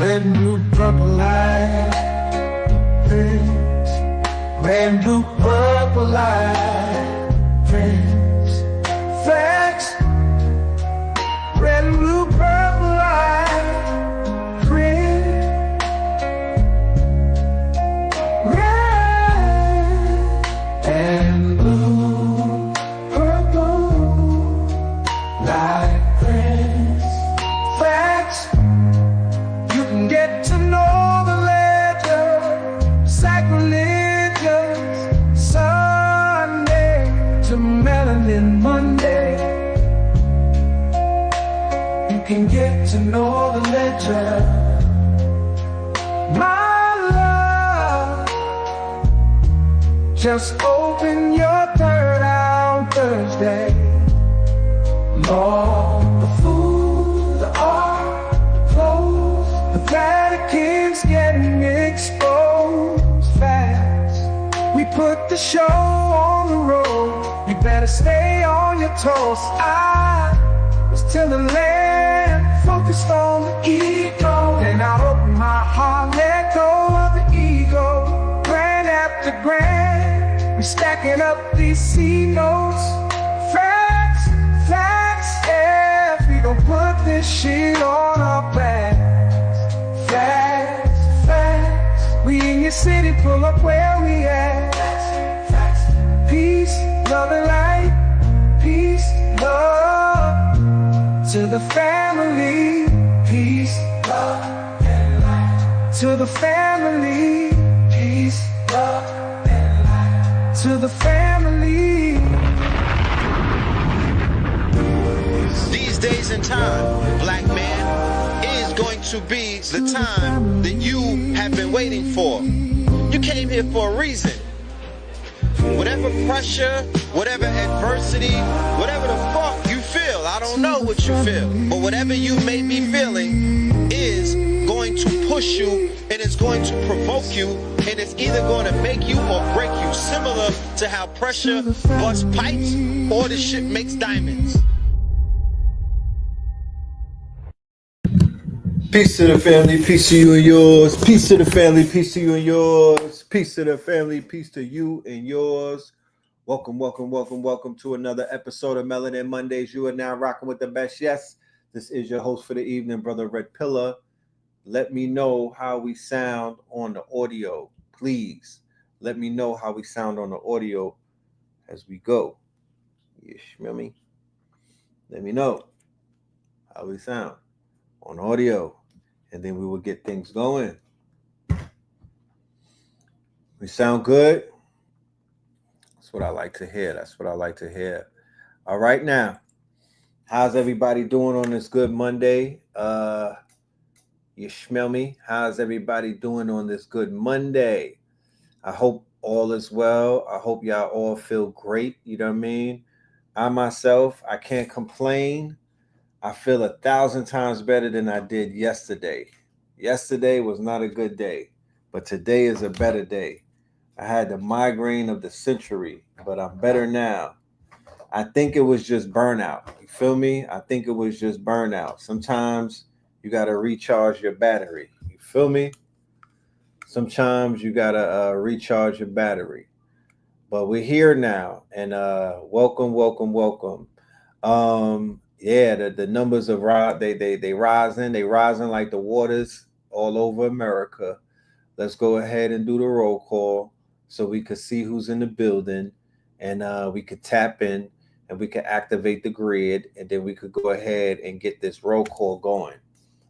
Red, blue, purple light, friends. Red, blue, purple light, friends. Flags. Red, blue, purple light, friends. Red and blue, purple light, friends. Flags. You can get to know the legend, sacrilegious Sunday to Melanin Monday. You can get to know the legend, my love. Just open your third on Thursday. Lord, the food, the art, the clothes, the Vatican's getting exposed fast. We put the show on the road. You better stay on your toes. I was till the land focused on the ego. Then I open my heart, let go of the ego. Grand after grand, we stacking up these C notes. Facts, facts, yeah. We gon' put this shit on our backs. Facts, facts. We in your city, pull up where we at. Facts, peace, love and light. Peace, love to the family. Peace, love and light. To the family. Peace, love and light. To the family. These days and time, black man, is going to be the time that you have been waiting for. You came here for a reason. Whatever pressure, whatever adversity, whatever the fuck you feel, I don't know what you feel, but whatever you may be feeling is going to push you, and it's going to provoke you, and it's either going to make you or break you, similar to how pressure busts pipes or the shit makes diamonds. Peace to the family, peace to you and yours. Peace to the family, peace to you and yours. Peace to the family, peace to you and yours. Welcome, welcome, welcome, welcome to another episode of Melanin Mondays. You are now rocking with the best. Yes, this is your host for the evening, Brother Red Pillar. Let me know how we sound on the audio. Please let me know how we sound on the audio as we go. You smell me? Let me know how we sound on audio, and then we will get things going. We sound good? That's what I like to hear. That's what I like to hear. All right, now, how's everybody doing on this good Monday? You smell me? How's everybody doing on this good Monday? I hope all is well. I hope y'all all feel great. You know what I mean? I myself, I can't complain. I feel 1,000 times better than I did yesterday. Yesterday was not a good day, but today is a better day. I had the migraine of the century, but I'm better now. I think it was just burnout. You feel me? I think it was just burnout. Sometimes you got to recharge your battery. You feel me? Sometimes you got to recharge your battery. But we're here now, and welcome, welcome, welcome. Yeah, the numbers of they rising like the waters all over America. Let's go ahead and do the roll call so we could see who's in the building, and we could tap in and we could activate the grid, and then we could go ahead and get this roll call going.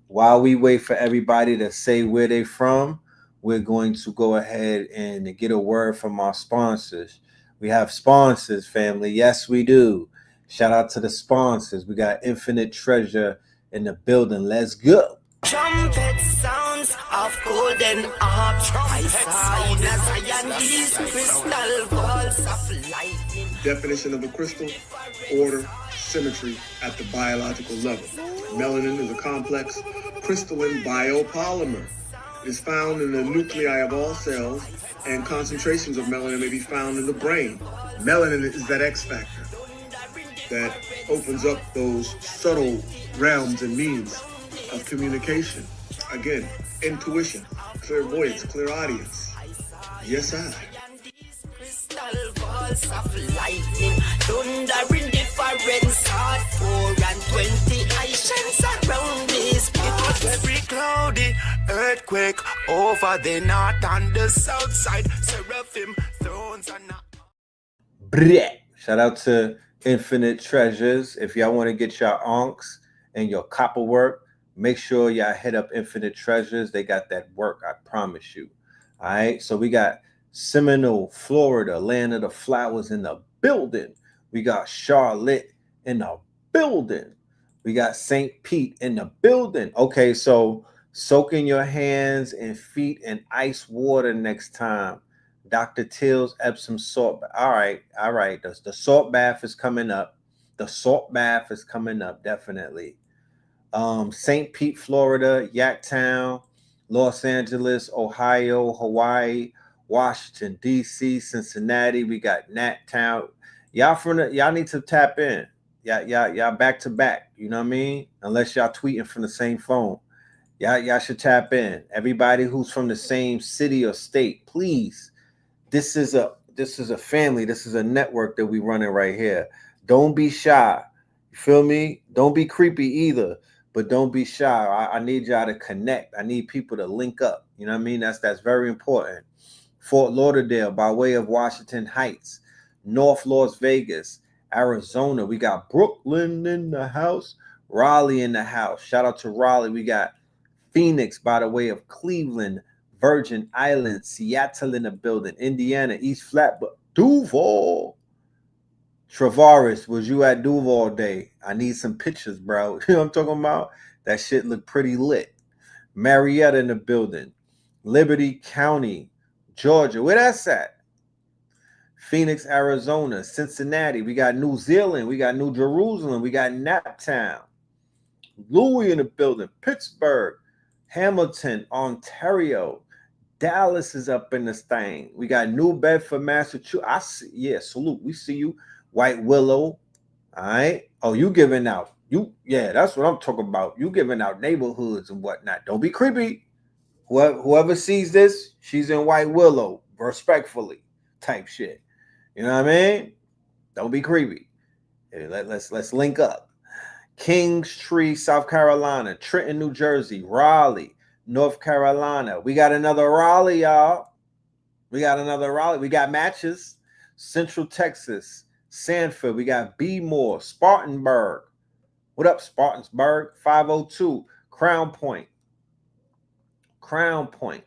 While we wait for everybody to say where they from, we're going to go ahead and get a word from our sponsors. We have sponsors, family. Yes, we do. Shout out to the sponsors. We got Infinite Treasure in the building. Let's go. Trumpet sounds of golden harps. I saw in Zion these crystal balls of lightning. Definition of a crystal: order, symmetry at the biological level. Melanin is a complex crystalline biopolymer. It is found in the nuclei of all cells, and concentrations of melanin may be found in the brain. Melanin is that X factor that opens up those subtle realms and means of communication. Again, intuition, clairvoyance, clairaudience. Yes, I. Crystal balls of lightning, thunder in different sort, 4 and 20 Haitians around this. It was very cloudy, earthquake over the north and the south side, seraphim thrones and Bleh. Shout out to Infinite Treasures. If y'all want to get your onks and your copper work, make sure y'all hit up Infinite Treasures. They got that work, I promise you. All right, so we got Seminole, Florida, land of the flowers in the building. We got Charlotte in the building. We got St. Pete in the building. Okay, so soaking your hands and feet in ice water next time. Dr. Till's Epsom salt. All right. The salt bath is coming up. The salt bath is coming up, definitely. St. Pete, Florida, Yaktown, Los Angeles, Ohio, Hawaii, Washington, D.C., Cincinnati. We got Nat Town. Y'all need to tap in. Y'all back to back. You know what I mean? Unless y'all tweeting from the same phone. Y'all should tap in. Everybody who's from the same city or state, please. This is a family. This is a network that we running right here. Don't be shy. You feel me? Don't be creepy either, but don't be shy. I need y'all to connect. I need people to link up. You know what I mean? That's very important. Fort Lauderdale by way of Washington Heights, North Las Vegas, Arizona. We got Brooklyn in the house, Raleigh in the house. Shout out to Raleigh. We got Phoenix by the way of Cleveland, Virgin Islands, Seattle in the building, Indiana, East Flatbush, Duval. Travaris, was you at Duval Day? I need some pictures, bro. You know what I'm talking about? That shit look pretty lit. Marietta in the building, Liberty County, Georgia. Where that's at? Phoenix, Arizona, Cincinnati. We got New Zealand. We got New Jerusalem. We got Naptown. Louis in the building, Pittsburgh, Hamilton, Ontario. Dallas is up in this thing. We got New Bedford, Massachusetts. I see, yeah, salute. We see you. White Willow. All right. Oh, you giving out. Yeah, that's what I'm talking about. You giving out neighborhoods and whatnot. Don't be creepy. Whoever sees this, she's in White Willow, respectfully, type shit. You know what I mean? Don't be creepy. Hey, let's link up. Kingstree, South Carolina, Trenton, New Jersey, Raleigh, North Carolina. We got another Raleigh, y'all. We got another Raleigh. We got matches. Central Texas, Sanford. We got B-More, Spartanburg. What up, Spartansburg? 502, Crown Point. Crown Point.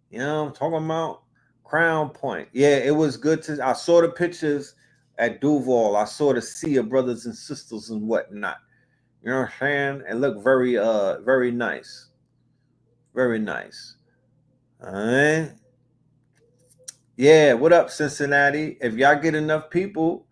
You know what I'm talking about? Crown Point. Yeah, it was good to. I saw the pictures at Duval. I saw the sea of brothers and sisters and whatnot. You know what I'm saying? It looked very nice. Very nice. All right. Yeah, what up, Cincinnati? If y'all get enough people,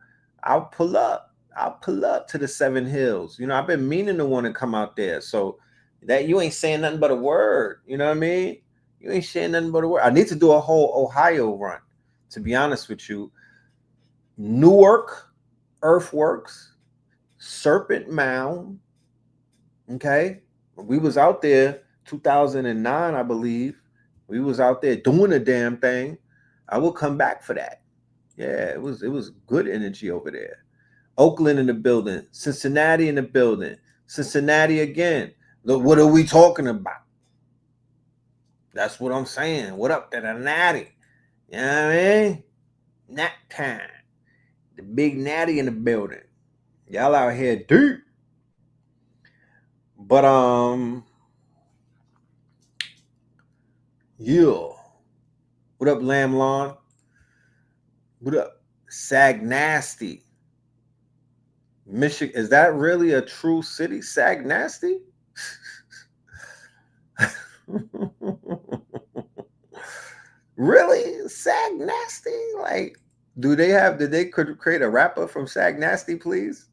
I'll pull up. I'll pull up to the Seven Hills. You know, I've been meaning to want to come out there. So that you ain't saying nothing but a word. You know what I mean? You ain't saying nothing but a word. I need to do a whole Ohio run, to be honest with you. Newark, Earthworks, Serpent Mound. Okay. We was out there 2009, I believe. We was out there doing a damn thing. I will come back for that. Yeah, it was good energy over there. Oakland in the building, Cincinnati in the building, Cincinnati again. Look, what are we talking about? That's what I'm saying. What up to the natty? You know what I mean? Nat time. The big natty in the building. Y'all out here deep. But yeah. What up, Lamb Lawn? What up? Sag Nasty. Michigan. Is that really a true city? Sag Nasty? Really? Sag Nasty? Like, did they create a rapper from Sag Nasty, please?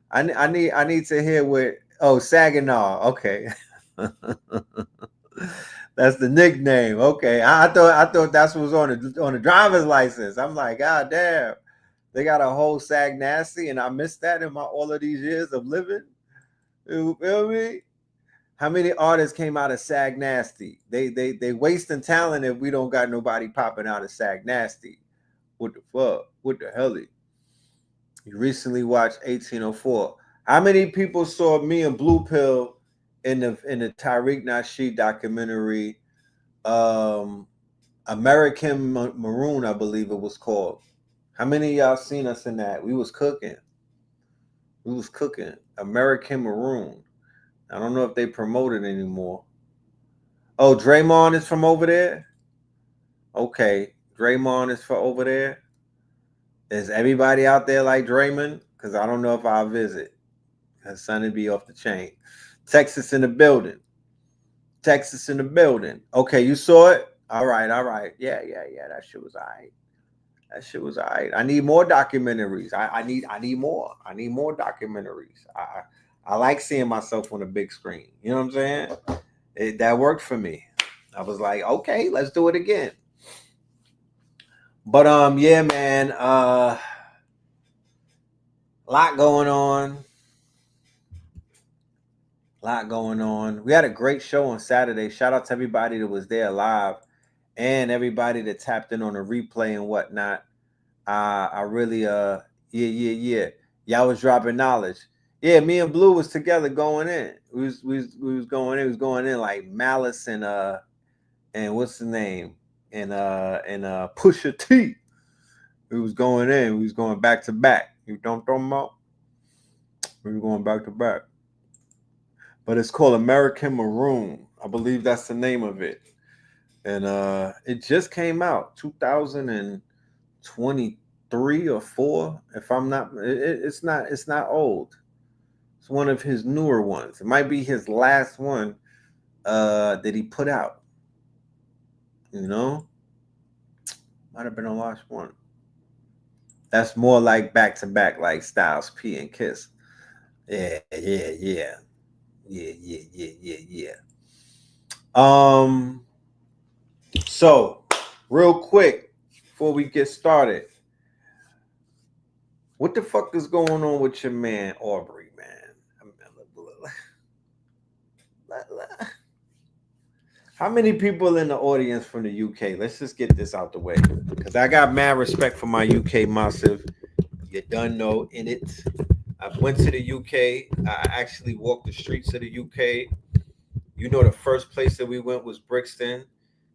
I need to hear what. Oh, Saginaw. Okay. That's the nickname. Okay. I thought that's what was on the driver's license. I'm like, God damn. They got a whole Sag Nasty, and I missed that in all of these years of living. You feel me? How many artists came out of Sag Nasty? They wasting talent if we don't got nobody popping out of Sag Nasty. What the fuck? What the hell? You recently watched 1804. How many people saw me and Blue Pill in the Tariq Nasheed documentary, American Maroon, I believe it was called? How many of y'all seen us in that? We was cooking. American Maroon. I don't know if they promote it anymore. Oh, Draymond is from over there? Okay. Draymond is from over there. Is everybody out there like Draymond? Because I don't know if I'll visit. Because son would be off the chain. Texas in the building. Okay, you saw it? All right. Yeah. That shit was all right. I need more documentaries. I need more. I need more documentaries. I like seeing myself on the big screen. You know what I'm saying? That worked for me. I was like, okay, let's do it again. But yeah, man, lot going on. We had a great show on Saturday. Shout out to everybody that was there live and everybody that tapped in on the replay and whatnot. I really yeah. Y'all was dropping knowledge. Yeah, me and Blue was together going in. We was going in. We was going in like Malice and what's the name? And Pusha T. We was going in. We was going back to back. You don't throw them out. We were going back to back. But it's called American Maroon. I believe that's the name of it. And it just came out 2023 or 4. If I'm not, it's not old. It's one of his newer ones. It might be his last one that he put out. You know, might have been the last one. That's more like back to back, like Styles P and Kiss. Yeah. So real quick before we get started, what the fuck is going on with your man Aubrey, man? How many people in the audience from the UK? Let's just get this out the way, because I got mad respect for my UK massive. You done know in it. I went to the UK. I actually walked the streets of the UK. You know, the first place that we went was Brixton,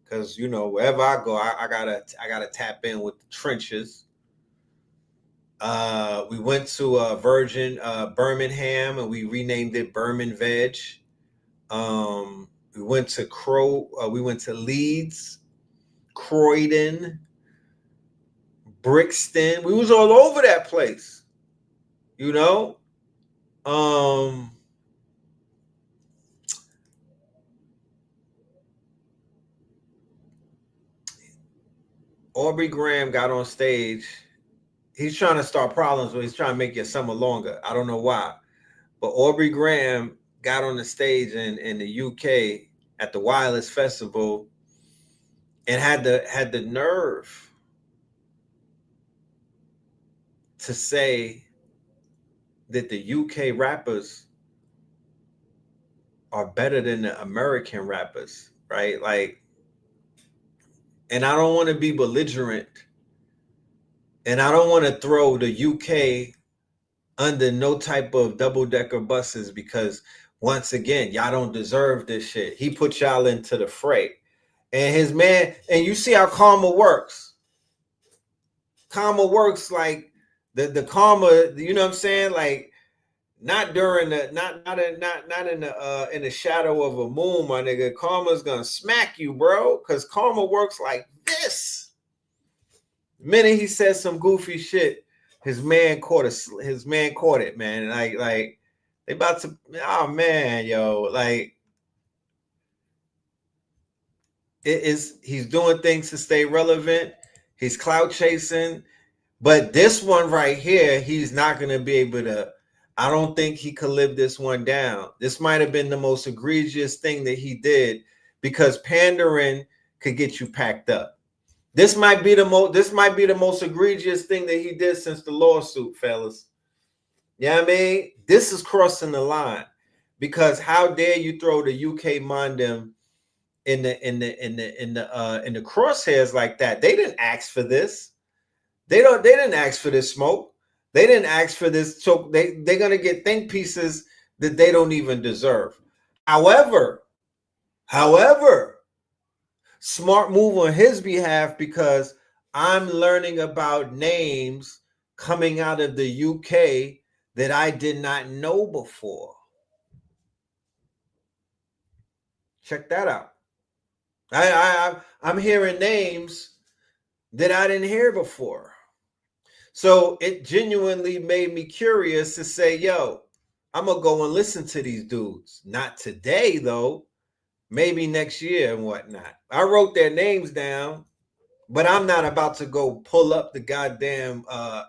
because you know wherever I go, I gotta tap in with the trenches. We went to Virgin Birmingham, and we renamed it Birmin Veg. We went to we went to Leeds, Croydon, Brixton. We was all over that place, you know. Aubrey Graham got on stage. He's trying to start problems, but he's trying to make your summer longer. I don't know why, but Aubrey Graham got on the stage in the UK at the Wireless Festival and had the nerve to say that the UK rappers are better than the American rappers, right? Like, and I don't want to be belligerent, and I don't want to throw the UK under no type of double-decker buses, because once again, y'all don't deserve this shit. He put y'all into the fray. And his man, and you see how karma works. Karma works like the karma, you know what I'm saying? Like, not during the not in the shadow of a moon, my nigga. Karma's gonna smack you, bro, because karma works like this. The minute he says some goofy shit, his man caught it, man. Like they about to, oh man, yo, like he's doing things to stay relevant. He's clout chasing, but this one right here, he's not gonna be able to. I don't think he could live this one down. This might have been the most egregious thing that he did, because pandering could get you packed up. This might be the most egregious thing that he did since the lawsuit, fellas. You know what I mean? This is crossing the line. because how dare you throw the UK Mondem in the crosshairs like that? They didn't ask for this. They didn't ask for this smoke. They didn't ask for this. So they're gonna get think pieces that they don't even deserve. However, smart move on his behalf, because I'm learning about names coming out of the UK that I did not know before. Check that out. I'm hearing names that I didn't hear before. So it genuinely made me curious to say, yo, I'm going to go and listen to these dudes. Not today, though. Maybe next year and whatnot. I wrote their names down, but I'm not about to go pull up the goddamn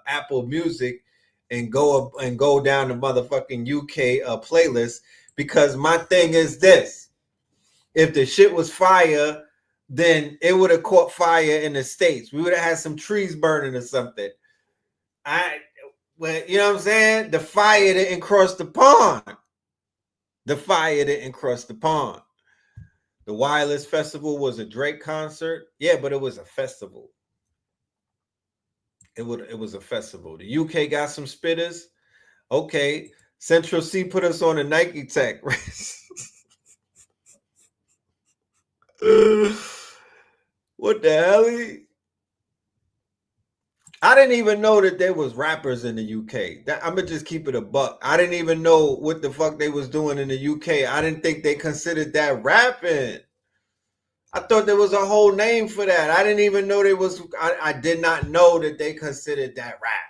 Apple Music and go down the motherfucking UK playlist, because my thing is this. If the shit was fire, then it would have caught fire in the States. We would have had some trees burning or something. Well, you know what I'm saying? The fire didn't cross the pond. The fire didn't cross the pond. The Wireless Festival was a Drake concert. Yeah, but it was a festival. It was a festival. The UK got some spitters. Okay. Central C put us on a Nike Tech race. What the hell? I didn't even know that there was rappers in the UK. I'm gonna just keep it a buck. I didn't even know what the fuck they was doing in the UK. I didn't think they considered that rapping. I thought there was a whole name for that. I didn't even know there was. I did not know that they considered that rap.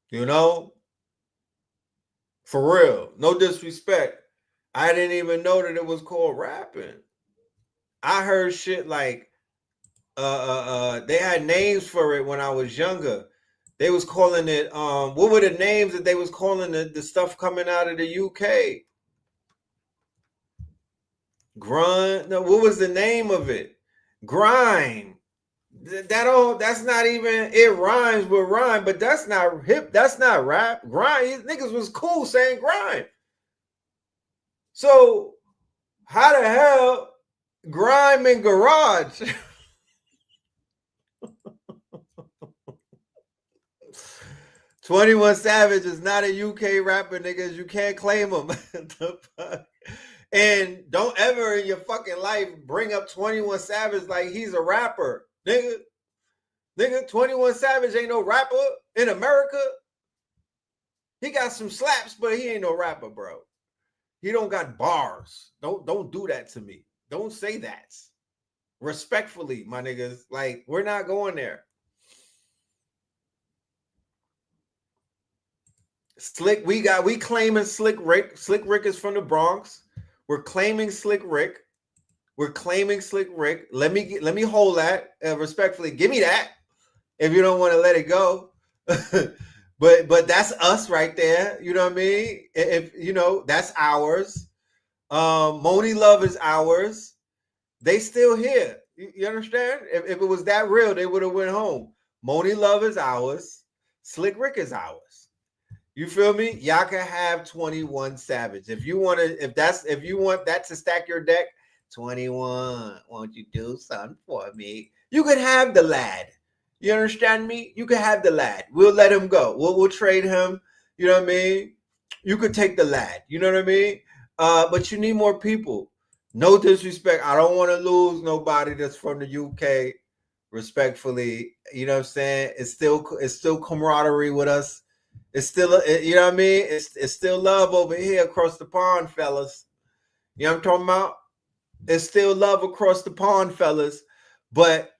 You know? For real. No disrespect. I didn't even know that it was called rapping. I heard shit like they had names for it when I was younger. They was calling it what were the names that they was calling the stuff coming out of the UK? Grunt. No, what was the name of it? Grime. That's not even, it rhymes with rhyme, but that's not hip, that's not rap. Grime, niggas was cool saying grime. So how the hell grime and garage? 21 Savage is not a UK rapper, niggas. You can't claim him. The fuck? And don't ever in your fucking life bring up 21 Savage like he's a rapper. Nigga, 21 Savage ain't no rapper in America. He got some slaps, but he ain't no rapper, bro. He don't got bars. Don't do that to me. Don't say that. Respectfully, my niggas. Like, we're not going there. Slick, we claiming Slick Rick. Slick Rick is from the Bronx. We're claiming Slick Rick. We're claiming Slick Rick. Let me hold that respectfully. Give me that if you don't want to let it go. but that's us right there. You know what I mean? If you know, that's ours. Moni Love is ours. They still here. You understand? If it was that real, they would have went home. Moni Love is ours. Slick Rick is ours. You feel me? Y'all can have 21 Savage. If you want that to stack your deck, 21, won't you do something for me? You can have the lad. You understand me? You can have the lad. We'll let him go. We'll trade him. You know what I mean? You could take the lad. You know what I mean? But you need more people. No disrespect. I don't want to lose nobody that's from the UK. Respectfully, you know what I'm saying? It's still camaraderie with us. It's still, you know what I mean? It's still love over here across the pond, fellas. You know what I'm talking about? It's still love across the pond, fellas. But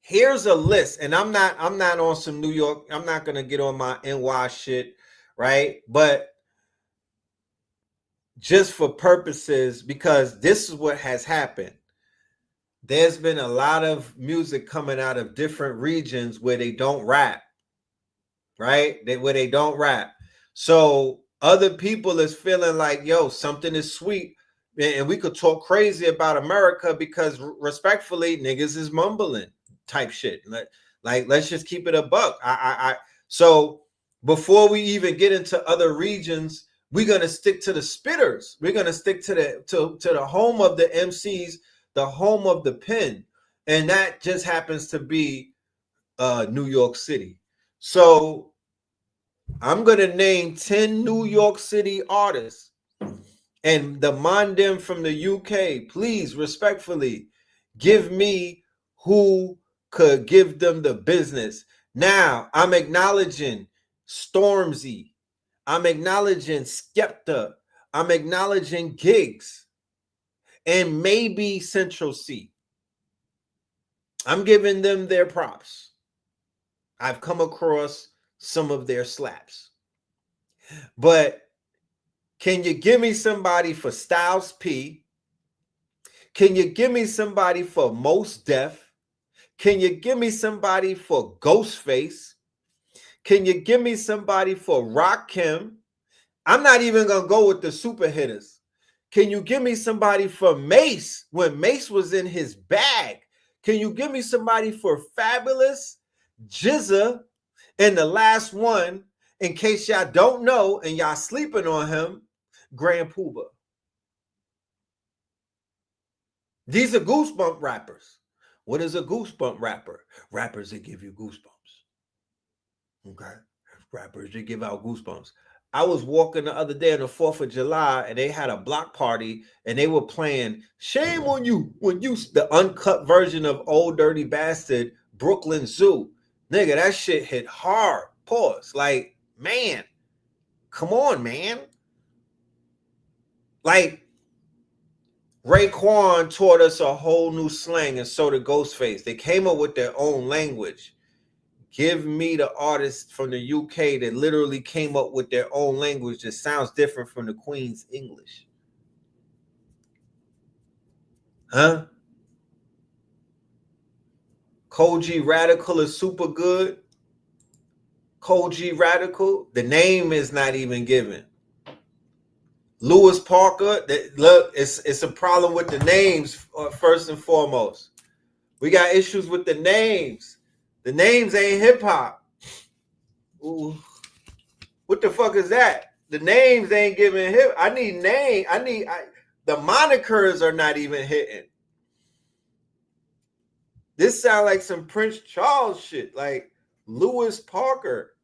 here's a list, and I'm not on some New York. I'm not gonna get on my NY shit, right? But just for purposes, because this is what has happened. There's been a lot of music coming out of different regions where they don't rap. Right? Where they don't rap. So other people is feeling like, yo, something is sweet. And we could talk crazy about America because respectfully, niggas is mumbling type shit. Like, let's just keep it a buck. So before we even get into other regions, we're gonna stick to the spitters. We're gonna stick to the home of the MCs, the home of the pen, and that just happens to be New York City. So I'm gonna name 10 New York City artists, and the Mondem from the UK, please respectfully give me who could give them the business. Now I'm acknowledging Stormzy. I'm acknowledging Skepta. I'm acknowledging Gigs and maybe Central C. I'm giving them their props. I've come across some of their slaps. But can you give me somebody for Styles P? Can you give me somebody for Mos Def? Can you give me somebody for Ghostface? Can you give me somebody for Rakim? I'm not even going to go with the super hitters. Can you give me somebody for Mace when Mace was in his bag? Can you give me somebody for Fabulous, Jizza, and the last one, in case y'all don't know and y'all sleeping on him, Grand Puba? These are goosebump rappers. What is a goosebump rapper? Rappers that give you goosebumps. Okay? Rappers that give out goosebumps. I was walking the other day on the 4th of July and they had a block party and they were playing Shame on You when you, the uncut version of Old Dirty Bastard, Brooklyn Zoo. Nigga, that shit hit hard. Pause. Like, man, come on, man. Like, Raekwon taught us a whole new slang, and so did Ghostface. They came up with their own language. Give me the artists from the UK that literally came up with their own language that sounds different from the Queen's English. Huh? Koji Radical is super good. Koji Radical, the name is not even given. Lewis Parker, look, it's a problem with the names first and foremost. We got issues with the names. The names ain't hip hop. Ooh, what the fuck is that? The names ain't giving hip. I need name. The monikers are not even hitting. This sounds like some Prince Charles shit, like Lewis Parker.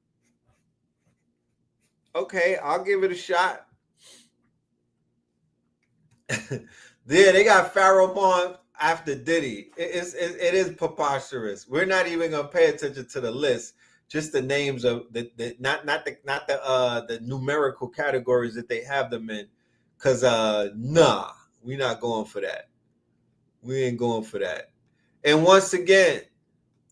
Okay, I'll give it a shot. Yeah, they got Pharaoh Monk after Diddy. It is preposterous. We're not even gonna pay attention to the list, just the names of the not the numerical categories that they have them in. Cause nah, we're not going for that. We ain't going for that. And once again,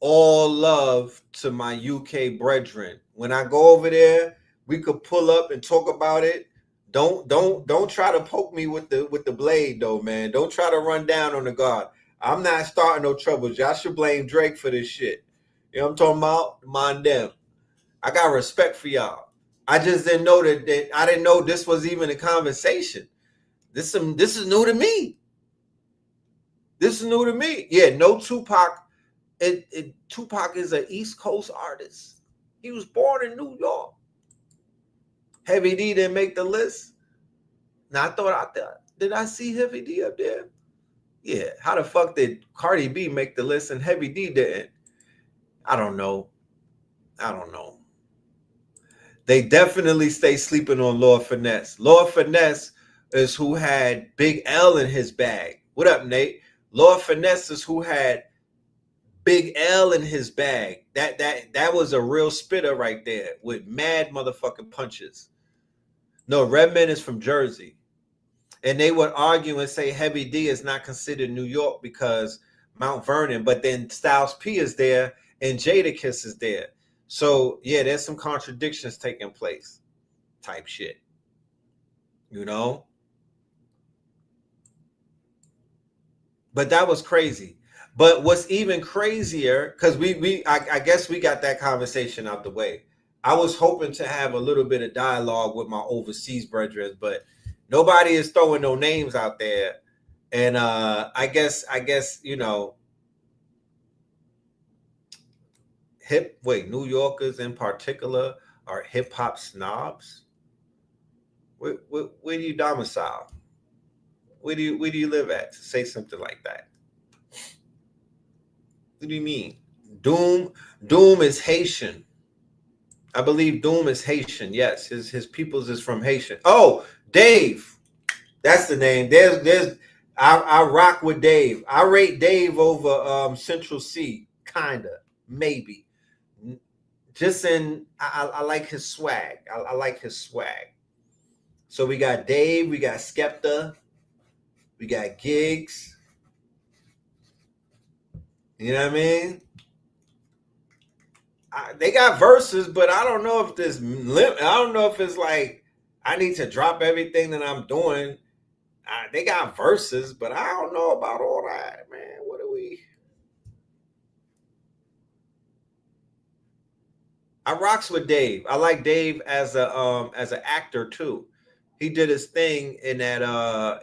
all love to my UK brethren. When I go over there, we could pull up and talk about it. Don't try to poke me with the blade though, man. Don't try to run down on the guard. I'm not starting no troubles. Y'all should blame Drake for this shit. You know what I'm talking about? Mind them. I got respect for y'all. I just didn't know that I didn't know this was even a conversation. This is new to me. This is new to me. Yeah, no Tupac. Tupac is an East Coast artist. He was born in New York. Heavy D didn't make the list. Now I thought did I see Heavy D up there? Yeah. How the fuck did Cardi B make the list and Heavy D didn't? I don't know. They definitely stay sleeping on Lord Finesse. Lord Finesse is who had Big L in his bag. What up, Nate? Lord Finesse is who had Big L in his bag. That was a real spitter right there with mad motherfucking punches. No, Redman is from Jersey. And they would argue and say Heavy D is not considered New York because Mount Vernon, but then Styles P is there and Jadakiss is there. So yeah, there's some contradictions taking place type shit. You know? But that was crazy. But what's even crazier, because I guess we got that conversation out the way. I was hoping to have a little bit of dialogue with my overseas brethren, but nobody is throwing no names out there. And I guess, you know, New Yorkers in particular are hip hop snobs. Where do you domicile? Where do you live at to say something like that? What do you mean? Doom is Haitian. I believe Doom is Haitian. Yes, his peoples is from Haitian. Oh, Dave. That's the name. I rock with Dave. I rate Dave over Central C, kinda, maybe. Just I like his swag. I like his swag. So we got Dave, we got Skepta, we got Gigs. You know what I mean? They got verses, but I don't know if I don't know if it's like I need to drop everything that I'm doing. They got verses, but I don't know about all that, man. What do we? I rocks with Dave. I like Dave as an actor too. He did his thing in that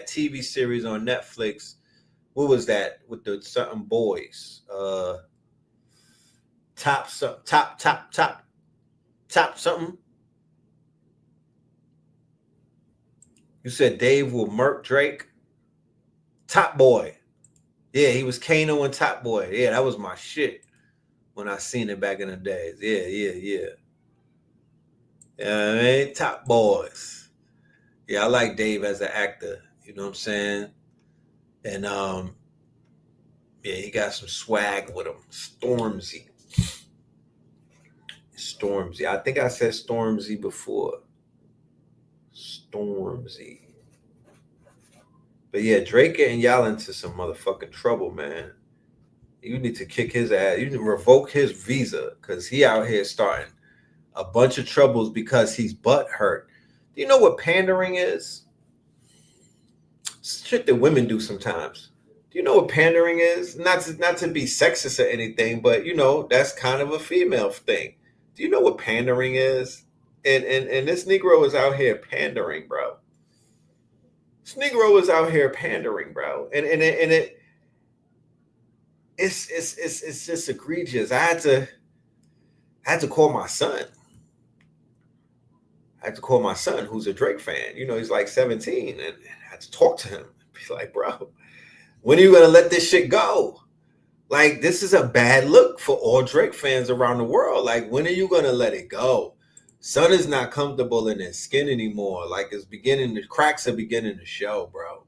TV series on Netflix. What was that with the something boys? Top something. You said Dave will murk Drake. Top Boy. Yeah, he was Kano and Top Boy. Yeah, that was my shit when I seen it back in the days. Yeah. You know what I mean? Top Boys. Yeah, I like Dave as an actor. You know what I'm saying? And yeah, he got some swag with him. Stormzy. I think I said Stormzy before. Stormzy. But yeah, Drake getting y'all into some motherfucking trouble, man. You need to kick his ass. You need to revoke his visa because he out here starting a bunch of troubles because he's butt hurt. Do you know what pandering is? Shit that women do sometimes. Do you know what pandering is? Not to be sexist or anything, but you know, that's kind of a female thing. Do you know what pandering is? And this Negro is out here pandering, bro. This Negro is out here pandering, bro. And it's just egregious. I had to call my son. I had to call my son, who's a Drake fan. You know, he's like 17, and I had to talk to him. Be like, bro, when are you gonna let this shit go? Like, this is a bad look for all Drake fans around the world. Like, when are you gonna let it go? Son is not comfortable in his skin anymore. Like, the cracks are beginning to show, bro.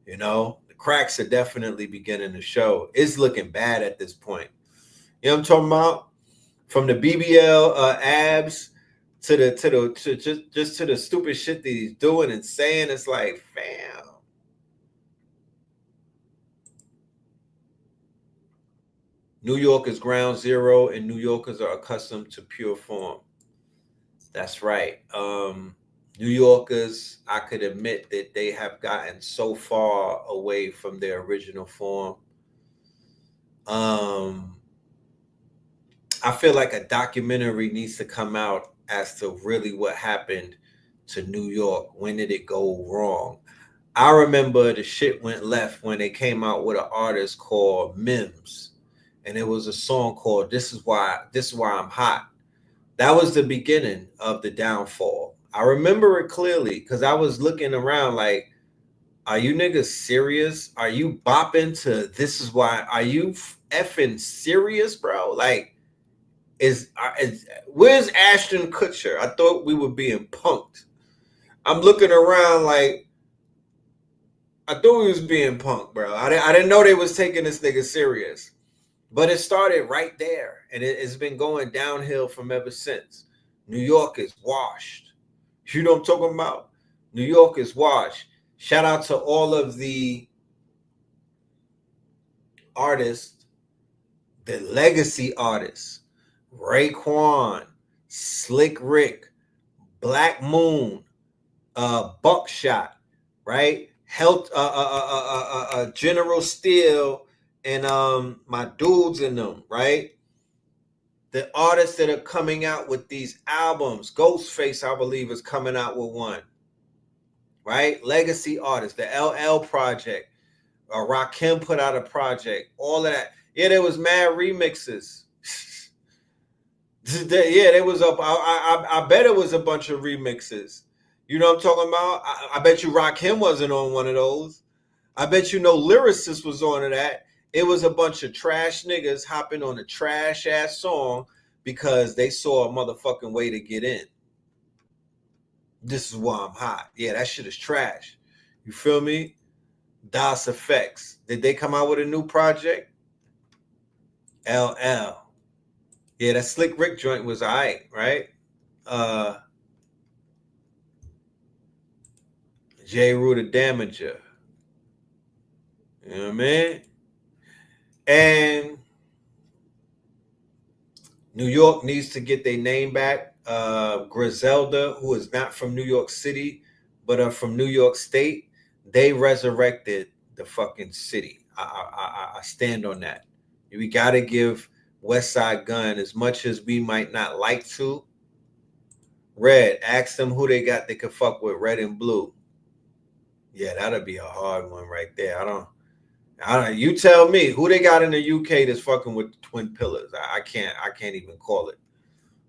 You know, the cracks are definitely beginning to show. It's looking bad at this point. You know what I'm talking about? From the BBL abs to the stupid shit that he's doing and saying. It's like, fam. New York is ground zero, and New Yorkers are accustomed to pure form. That's right. New Yorkers, I could admit that they have gotten so far away from their original form. I feel like a documentary needs to come out as to really what happened to New York. When did it go wrong? I remember the shit went left when they came out with an artist called Mims. And it was a song called This is Why I'm Hot. That was the beginning of the downfall. I remember it clearly because I was looking around like, are you niggas serious? Are you bopping to This Is Why? Are you effing serious, bro? Like, where's Ashton Kutcher? I thought we were being punked. I'm looking around like, I thought we was being punked, bro. I didn't know they was taking this nigga serious. But it started right there, and it's been going downhill from ever since. New York is washed. You know what I'm talking about? New York is washed. Shout out to all of the artists, the legacy artists, Raekwon, Slick Rick, Black Moon, Buckshot, right? General Steel, and my dudes in them, right? The artists that are coming out with these albums. Ghostface, I believe, is coming out with one, right? Legacy artists, the LL Project, Rakim put out a project, all of that. Yeah, there was mad remixes. Yeah, they was up. I bet it was a bunch of remixes. You know what I'm talking about? I bet you Rakim wasn't on one of those. I bet you no lyricist was on that. It was a bunch of trash niggas hopping on a trash ass song because they saw a motherfucking way to get in. This is why I'm hot. Yeah, that shit is trash. You feel me? Das Effects. Did they come out with a new project? LL. Yeah, that Slick Rick joint was alright, right? J. Rue the Damager. You know what I mean? And New York needs to get their name back. Griselda, who is not from New York City, but are from New York State, they resurrected the fucking city. I stand on that. We got to give West Side Gun, as much as we might not like to. Red, ask them who they got they could fuck with, Red and Blue. Yeah, that'll be a hard one right there. I don't. You tell me who they got in the UK that's fucking with the Twin Pillars. I can't even call it.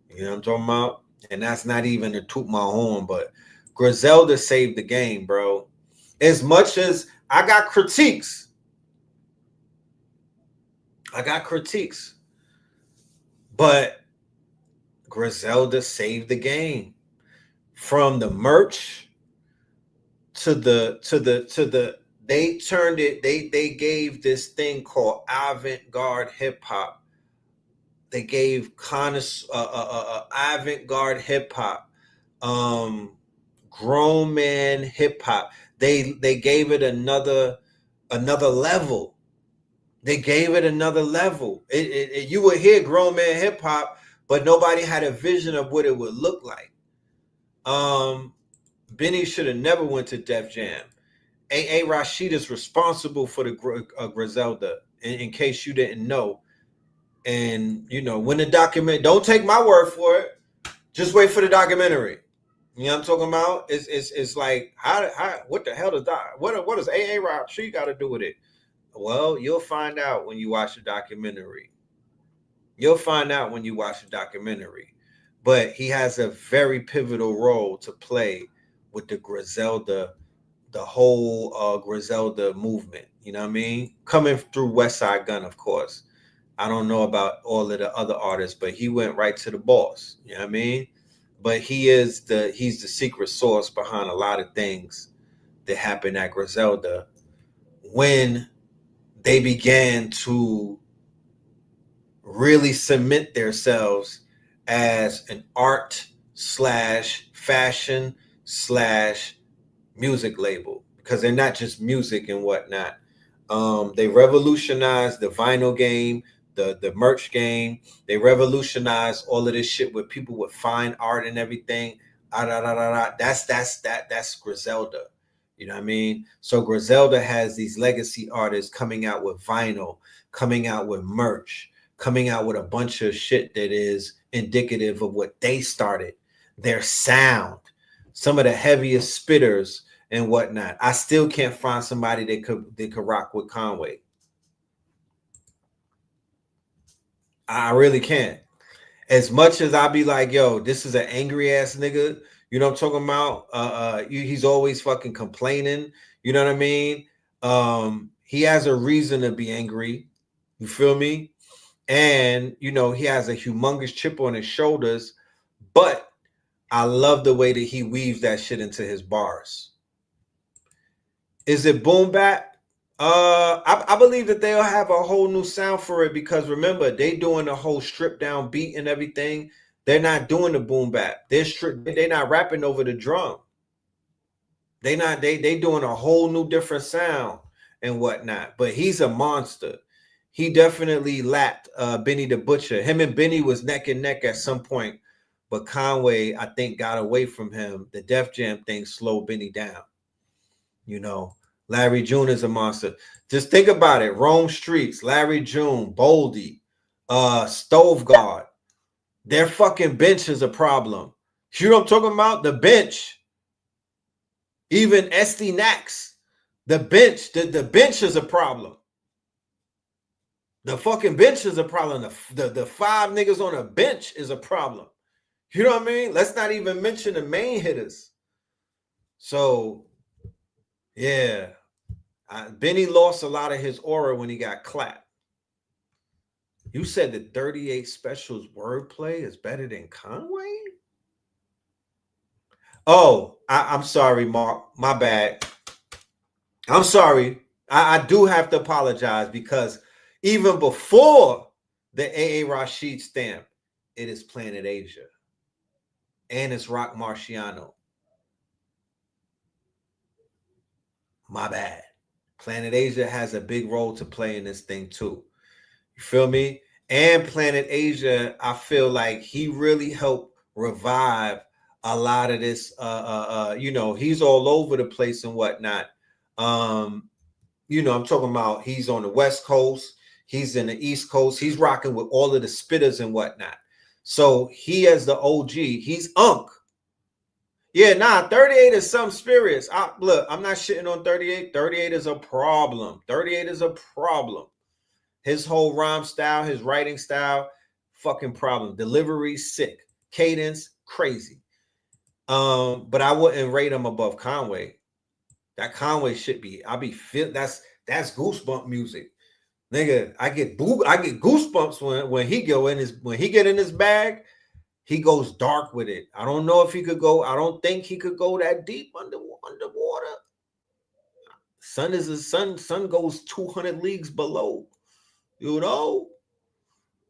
You know what I'm talking about? And that's not even to toot my horn, but Griselda saved the game, bro. As much as I got critiques, but Griselda saved the game. From the merch to the they turned it, they gave this thing called avant-garde hip-hop. They gave avant-garde hip-hop, grown man hip-hop. They gave it another level. They gave it another level. You would hear grown man hip-hop, but nobody had a vision of what it would look like. Benny should have never went to Def Jam. A. Rashid is responsible for the Griselda, in case you didn't know. And, you know, when the document, don't take my word for it. Just wait for the documentary. You know what I'm talking about? It's like, how what the hell does that, what does A. Rashid got to do with it? Well, you'll find out when you watch the documentary. But he has a very pivotal role to play with the Griselda, the whole Griselda movement. You know what I mean? Coming through West Side Gun, of course. I don't know about all of the other artists, but he went right to the boss. You know what I mean? But he's the secret source behind a lot of things that happened at Griselda when they began to really cement themselves as an art / fashion / music label, because they're not just music and whatnot. They revolutionized the vinyl game, the merch game. They revolutionized all of this shit with people with fine art and everything. That's Griselda. You know what I mean? So Griselda has these legacy artists coming out with vinyl, coming out with merch, coming out with a bunch of shit that is indicative of what they started, their sound, some of the heaviest spitters and whatnot. I still can't find somebody that could rock with Conway. I really can't. As much as I be like, yo, this is an angry ass nigga. You know what I'm talking about? He's always fucking complaining. You know what I mean? He has a reason to be angry. You feel me? And, you know, he has a humongous chip on his shoulders. But I love the way that he weaves that shit into his bars. Is it boom bap? I believe that they'll have a whole new sound for it, because remember, they doing the whole stripped down beat and everything. They're not doing the boom bap. They're not rapping over the drum. They doing a whole new different sound and whatnot. But he's a monster. He definitely lapped Benny the Butcher. Him and Benny was neck and neck at some point, but Conway, I think, got away from him. The Def Jam thing slowed Benny down. You know, Larry June is a monster. Just think about it. Rome Streets, Larry June, Boldy, Stove Guard. Their fucking bench is a problem. You know what I'm talking about? The bench. Even SD Nax. The bench. The bench is a problem. The fucking bench is a problem. The 5 niggas on a bench is a problem. You know what I mean? Let's not even mention the main hitters. So, yeah. Benny lost a lot of his aura when he got clapped. You said that 38 Special's wordplay is better than Conway? Oh, I'm sorry, Mark. My bad. I'm sorry. I do have to apologize because even before the A.A. Rashid stamp, it is Planet Asia. And it's Rock Marciano. My bad. Planet Asia has a big role to play in this thing too. You feel me? And Planet Asia, I feel like he really helped revive a lot of this. You know, he's all over the place and whatnot. You know, I'm talking about he's on the West Coast. He's in the East Coast. He's rocking with all of the spitters and whatnot. So he as the OG, he's Unk. Yeah, 38 is some spirits. Look, I'm not shitting on 38. 38 is a problem. 38 is a problem. His whole rhyme style, his writing style, fucking problem. Delivery, sick. Cadence, crazy. But I wouldn't rate him above Conway. That Conway shit that's goosebump music. Nigga, I get goosebumps when he get in his bag, he goes dark with it. I don't know if he could go, I don't think he could go that deep underwater. Sun goes 200 leagues below. You know?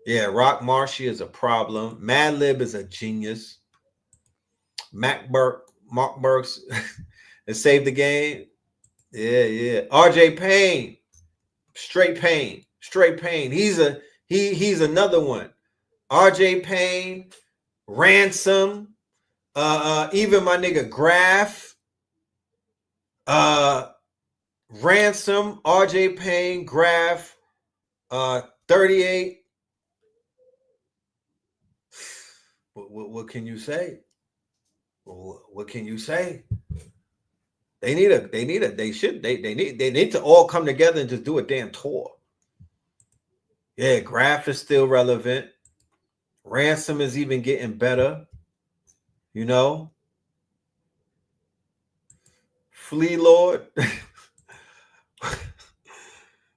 Yeah, Rock Marshy is a problem. Madlib is a genius. Mark Burks and saved the game. Yeah. RJ Payne. Straight pain. He's another one. RJ Payne, Ransom, even my nigga Graf, Ransom, RJ Payne, Graf, 38. What can you say? What can you say? They need to all come together and just do a damn tour. Yeah, Graf is still relevant. Ransom is even getting better. You know? Flea Lord.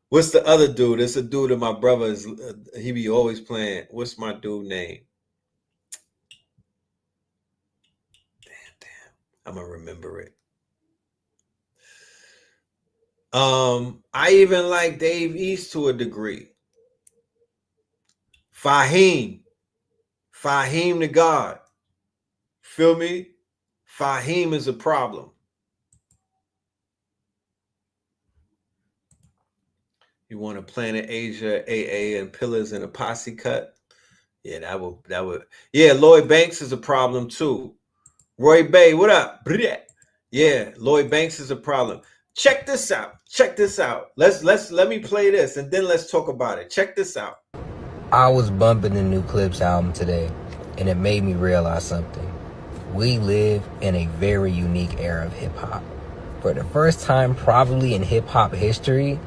What's the other dude? It's a dude of my brother's. He be always playing. What's my dude name? Damn. I'm gonna remember it. I even like Dave East to a degree. Fahim the God. Feel me? Fahim is a problem. You want a Planet Asia, AA, and Pillars in a posse cut? Yeah, that would. Yeah, Lloyd Banks is a problem too. Roy Bay, what up? Yeah, Lloyd Banks is a problem. Check this out. Let me play this and then let's talk about it. Check this out. I was bumping the New Clips album today, and it made me realize something. We live in a very unique era of hip-hop. For the first time probably in hip-hop history,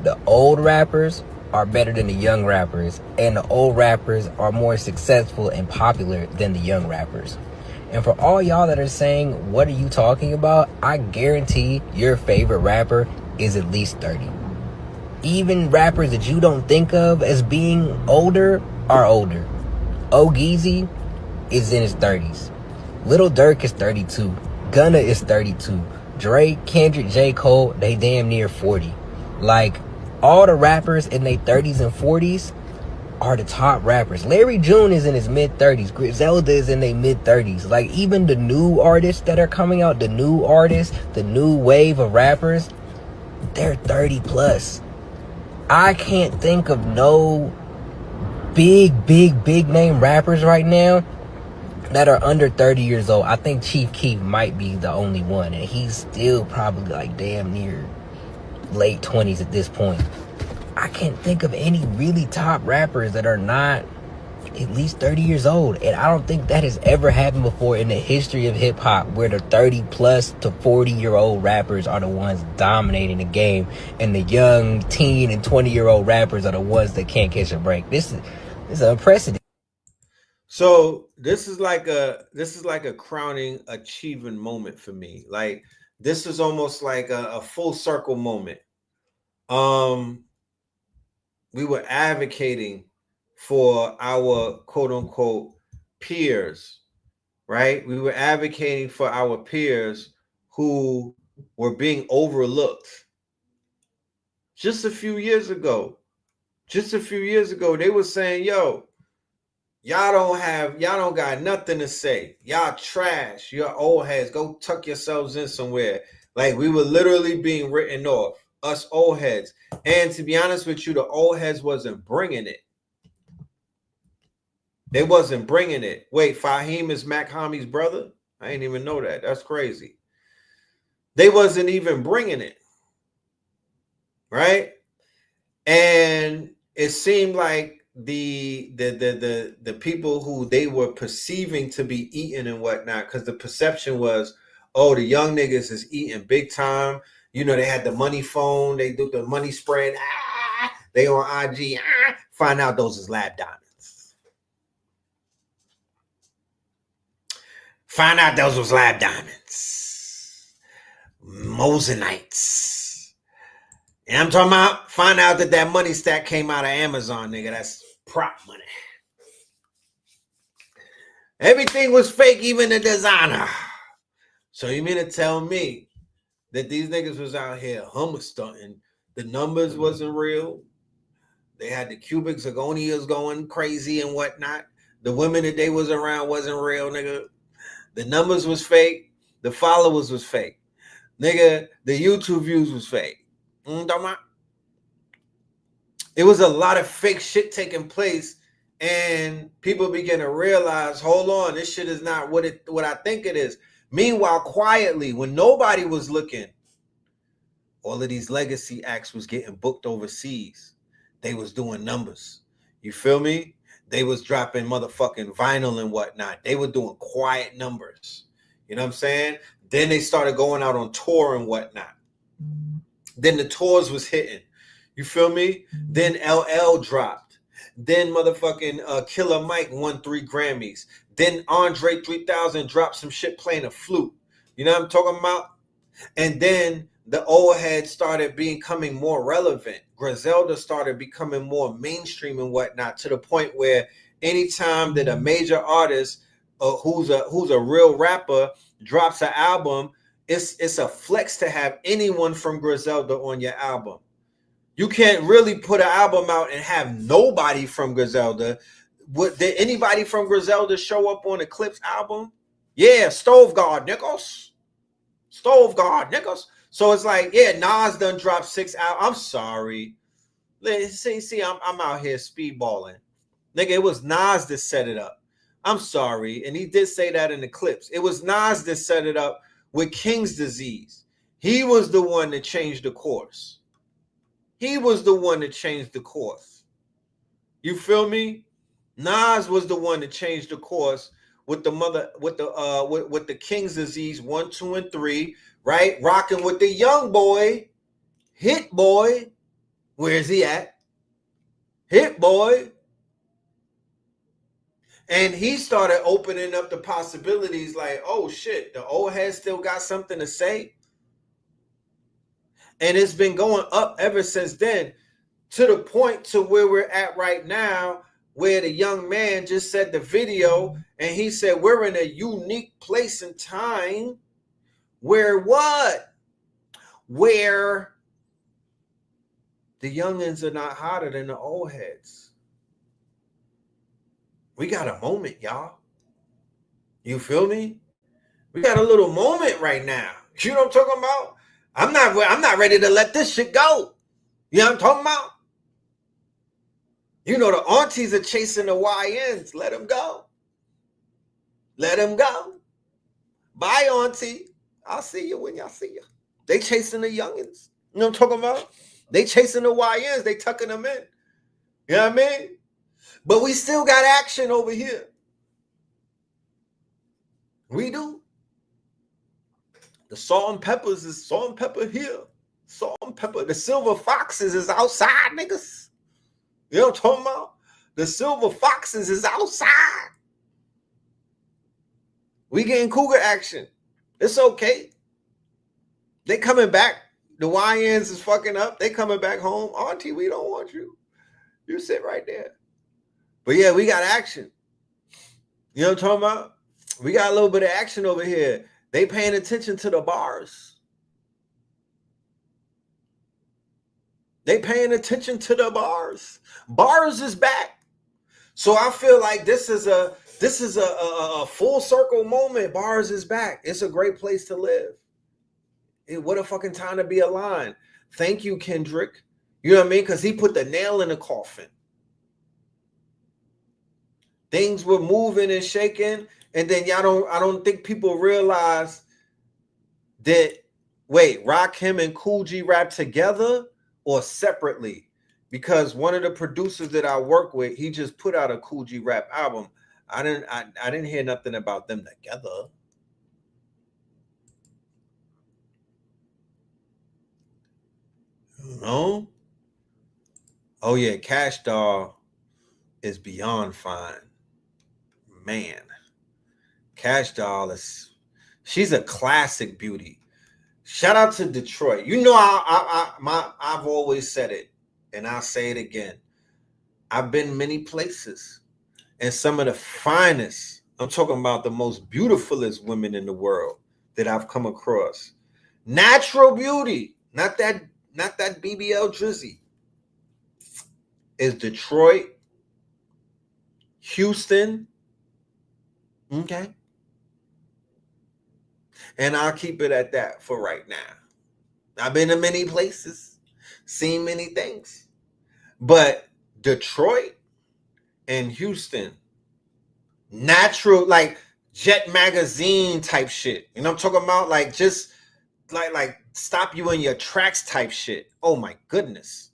the old rappers are better than the young rappers, and the old rappers are more successful and popular than the young rappers. And for all y'all that are saying, what are you talking about? I guarantee your favorite rapper is at least 30. Even rappers that you don't think of as being older are older. Ogeezy is in his 30s. Lil Durk is 32. Gunna is 32. Drake, Kendrick, J. Cole, they damn near 40. Like, all the rappers in their 30s and 40s are the top rappers. Larry June is in his mid-30s. Griselda is in their mid-30s. Like, even the new artists that are coming out, the new artists, the new wave of rappers, they're 30 plus. I can't think of no big name rappers right now that are under 30 years old. I think Chief Keef might be the only one, and he's still probably like damn near late 20s at this point. I can't think of any really top rappers that are not at least 30 years old. And I don't think that has ever happened before in the history of hip hop, where the 30 plus to 40-year-old rappers are the ones dominating the game, and the young teen and 20-year-old rappers are the ones that can't catch a break. This is unprecedented. So this is like a crowning achievement moment for me. Like, this is almost like a full circle moment. We were advocating for our quote unquote peers, right? We were advocating for our peers who were being overlooked. Just a few years ago, they were saying, yo, y'all don't got nothing to say. Y'all trash. You're old heads. Go tuck yourselves in somewhere. Like, we were literally being written off, us old heads. And to be honest with you, the old heads wasn't bringing it. They wasn't bringing it. Wait, Fahim is Mac Hami's brother? I didn't even know that. That's crazy. They wasn't even bringing it. Right? And it seemed like the people who they were perceiving to be eating and whatnot, because the perception was, oh, the young niggas is eating big time. You know, they had the money phone. They do the money spread. They on IG. Find out those is lab diamonds. Find out those was lab diamonds. Mosenites. And I'm talking about, find out that money stack came out of Amazon, nigga. That's prop money. Everything was fake, even the designer. So you mean to tell me that these niggas was out here hummer stunting? The numbers wasn't real. They had the cubic zirconias going crazy and whatnot. The women that they was around wasn't real, nigga. The numbers was fake. The followers was fake. Nigga, the YouTube views was fake. It was a lot of fake shit taking place, and people began to realize, hold on, this shit is not what I think it is. Meanwhile, quietly, when nobody was looking, all of these legacy acts was getting booked overseas. They was doing numbers. You feel me? They was dropping motherfucking vinyl and whatnot. They were doing quiet numbers. You know what I'm saying? Then they started going out on tour and whatnot. Then the tours was hitting. You feel me? Then LL dropped. Then motherfucking Killer Mike won 3 Grammys. Then Andre 3000 dropped some shit playing a flute. You know what I'm talking about? And then the old heads started becoming more relevant. Griselda started becoming more mainstream and whatnot, to the point where anytime that a major artist who's a real rapper drops an album, it's a flex to have anyone from Griselda on your album. You can't really put an album out and have nobody from Griselda. Did anybody from Griselda show up on the Clips album? Yeah, Stove God niggas. So it's like, yeah, Nas done dropped 6 albums. I'm sorry. See, I'm out here speedballing. Nigga, it was Nas that set it up. I'm sorry. And he did say that in the Clips. It was Nas that set it up with King's Disease. He was the one that changed the course. You feel me? Nas was the one that changed the course with the King's Disease 1, 2, and 3, right? Rocking with the young boy, Hit Boy. Where's he at? Hit Boy. And he started opening up the possibilities, like, oh shit, the old head still got something to say. And it's been going up ever since then, to the point to where we're at right now, where the young man just said the video, and he said, we're in a unique place and time where what? Where the youngins are not hotter than the old heads. We got a moment, y'all. You feel me? We got a little moment right now. You know what I'm talking about? I'm not ready to let this shit go. You know what I'm talking about? You know, the aunties are chasing the YNs. Let them go. Bye, auntie. I'll see you when y'all see you. They chasing the youngins. You know what I'm talking about? They chasing the YNs. They tucking them in. You know what I mean? But we still got action over here. We do. The salt and peppers is salt and pepper here. Salt and pepper. The silver foxes is outside, niggas. You know what I'm talking about? The silver foxes is outside. We getting cougar action. It's okay. They coming back. The YNs is fucking up. They coming back home. Auntie, we don't want you. You sit right there. But yeah, we got action. You know what I'm talking about? We got a little bit of action over here. They paying attention to the bars. They paying attention to the bars. Bars is back. So I feel like this is a full circle moment. Bars is back. It's a great place to live. What a fucking time to be alive. Thank you, Kendrick. You know what I mean? Because he put the nail in the coffin. Things were moving and shaking, and then I don't think people realize that, wait, Rakim and Kool G rap together or separately? Because one of the producers that I work with, he just put out a Kool G rap album. I didn't hear nothing about them together. You know? Oh yeah, Cash Doll is beyond fine. Man, Cash Doll she's a classic beauty. Shout out to Detroit. You know, I've always said it, and I'll say it again. I've been many places, and some of the finest, I'm talking about the most beautifulest women in the world that I've come across. Natural beauty, not that BBL Drizzy. Is Detroit, Houston, okay? And I'll keep it at that for right now. I've been to many places, seen many things. But Detroit and Houston, natural, like Jet Magazine type shit. You know what I'm talking about? Like just like stop you in your tracks type shit. Oh my goodness.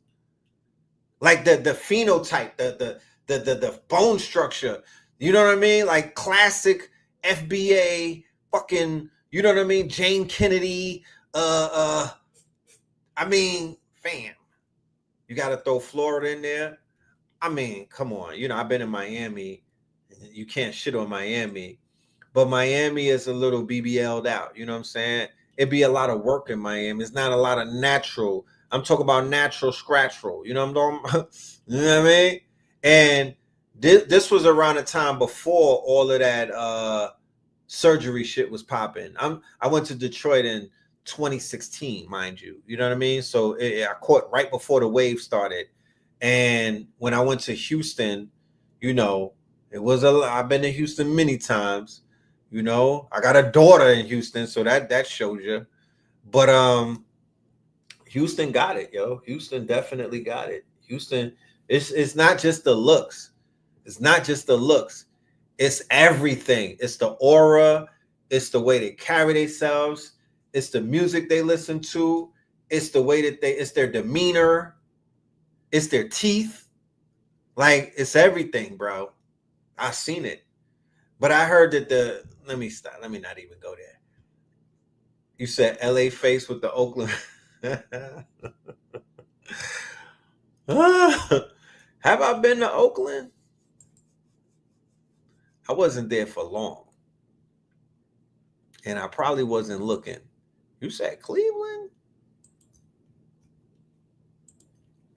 Like the phenotype, the bone structure. You know what I mean? Like classic FBA fucking, you know what I mean? Jane Kennedy. I mean, fam. You got to throw Florida in there. I mean, come on. You know, I've been in Miami. You can't shit on Miami. But Miami is a little BBL'd out. You know what I'm saying? It'd be a lot of work in Miami. It's not a lot of natural. I'm talking about natural scratch roll. You know what I'm talking about? You know what I mean? And this was around the time before all of that surgery shit was popping. I went to Detroit in 2016, mind you. You know what I mean? So I caught right before the wave started. And when I went to Houston, you know, I've been to Houston many times. You know, I got a daughter in Houston, so that shows you. But Houston got it, yo. Houston definitely got it. Houston, it's not just the looks. It's not just the looks. It's everything. It's the aura. It's the way they carry themselves. It's the music they listen to. It's the way that it's their demeanor. It's their teeth. Like, it's everything, bro. I've seen it. But I heard that let me stop. Let me not even go there. You said LA face with the Oakland. Have I been to Oakland? I wasn't there for long. And I probably wasn't looking. You said Cleveland?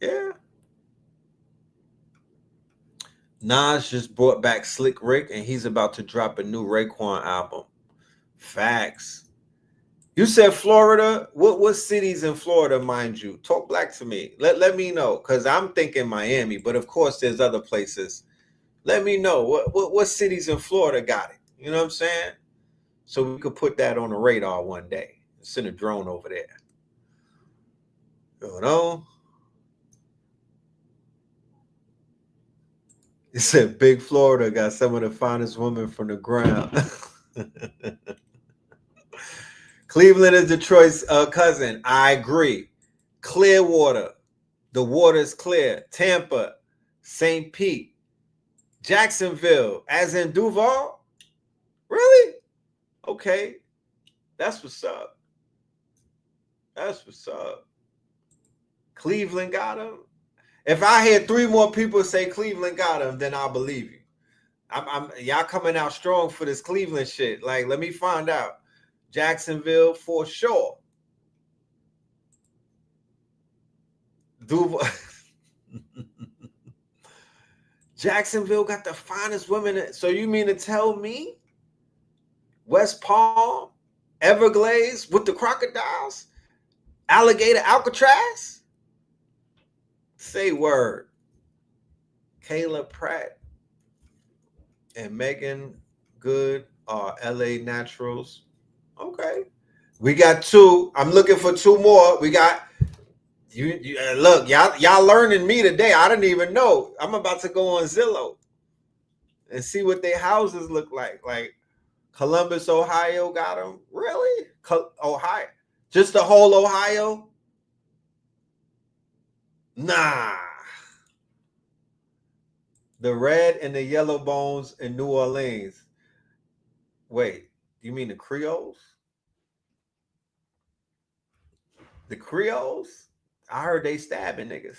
Yeah. Nas just brought back Slick Rick, and he's about to drop a new Raekwon album. Facts. You said Florida. What cities in Florida, mind you? Talk black to me. Let me know, because I'm thinking Miami, but of course there's other places. Let me know what cities in Florida got it. You know what I'm saying? So we could put that on the radar one day. Send a drone over there. You know? It said Big Florida got some of the finest women from the ground. Cleveland is Detroit's cousin. I agree. Clearwater. The water is clear. Tampa. St. Pete. Jacksonville, as in Duval? Really? Okay. That's what's up. That's what's up. Cleveland got him. If I hear 3 more people say Cleveland got him, then I'll believe you. I'm y'all coming out strong for this Cleveland shit. Like, let me find out. Jacksonville for sure. Duval. Jacksonville got the finest women. So you mean to tell me West Palm, Everglades with the crocodiles, alligator Alcatraz? Say word. Kayla Pratt and Megan Good are LA Naturals. Okay. We got 2. I'm looking for 2 more. We got you look, y'all learning me today. I didn't even know. I'm about to go on Zillow and see what their houses look like. Like Columbus, Ohio got them. Really? Ohio? Just the whole Ohio? Nah. The red and the yellow bones in New Orleans. Wait, you mean the Creoles? The Creoles? I heard they stabbing niggas.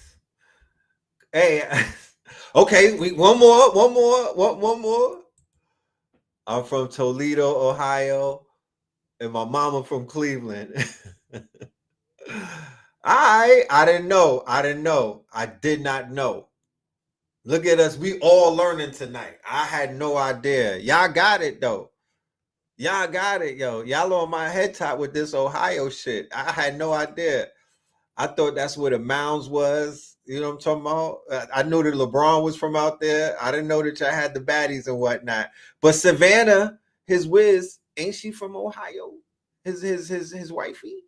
Hey, okay, one more. I'm from Toledo, Ohio, and my mama from Cleveland. I didn't know. I did not know. Look at us. We all learning tonight. I had no idea. Y'all got it, though. Y'all got it, yo. Y'all on my head top with this Ohio shit. I had no idea. I thought that's where the Mounds was. You know what I'm talking about? I knew that LeBron was from out there. I didn't know that y'all had the baddies and whatnot. But Savannah, his whiz, ain't she from Ohio? His wifey?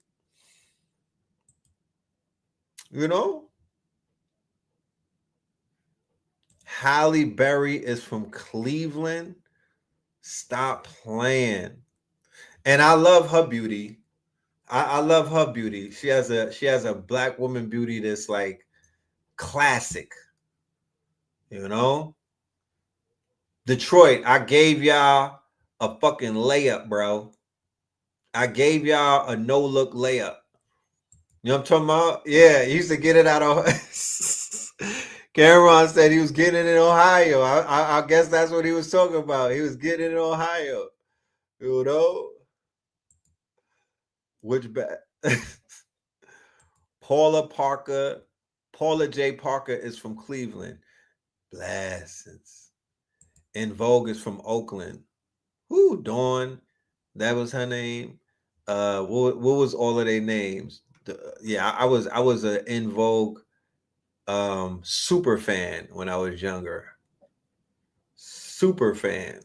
You know? Halle Berry is from Cleveland. Stop playing. And I love her beauty. I love her beauty. She has a black woman beauty that's like classic. You know? Detroit, I gave y'all a fucking layup, bro. I gave y'all a no-look layup. You know what I'm talking about? Yeah, he used to get it out of Cameron said he was getting it in Ohio. I guess that's what he was talking about. He was getting it in Ohio. You know? Which bet? Paula J. Parker is from Cleveland. Blessings. In Vogue is from Oakland. Who? Dawn. That was her name. What was all of their names? I was an In Vogue super fan when I was younger. Super fan.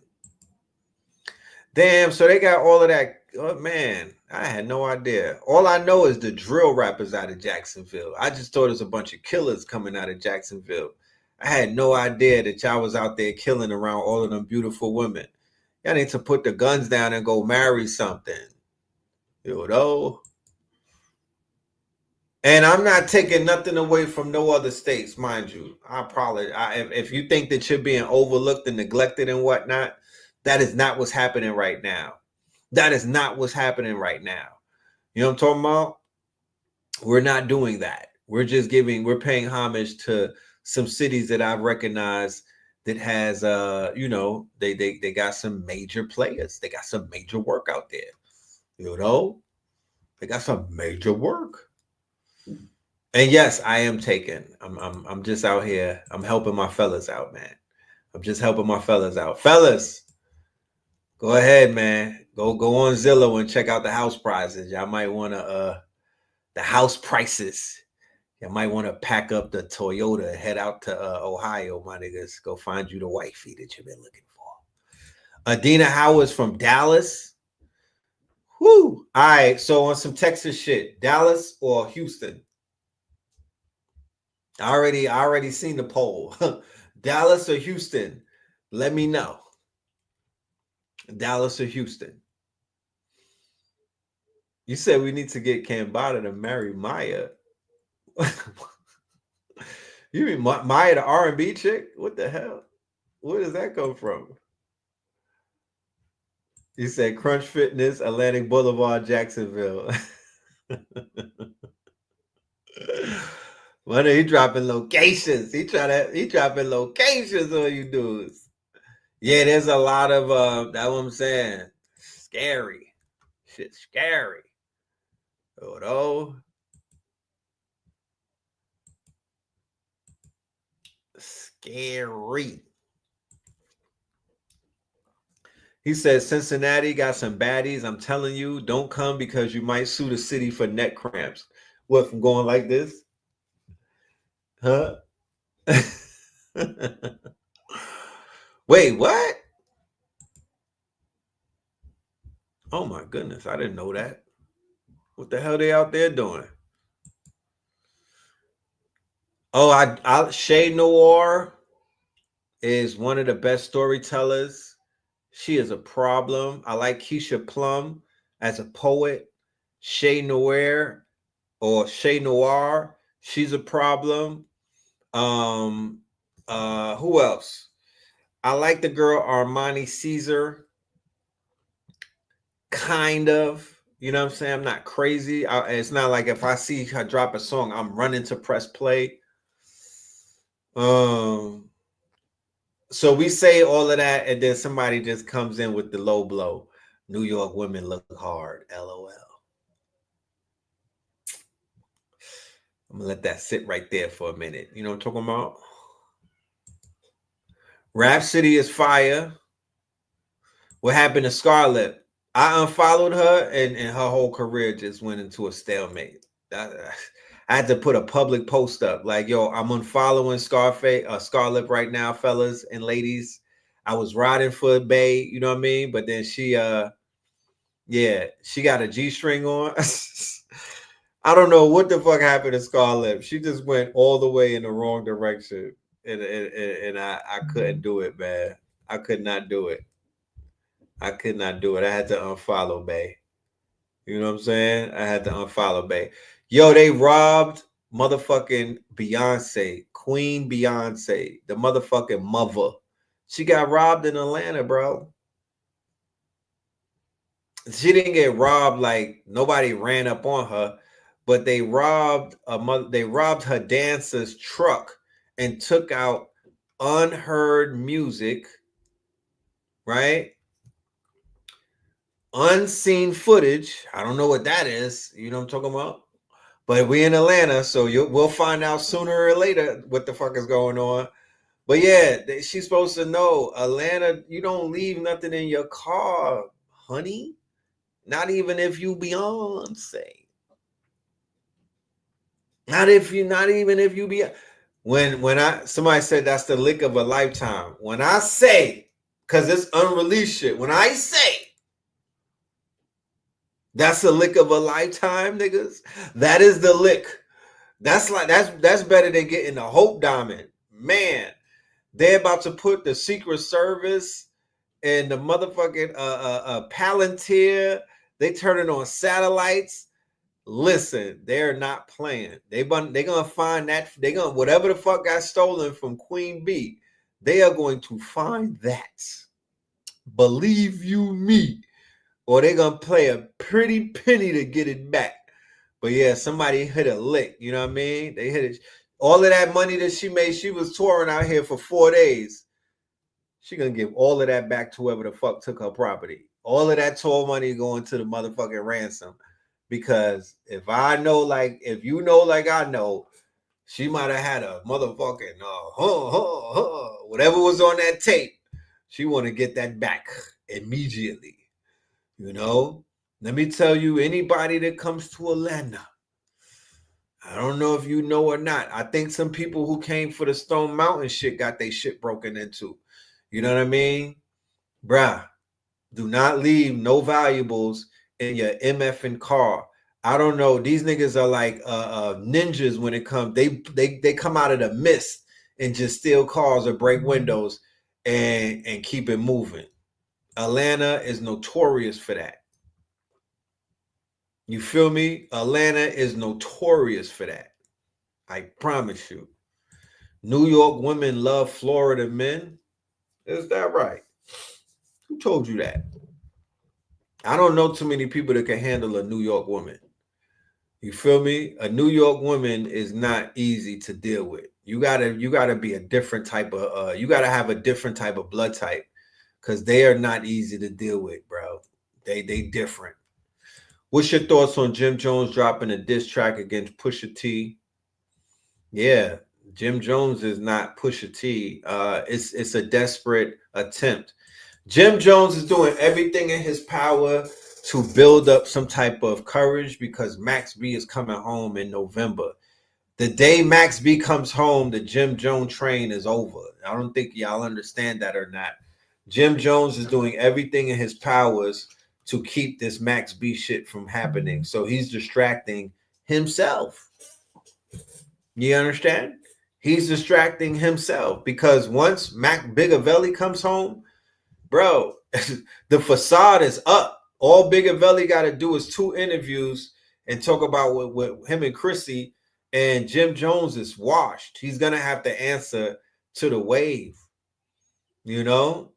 Damn, so they got all of that. Oh man, I had no idea. All I know is the drill rappers out of Jacksonville. I just thought it was a bunch of killers coming out of Jacksonville. I had no idea that y'all was out there killing around all of them beautiful women. Y'all need to put the guns down and go marry something. You know? And I'm not taking nothing away from no other states, mind you. If you think that you're being overlooked and neglected and whatnot, that is not what's happening right now. That is not what's happening right now. You know what I'm talking about? We're not doing that. We're paying homage to some cities that I've recognized that has, they got some major players. They got some major work out there. You know, they got some major work. And yes, I am taken. I'm just out here. I'm helping my fellas out, man. I'm just helping my fellas out. Fellas, go ahead, man. Go on Zillow and check out the house prices. Y'all might want to the house prices. You might want to pack up the Toyota and head out to Ohio, my niggas. Go find you the wifey that you've been looking for. Adina Howard's from Dallas. Whoo! All right, so on some Texas shit, Dallas or Houston? I already seen the poll. Dallas or Houston? Let me know. Dallas or Houston? You said we need to get Cambada to marry Maya. You mean Maya, the R&B chick? What the hell? Where does that come from? You said Crunch Fitness, Atlantic Boulevard, Jacksonville. Well, he dropping locations. He dropping locations on you dudes. Yeah, there's a lot of that's what I'm saying. Scary. Shit scary. Oh, scary. He says Cincinnati got some baddies. I'm telling you, don't come because you might sue the city for neck cramps. What, from going like this? Huh? Wait, what? Oh my goodness, I didn't know that. What the hell they out there doing? Oh, I Shay Noir is one of the best storytellers. She is a problem. I like Keisha Plum as a poet. Shay Noir or Shay Noir, she's a problem. Who else? I like the girl Armani Caesar. Kind of. You know what I'm saying? I'm not crazy. It's not like if I see her drop a song, I'm running to press play. So we say all of that, and then somebody just comes in with the low blow. New York women look hard. LOL. I'm gonna let that sit right there for a minute. You know what I'm talking about? Rhapsody is fire. What happened to Scarlett? I unfollowed her, and her whole career just went into a stalemate. I had to put a public post up like, yo, I'm unfollowing Scarlett right now, fellas and ladies. I was riding for Bay, you know what I mean? But then she got a G-string on. I don't know what the fuck happened to Scarlett. She just went all the way in the wrong direction. And I couldn't do it, man. I could not do it. I could not do it. I had to unfollow Bay. You know what I'm saying? I had to unfollow Bay. Yo, they robbed motherfucking Beyonce, Queen Beyonce, the motherfucking mother. She got robbed in Atlanta, bro. She didn't get robbed like nobody ran up on her, but they robbed her dancer's truck and took out unheard music, right? Unseen footage. I don't know what that is. You know what I'm talking about? But we in Atlanta, so we'll find out sooner or later what the fuck is going on. But yeah, she's supposed to know, Atlanta, you don't leave nothing in your car, honey. Not even if you Beyonce. Not even if you be. Somebody said that's the lick of a lifetime. When I say, because it's unreleased shit, when I say that's the lick of a lifetime, niggas, that is the lick. That's better than getting the Hope Diamond. Man, they're about to put the Secret Service and the motherfucking Palantir. They turning on satellites. Listen, they're not playing. They're gonna find that. They're gonna, whatever the fuck got stolen from Queen B, they are going to find that. Believe you me. Or they're gonna play a pretty penny to get it back. But yeah, somebody hit a lick. You know what I mean? They hit it. All of that money that she made, she was touring out here for 4 days. She gonna give all of that back to whoever the fuck took her property. All of that tour money going to the motherfucking ransom. Because if you know like I know, she might have had a motherfucking whatever was on that tape. She want to get that back immediately. You know? Let me tell you, anybody that comes to Atlanta, I don't know if you know or not. I think some people who came for the Stone Mountain shit got their shit broken into. You know what I mean? Bruh, do not leave no valuables in your MFing car. I don't know. These niggas are like ninjas when it comes. They come out of the mist and just steal cars or break windows and keep it moving. Atlanta is notorious for that. You feel me? Atlanta is notorious for that. I promise you. New York women love Florida men. Is that right? Who told you that? I don't know too many people that can handle a New York woman. You feel me? A New York woman is not easy to deal with. You gotta be a different type of you gotta have a different type of blood type, because they are not easy to deal with, bro. They different. What's your thoughts on Jim Jones dropping a diss track against Pusha T? Yeah, Jim Jones is not Pusha T. It's a desperate attempt. Jim Jones is doing everything in his power to build up some type of courage, because Max B is coming home in November. The day Max B comes home, the Jim Jones train is over. I don't think y'all understand that or not. Jim Jones is doing everything in his powers to keep this Max B shit from happening. So he's distracting himself. You understand? He's distracting himself, because once Mac Bigavelli comes home, bro, the facade is up. All Bigavelli got to do is 2 interviews and talk about what him and Chrissy, and Jim Jones is washed. He's going to have to answer to the wave. You know,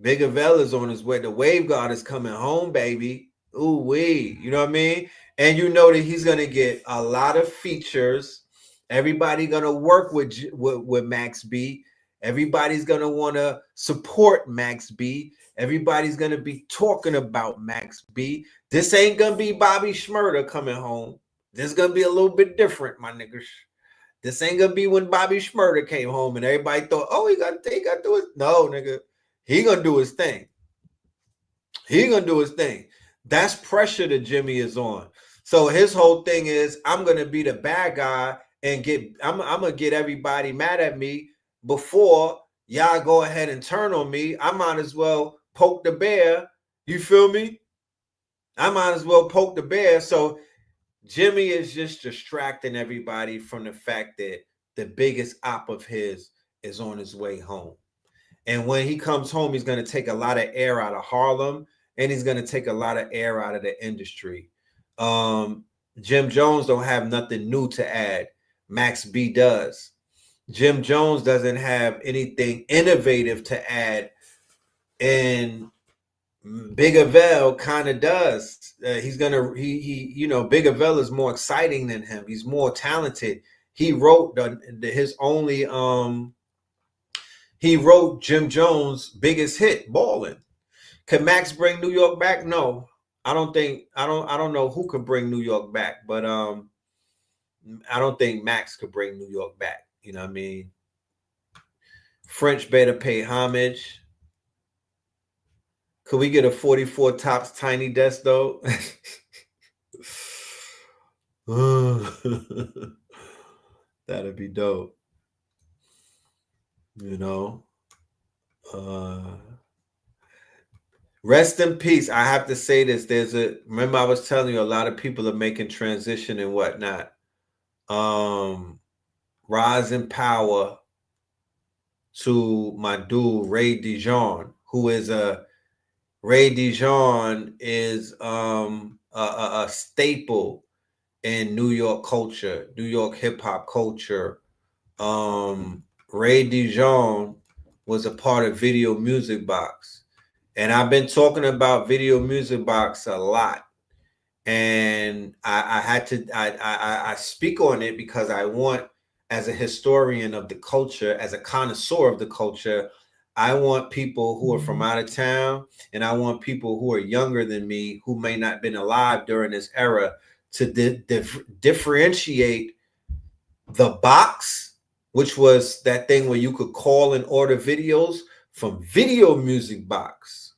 Bigavelli is on his way. The wave god is coming home, baby. Ooh wee. You know what I mean? And you know that he's going to get a lot of features. Everybody going to work with Max B. Everybody's going to want to support Max B. Everybody's going to be talking about Max B. This ain't going to be Bobby Shmurda coming home. This is going to be a little bit different, my niggas. This ain't going to be when Bobby Shmurda came home and everybody thought, oh, he got to do it. No, nigga. He going to do his thing. He going to do his thing. That's pressure that Jimmy is on. So his whole thing is, I'm going to be the bad guy and I'm going to get everybody mad at me before y'all go ahead and turn on me. I might as well poke the bear. You feel me? I might as well poke the bear. So Jimmy is just distracting everybody from the fact that the biggest op of his is on his way home. And when he comes home, he's going to take a lot of air out of Harlem, and he's going to take a lot of air out of the industry. Jim Jones don't have nothing new to add. Max B does. Jim Jones doesn't have anything innovative to add, and Bigavel kind of does. Bigavel is more exciting than him. He's more talented. He wrote he wrote Jim Jones' biggest hit, Ballin'. Can Max bring New York back? No, I don't know who could bring New York back, but I don't think Max could bring New York back. You know what I mean? French better pay homage. Could we get a 44 tops tiny desk though? That'd be dope. You know? Rest in peace. I have to say this. Remember I was telling you a lot of people are making transition and whatnot. Rise in power to my dude Ray Dijon, who is Ray Dijon is a staple in New York culture, New York hip hop culture. Ray Dijon was a part of Video Music Box, and I've been talking about Video Music Box a lot. And I speak on it because I want, as a historian of the culture, as a connoisseur of the culture, I want people who are from out of town, and I want people who are younger than me, who may not have been alive during this era, to differentiate the box, which was that thing where you could call and order videos, from Video Music Box.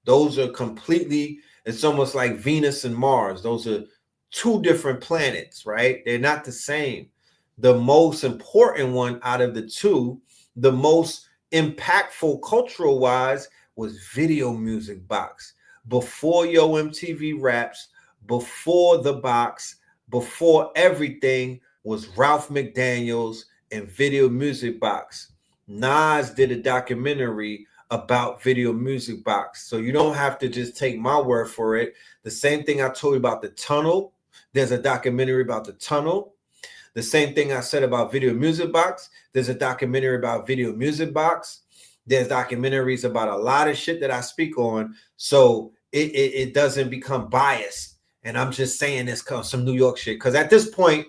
Those are completely, it's almost like Venus and Mars. Those are 2 different planets, right? They're not the same. The most important one out of the 2, the most impactful cultural wise, was Video Music Box. Before Yo MTV Raps, before The Box, before everything, was Ralph McDaniels and Video Music Box. Nas did a documentary about Video Music Box. So you don't have to just take my word for it. The same thing I told you about the tunnel. There's a documentary about the tunnel. The same thing I said about Video Music Box. There's a documentary about Video Music Box. There's documentaries about a lot of shit that I speak on, so it doesn't become biased. And I'm just saying this cause some New York shit. Because at this point,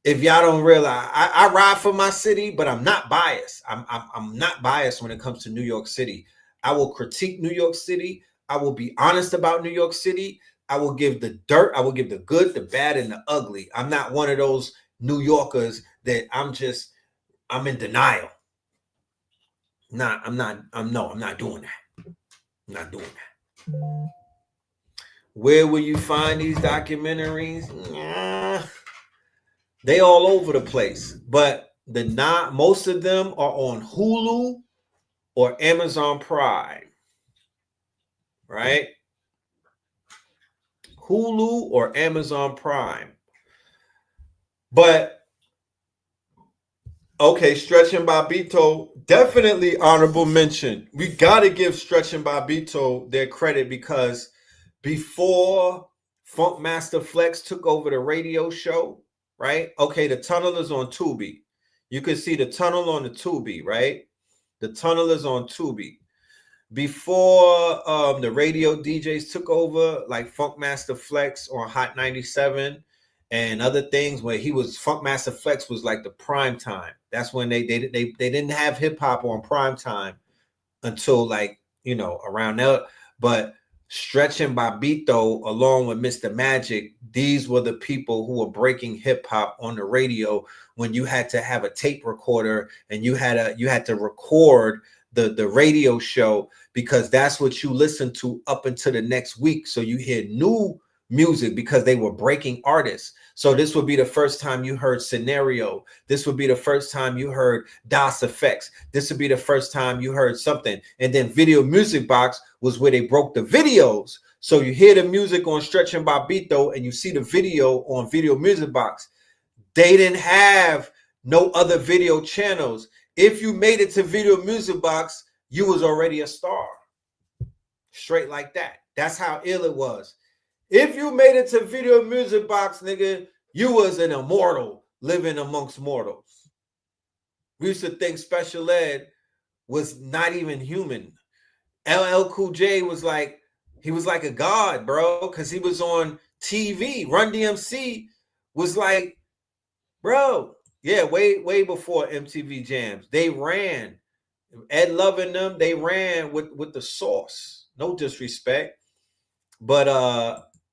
if y'all don't realize, I ride for my city, but I'm not biased. I'm not biased when it comes to New York City. I will critique New York City. I will be honest about New York City. I will give the dirt. I will give the good, the bad, and the ugly. I'm not one of those New Yorkers that I'm in denial. I'm not doing that. I'm not doing that. Where will you find these documentaries? They all over the place, but most of them are on Hulu or Amazon Prime, right? Hulu or Amazon Prime. But okay, Stretch and Bobbito, definitely honorable mention. We got to give Stretch and Bobbito their credit because before Funk Master Flex took over the radio show, right? Okay, the tunnel is on Tubi. You can see the tunnel on the Tubi, right? The tunnel is on Tubi. Before the radio DJs took over, like Funk Master Flex on Hot 97 and other things, where Funk Master Flex was like the prime time. That's when they didn't have hip hop on prime time until like, around there. But Stretch and Bobbito, along with Mr. Magic, these were the people who were breaking hip hop on the radio when you had to have a tape recorder and you had to record the radio show, because that's what you listen to up until the next week. So you hear new music because they were breaking artists. So this would be the first time you heard Scenario. This would be the first time you heard Das Effects. This would be the first time you heard something. And then Video Music Box was where they broke the videos. So you hear the music on Stretch and Bobbito and you see the video on Video Music Box. They didn't have no other video channels. If you made it to Video Music Box, you was already a star. Straight like that. That's how ill it was. If you made it to Video Music Box, nigga, you was an immortal living amongst mortals. We used to think Special Ed was not even human. LL Cool J was like, he was like a god, bro, because he was on TV. Run DMC was like, bro, yeah, way before MTV Jams. They ran. Ed Love and them, they ran with the sauce. No disrespect. But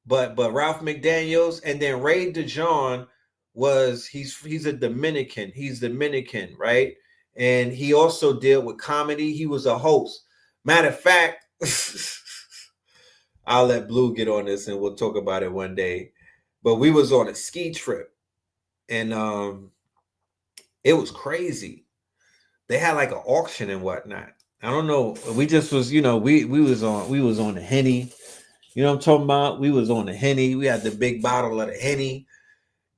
Ralph McDaniels and then Ray DeJohn he's a Dominican. He's Dominican, right? And he also dealt with comedy. He was a host. Matter of fact, I'll let Blue get on this and we'll talk about it one day. But we was on a ski trip and it was crazy. They had like an auction and whatnot. I don't know. We just was, we was on the Henny. You know what I'm talking about? We was on the Henny. We had the big bottle of the Henny.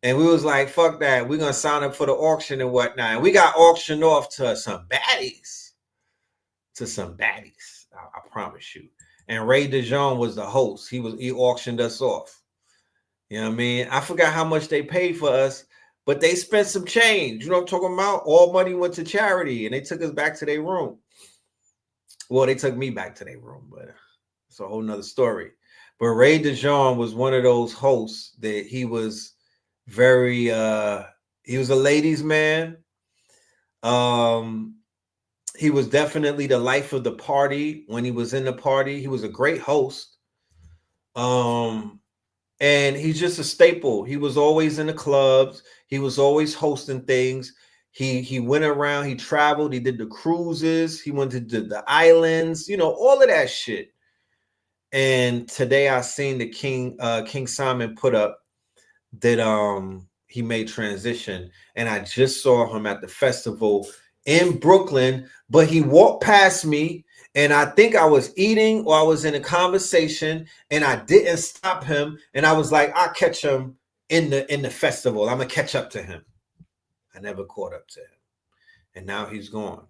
And we was like, fuck that. We're going to sign up for the auction and whatnot. And we got auctioned off to some baddies. I promise you. And Ray DeJohn was the host. He auctioned us off. You know what I mean? I forgot how much they paid for us, but they spent some change. You know what I'm talking about? All money went to charity and they took us back to their room. Well, they took me back to their room, but it's a whole nother story. But Ray DeJohn was one of those hosts that he was very, he was a ladies' man. He was definitely the life of the party when he was in the party. He was a great host. And he's just a staple. He was always in the clubs. He was always hosting things. He went around, he traveled, he did the cruises, he went to the islands, all of that shit. And today I seen the King Simon put up that he made transition, and I just saw him at the festival in Brooklyn, but he walked past me and I think I was eating or I was in a conversation and I didn't stop him, and I was like, I'll catch him in the festival. I'm gonna catch up to him. I never caught up to him, and now he's gone.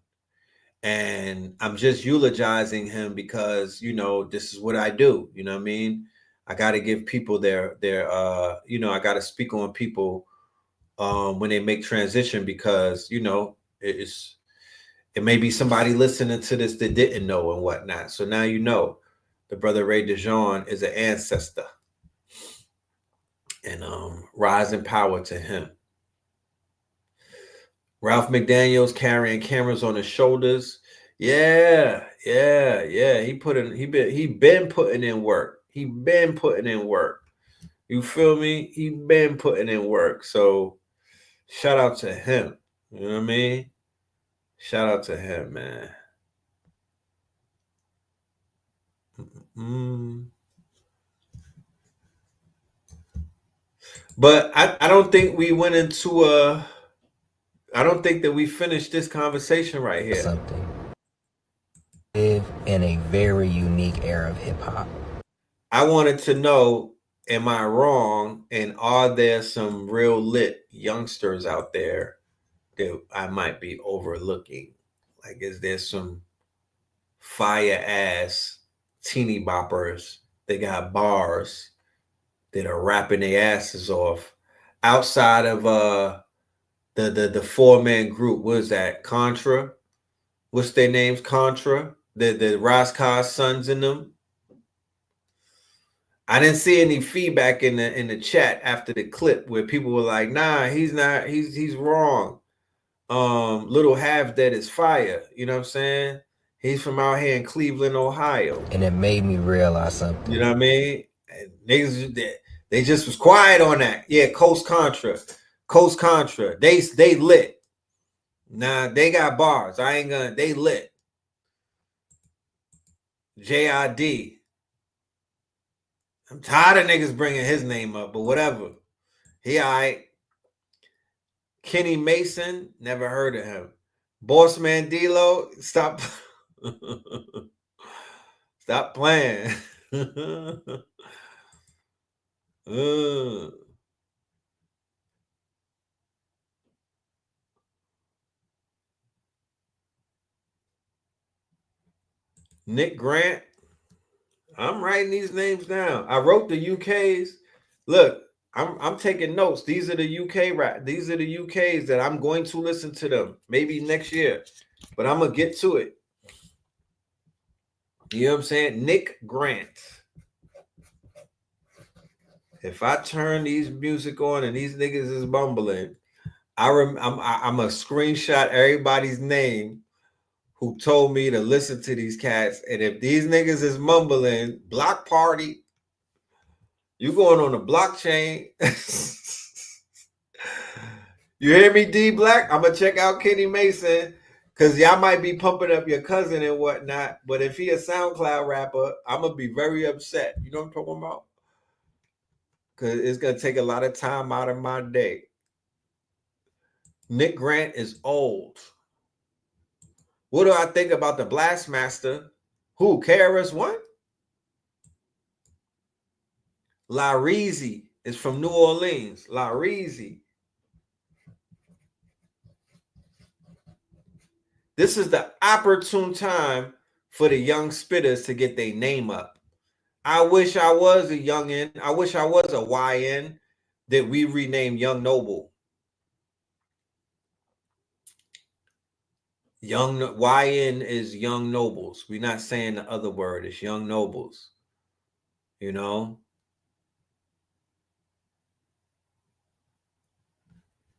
And I'm just eulogizing him because, this is what I do. You know what I mean? I got to give people their I got to speak on people when they make transition because, It may be somebody listening to this that didn't know and whatnot. So now you know the brother Ray DeJean is an ancestor. And rise in power to him. Ralph McDaniels carrying cameras on his shoulders. Yeah. He been putting in work. He been putting in work. You feel me? He been putting in work. So shout out to him. You know what I mean? Shout out to him, man. But I don't think we went into I don't think that we finished this conversation right here. Something. Live in a very unique era of hip hop. I wanted to know, am I wrong? And are there some real lit youngsters out there that I might be overlooking? Like, is there some fire ass teeny boppers that got bars that are rapping their asses off outside of the 4-man group? What is that? Contra? What's their names? Contra? The Raskar sons in them. I didn't see any feedback in the chat after the clip where people were like, nah, he's not, he's wrong. Little Half Dead is fire. You know what I'm saying? He's from out here in Cleveland, Ohio. And it made me realize something. You know what I mean? And niggas, they just was quiet on that. Yeah, Coast Contra. They lit. Nah, they got bars. I ain't gonna, they lit. JID. I'm tired of niggas bringing his name up, but whatever. He all right. Kenny Mason, never heard of him. Boss Mandilo, stop. Stop playing. Nick Grant. I'm writing these names down. I wrote the UKs. Look, I'm taking notes. These are the UK rap. These are the UKs that I'm going to listen to them maybe next year, but I'm gonna get to it. You know what I'm saying? Nick Grant. If I turn these music on and these niggas is bumbling, I'm a screenshot everybody's name who told me to listen to these cats. And if these niggas is mumbling, block party, you going on the blockchain. You hear me, D Black? I'm going to check out Kenny Mason because y'all might be pumping up your cousin and whatnot. But if he a SoundCloud rapper, I'm going to be very upset. You know what I'm talking about? Because it's going to take a lot of time out of my day. Nick Grant is old. What do I think about the Blastmaster? Who? KRS-One? Lareezy is from New Orleans. Lareezy. This is the opportune time for the young spitters to get their name up. I wish I was a youngin. I wish I was a YN that we renamed Young Noble. Young YN is Young Nobles. We're not saying the other word. It's Young Nobles. You know?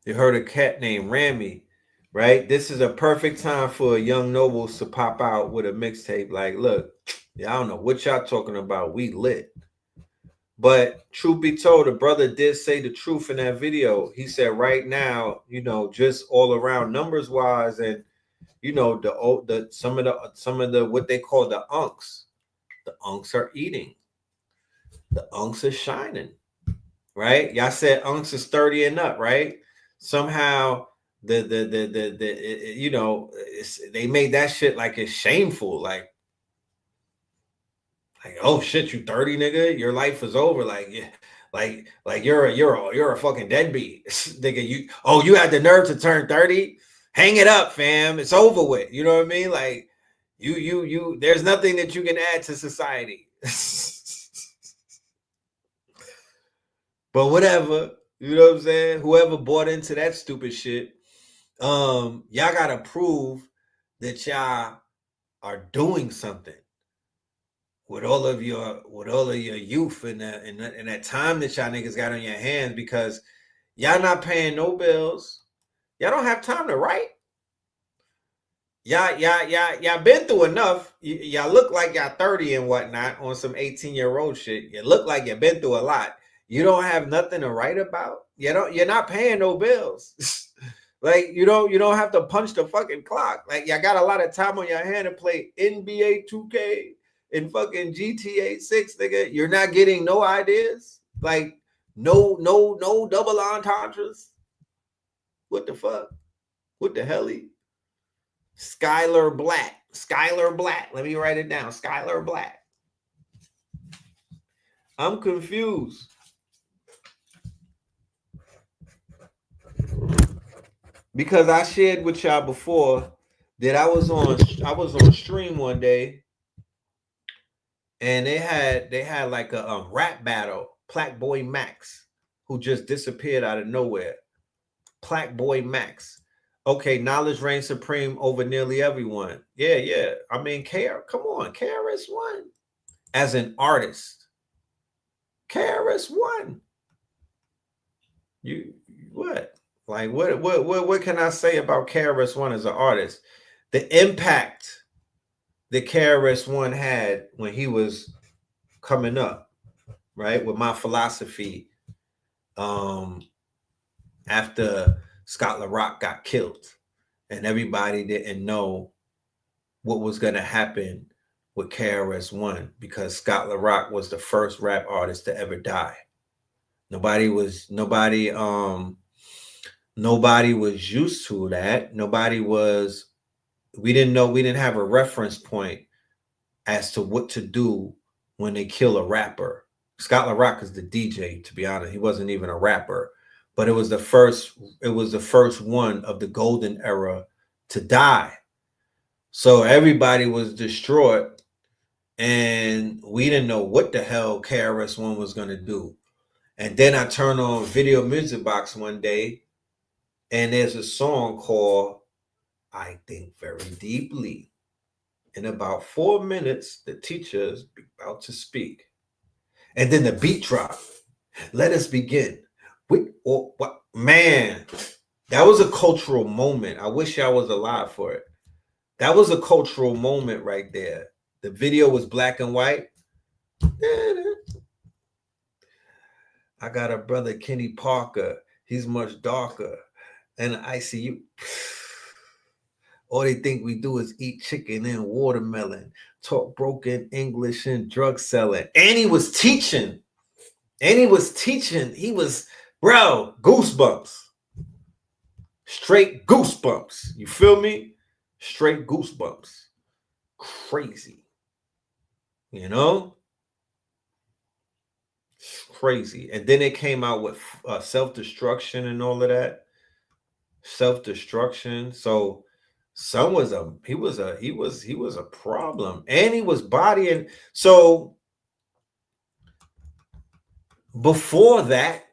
You heard a cat named Ramy, right? This is a perfect time for Young Nobles to pop out with a mixtape. Like, look, I don't know what y'all talking about. We lit. But truth be told, the brother did say the truth in that video. He said right now, you know, just all around numbers wise, and you know, some of the what they call the unks. The unks are eating. The unks are shining. Right? Y'all said unks is 30 and up, right? Somehow you know, they made that shit like it's shameful, like oh shit, you 30, nigga, your life is over, like you're a fucking deadbeat, nigga. You had the nerve to turn 30. Hang it up, fam. It's over with. You know what I mean? Like you there's nothing that you can add to society. But whatever, you know what I'm saying? Whoever bought into that stupid shit, y'all gotta prove that y'all are doing something with all of your youth and that time that y'all niggas got on your hands, because y'all not paying no bills. Y'all don't have time to write. Y'all been through enough. Y'all look like y'all 30 and whatnot on some 18-year-old shit. You look like you've been through a lot. You don't have nothing to write about. You're not paying no bills. Like you don't have to punch the fucking clock. Like y'all got a lot of time on your hand to play NBA 2K and fucking GTA 6, nigga. You're not getting no ideas. Like no double entendres. What the fuck? What the hell? Skylar Black. Let me write it down. Skylar Black. I'm confused. Because I shared with y'all before that I was on stream one day, and they had like a rap battle. Plaque Boy Max, who just disappeared out of nowhere. Plaque Boy Max. Okay, knowledge reigns supreme over nearly everyone. Yeah. I mean, come on, KRS One as an artist. KRS One. You what? Like what can I say about KRS One as an artist? The impact that KRS One had when he was coming up, right? With my philosophy, after Scott LaRock got killed, and everybody didn't know what was going to happen with KRS One, because Scott LaRock was the first rap artist to ever die. Nobody was used to that. We didn't have a reference point as to what to do when they kill a rapper. Scott LaRock is the DJ, to be honest. He wasn't even a rapper, but it was the first one of the golden era to die. So everybody was distraught, and we didn't know what the hell KRS One was going to do. And then I turned on Video Music Box one day, and there's a song called I Think Very Deeply. In about 4 minutes, the teacher is about to speak. And then the beat drop. Let us begin. Man, that was a cultural moment. I wish I was alive for it. That was a cultural moment right there. The video was black and white. I got a brother, Kenny Parker. He's much darker. And I see you. All they think we do is eat chicken and watermelon, talk broken English and drug selling. And he was teaching. He was, bro, goosebumps. Straight goosebumps. You feel me? Straight goosebumps. Crazy. You know? Crazy. And then it came out with self-destruction and all of that. Self-destruction. So Son was a problem, and he was bodying. So before that,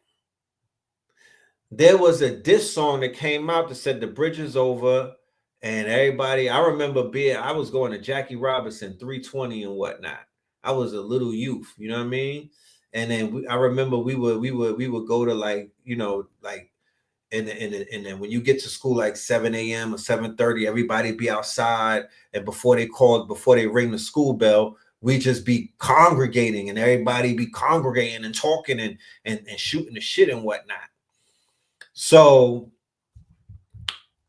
there was a diss song that came out that said the bridge is over, and everybody. I remember I was going to Jackie Robinson 320 and whatnot. I was a little youth, you know what I mean. And then I remember we would go to like. And then when you get to school like 7 a.m. or 7:30, everybody be outside. And before they ring the school bell, we just be congregating, and everybody be congregating and talking and shooting the shit and whatnot. So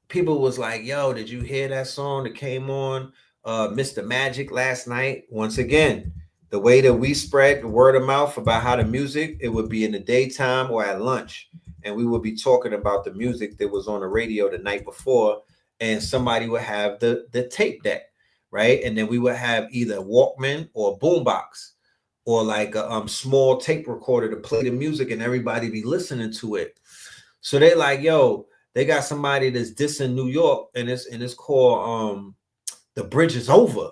people was like, yo, did you hear that song that came on Mr. Magic last night? Once again, the way that we spread the word of mouth about how the music, it would be in the daytime or at lunch. And we would be talking about the music that was on the radio the night before, and somebody would have the tape deck, right? And then we would have either Walkman or boombox, or like a small tape recorder to play the music, and everybody be listening to it. So they like, yo, they got somebody that's dissing New York, and it's called The Bridge is Over.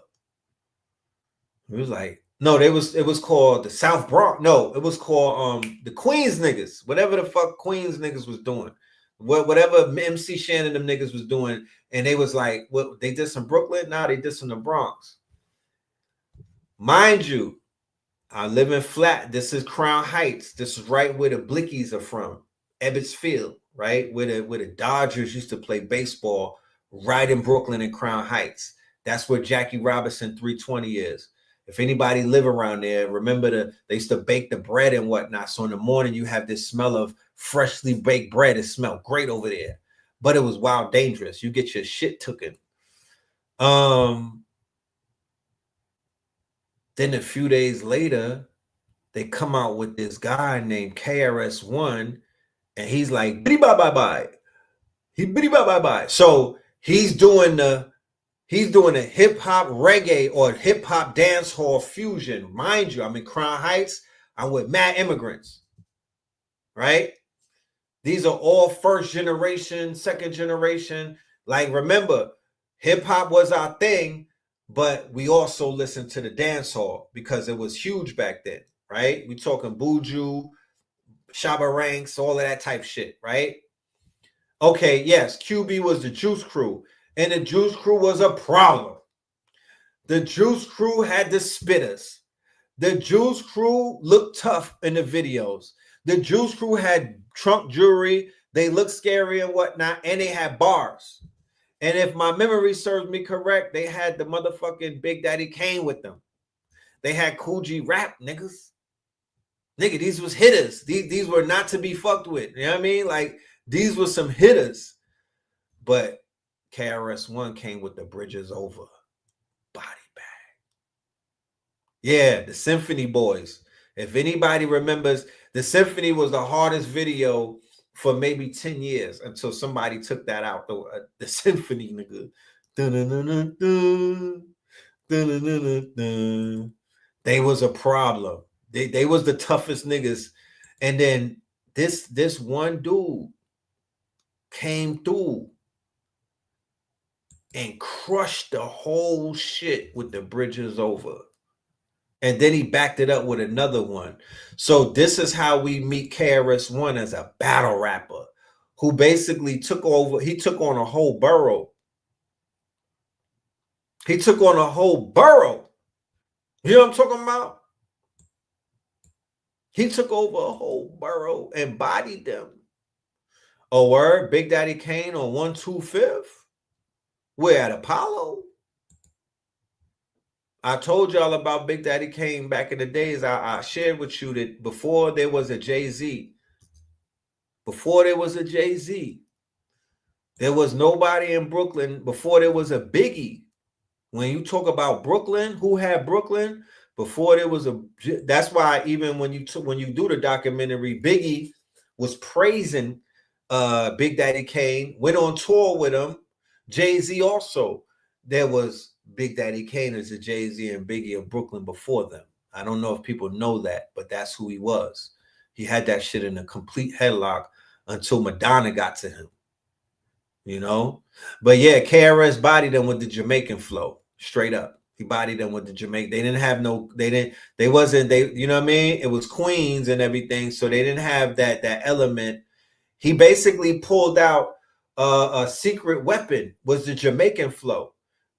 It was like, no, it was called the South Bronx. No, it was called the Queens niggas. Whatever the fuck Queens niggas was doing. whatever MC Shan and them niggas was doing, and they was like, what they did some Brooklyn, now they did some the Bronx. Mind you, I live in Flat. This is Crown Heights. This is right where the Blickies are from, Ebbets Field, right where the Dodgers used to play baseball, right in Brooklyn and Crown Heights. That's where Jackie Robinson 320 is. If anybody live around there, remember they used to bake the bread and whatnot. So in the morning, you have this smell of freshly baked bread. It smelled great over there, but it was wild dangerous. You get your shit tooken. Then a few days later, they come out with this guy named KRS-One, and he's like, biddy bye bye bye. He biddy bye bye bye. So he's doing a hip hop reggae or hip hop dance hall fusion. Mind you, I'm in Crown Heights. I'm with mad immigrants, right? These are all first generation, second generation. Like, remember, hip hop was our thing, but we also listened to the dance hall because it was huge back then, right? We talking Buju, Shabba Ranks, all of that type shit, right? Okay, yes, QB was the Juice Crew, and the Juice Crew was a problem. The Juice Crew had the spitters. The Juice Crew looked tough in the videos. The Juice Crew had trunk jewelry. They looked scary and whatnot, and they had bars. And if my memory serves me correct, they had the motherfucking Big Daddy Kane with them. They had Cool G Rap, niggas. Nigga, these was hitters. These were not to be fucked with. You know what I mean? Like, these were some hitters. But KRS-One came with the Bridges Over body bag. Yeah, the Symphony Boys. If anybody remembers, the Symphony was the hardest video for maybe 10 years until somebody took that out. The Symphony, nigga. They was a problem. They was the toughest niggas. And then this one dude came through and crushed the whole shit with the Bridges Over. And then he backed it up with another one. So this is how we meet KRS-One as a battle rapper who basically took over. He took on a whole borough. He took on a whole borough. You know what I'm talking about? He took over a whole borough and bodied them. Oh, word? Big Daddy Kane on 125th? We're at Apollo. I told y'all about Big Daddy Kane back in the days. I shared with you that before there was a Jay-Z, there was nobody in Brooklyn. Before there was a Biggie. When you talk about Brooklyn, who had Brooklyn? Before there was that's why even when you do the documentary, Biggie was praising Big Daddy Kane, went on tour with him. Jay-Z also. There was Big Daddy Kane as a Jay-Z and Biggie of Brooklyn before them. I don't know if people know that, but that's who he was. He had that shit in a complete headlock until Madonna got to him. You know? But yeah, KRS bodied them with the Jamaican flow. Straight up. He bodied them with the Jamaican. They didn't have no, you know what I mean? It was Queens and everything. So they didn't have that element. He basically pulled out a secret weapon, was the Jamaican flow.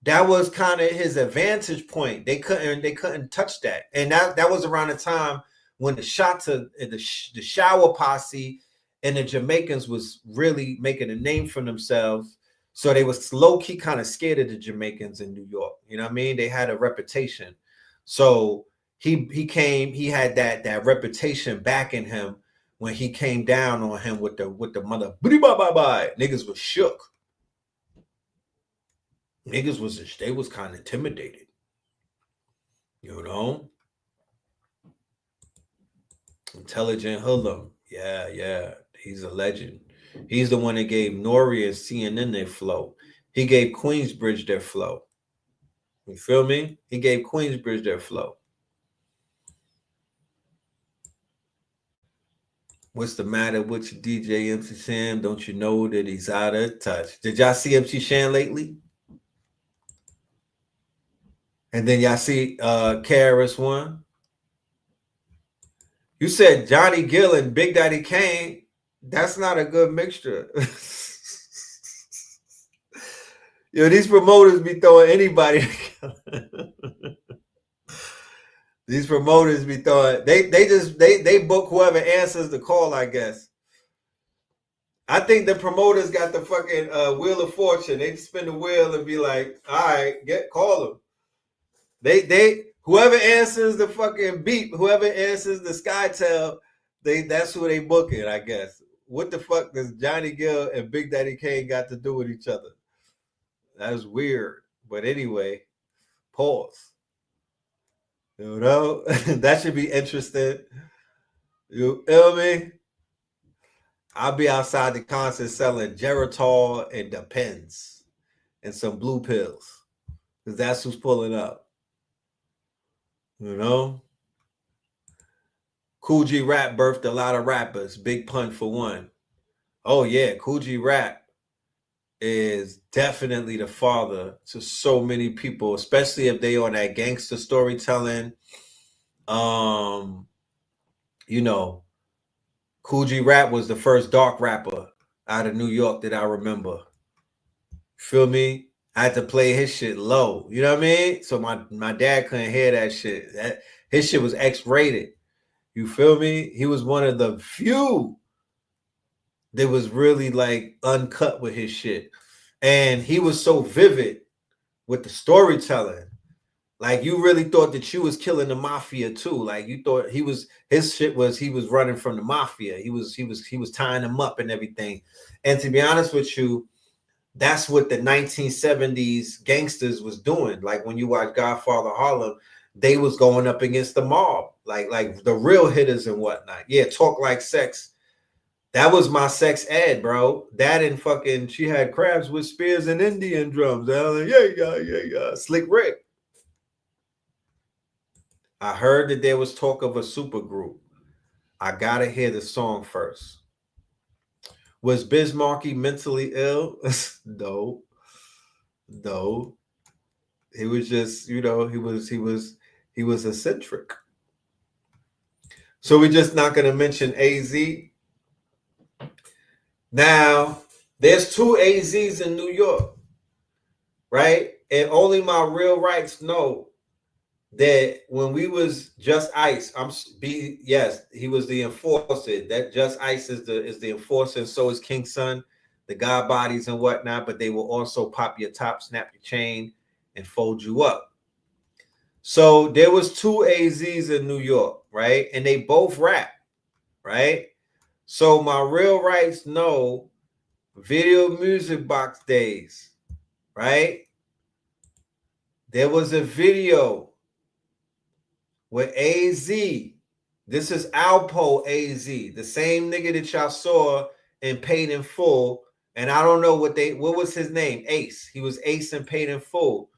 That was kind of his advantage point. They couldn't touch that. And that was around the time when the Shower Posse and the Jamaicans was really making a name for themselves. So they was low-key kind of scared of the Jamaicans in New York. You know what I mean? They had a reputation. So he had that reputation backing him when he came down on him with the mother bye. Niggas was shook. Niggas was kind of intimidated. You know? Intelligent hoodlum. Yeah. He's a legend. He's the one that gave Nori and CNN their flow. He gave Queensbridge their flow. You feel me? He gave Queensbridge their flow. What's the matter with your DJ MC Shan? Don't you know that he's out of touch? Did y'all see MC Shan lately? And then y'all see KRS-One. You said Johnny Gill and Big Daddy Kane. That's not a good mixture. Yo, these promoters be throwing anybody. These promoters be throwing. They book whoever answers the call, I guess. I think the promoters got the fucking wheel of fortune. They spin the wheel and be like, all right, call them. They whoever answers the fucking beep, whoever answers the SkyTel, that's who they booking, I guess. What the fuck does Johnny Gill and Big Daddy Kane got to do with each other? That's weird. But anyway, pause. You know, that should be interesting. You feel me? I'll be outside the concert selling Geritol and Depends and some blue pills. Because that's who's pulling up. You know? Cool G Rap birthed a lot of rappers. Big Pun for one. Oh yeah, Cool G Rap is definitely the father to so many people, especially if they on that gangster storytelling. You know, Cool G Rap was the first dark rapper out of New York that I remember. Feel me? I had to play his shit low. You know what I mean? So my dad couldn't hear that shit. His shit was X-rated. You feel me? He was one of the few that was really like uncut with his shit. And he was so vivid with the storytelling. Like you really thought that you was killing the mafia too. Like you thought his shit was he was running from the mafia. He was tying them up and everything. And to be honest with you, that's what the 1970s gangsters was doing. Like when you watch Godfather Harlem, they was going up against the mob, like the real hitters and whatnot. Yeah, Talk Like Sex. That was my sex ed, bro. That and fucking she had crabs with spears and Indian drums. Yeah. Slick Rick. I heard that there was talk of a super group. I gotta hear the song first. Was Biz Markie mentally ill? No. He was just, he was eccentric. So we're just not gonna mention AZ. Now, there's 2 AZs in New York, right? And only my real rights know that when we was Just Ice, he was the enforcer. That Just Ice is the enforcer, and so is King Son, the God Bodies and whatnot, but they will also pop your top, snap your chain, and fold you up. So there was 2 AZs in New York, right? And they both rap, right? So my real rights know Video Music Box days, right? There was a video with AZ. This is Alpo AZ, the same nigga that y'all saw in Paid in Full. And I don't know what was his name? Ace. He was Ace in Paid in Full.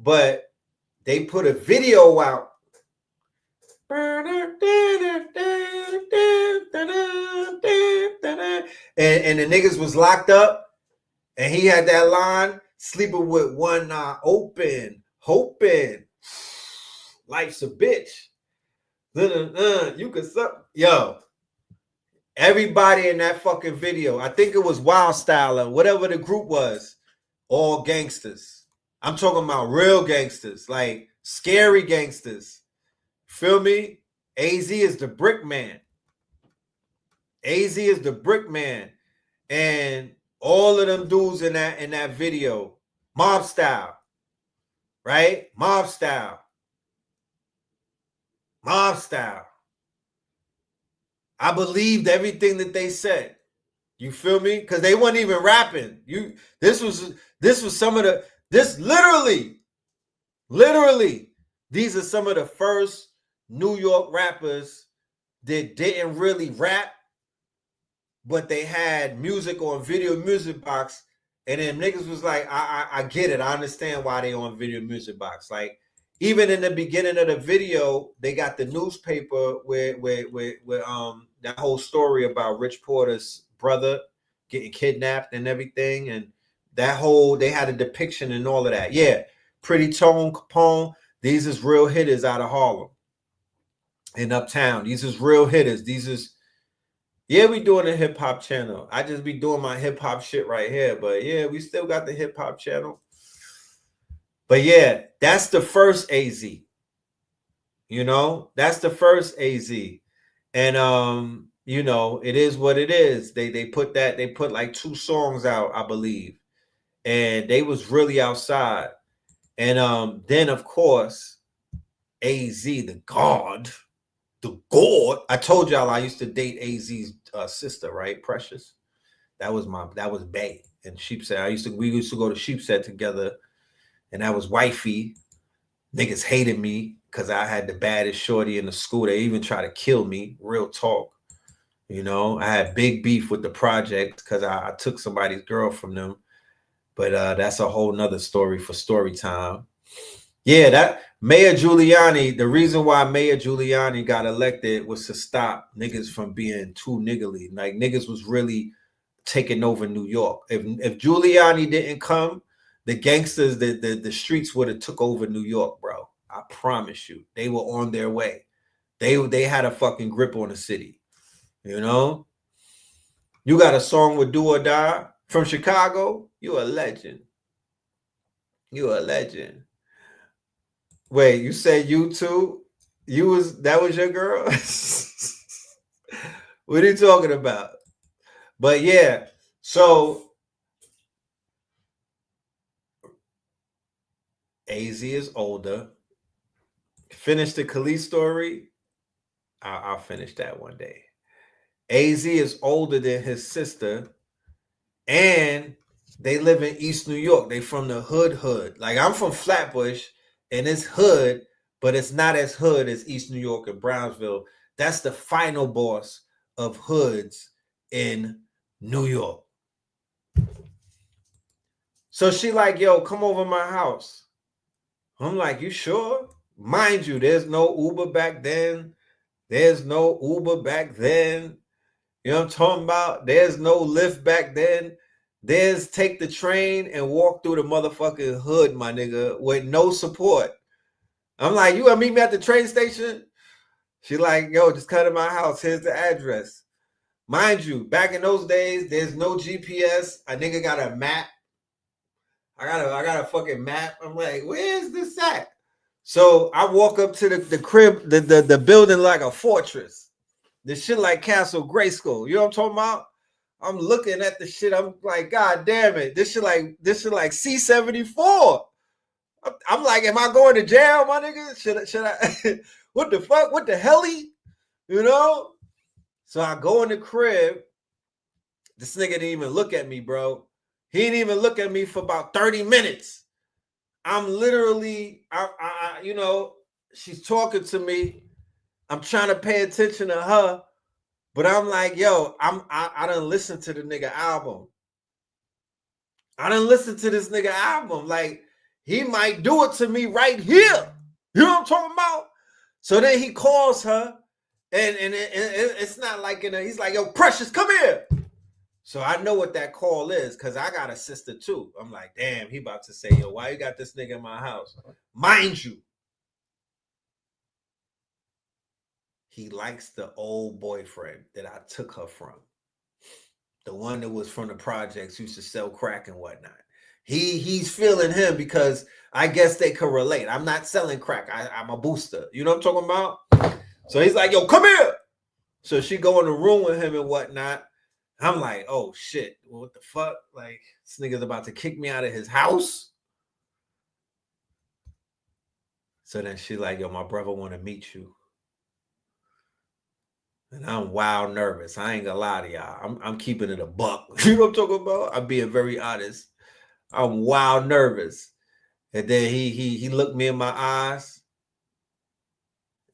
But they put a video out. And the niggas was locked up. And he had that line, sleeping with one eye open, hoping. Life's a bitch. You can suck. Yo, everybody in that fucking video, I think it was Wild Style or whatever the group was, all gangsters. I'm talking about real gangsters, like scary gangsters. Feel me? AZ is the brick man. AZ is the brick man. And all of them dudes in that video, mob style, right? Mob style. I believed everything that they said. You feel me? Because they weren't even rapping. This was some of the literally, these are some of the first New York rappers that didn't really rap, but they had music on Video Music Box. And then niggas was like, I get it. I understand why they on Video Music Box. Like, even in the beginning of the video, they got the newspaper where that whole story about Rich Porter's brother getting kidnapped and everything, and they had a depiction and all of that. Yeah, Pretty Tone Capone. These is real hitters out of Harlem and Uptown. These is real hitters. These is Yeah, we doing a hip hop channel. I just be doing my hip hop shit right here. But yeah, we still got the hip hop channel. But yeah, that's the first AZ. You know, that's the first AZ. And you know, it is what it is. They put like 2 songs out, I believe. And they was really outside. And then of course, AZ, the God. I told y'all I used to date AZ's sister, right? Precious. That was Bay and Sheepset. We used to go to Sheepset together, and that was wifey. Niggas hated me because I had the baddest shorty in the school. They even tried to kill me. Real talk. You know, I had big beef with the project because I took somebody's girl from them. But that's a whole nother story for story time. Yeah, that Mayor Giuliani, the reason why Mayor Giuliani got elected was to stop niggas from being too niggly. Like niggas was really taking over New York. If Giuliani didn't come, the gangsters, the streets would have took over New York, bro. I promise you. They were on their way. They had a fucking grip on the city. You know? You got a song with Do or Die from Chicago? You a legend. You a legend. Wait, you said you too? That was your girl? What are you talking about? But yeah, so AZ is older. Finish the Khalees story. I'll finish that one day. AZ is older than his sister, and they live in East New York. They from the hood. Like I'm from Flatbush, and it's hood, but it's not as hood as East New York and Brownsville. That's the final boss of hoods in New York. So she like, yo, come over my house. I'm like, you sure? Mind you, there's no Uber back then. You know what I'm talking about? There's no Lyft back then. There's take the train and walk through the motherfucking hood, my nigga, with no support. I'm like, you gonna meet me at the train station? She like, yo, just come to my house. Here's the address. Mind you, back in those days, there's no GPS. A nigga got a map. I got a fucking map. I'm like, where's this at? So I walk up to the crib, the building like a fortress. The shit like Castle Grayskull. You know what I'm talking about? I'm looking at the shit. I'm like, God damn it. This shit like C-74. I'm like, am I going to jail, my nigga? Should I what the fuck? What the helly? You know? So I go in the crib. This nigga didn't even look at me, bro. He didn't even look at me for about 30 minutes. I'm literally, you know, she's talking to me. I'm trying to pay attention to her, but I'm like, yo, I done listened to the nigga album. I done listened to this nigga album. Like, he might do it to me right here. You know what I'm talking about? So then he calls her, and it's not like he's like, yo, Precious, come here. So I know what that call is because I got a sister too. I'm like, damn, he about to say, yo, why you got this nigga in my house? Mind you, he likes the old boyfriend that I took her from. The one that was from the projects, used to sell crack and whatnot. He's feeling him because I guess they could relate. I'm not selling crack. I'm a booster. You know what I'm talking about? So he's like, yo, come here. So she go in the room with him and whatnot. I'm like, oh shit, what the fuck? Like, this nigga's about to kick me out of his house. So then she like, yo, my brother want to meet you. And I'm wild nervous. I ain't gonna lie to y'all. I'm keeping it a buck. You know what I'm talking about? I'm being very honest. I'm wild nervous. And then he looked me in my eyes.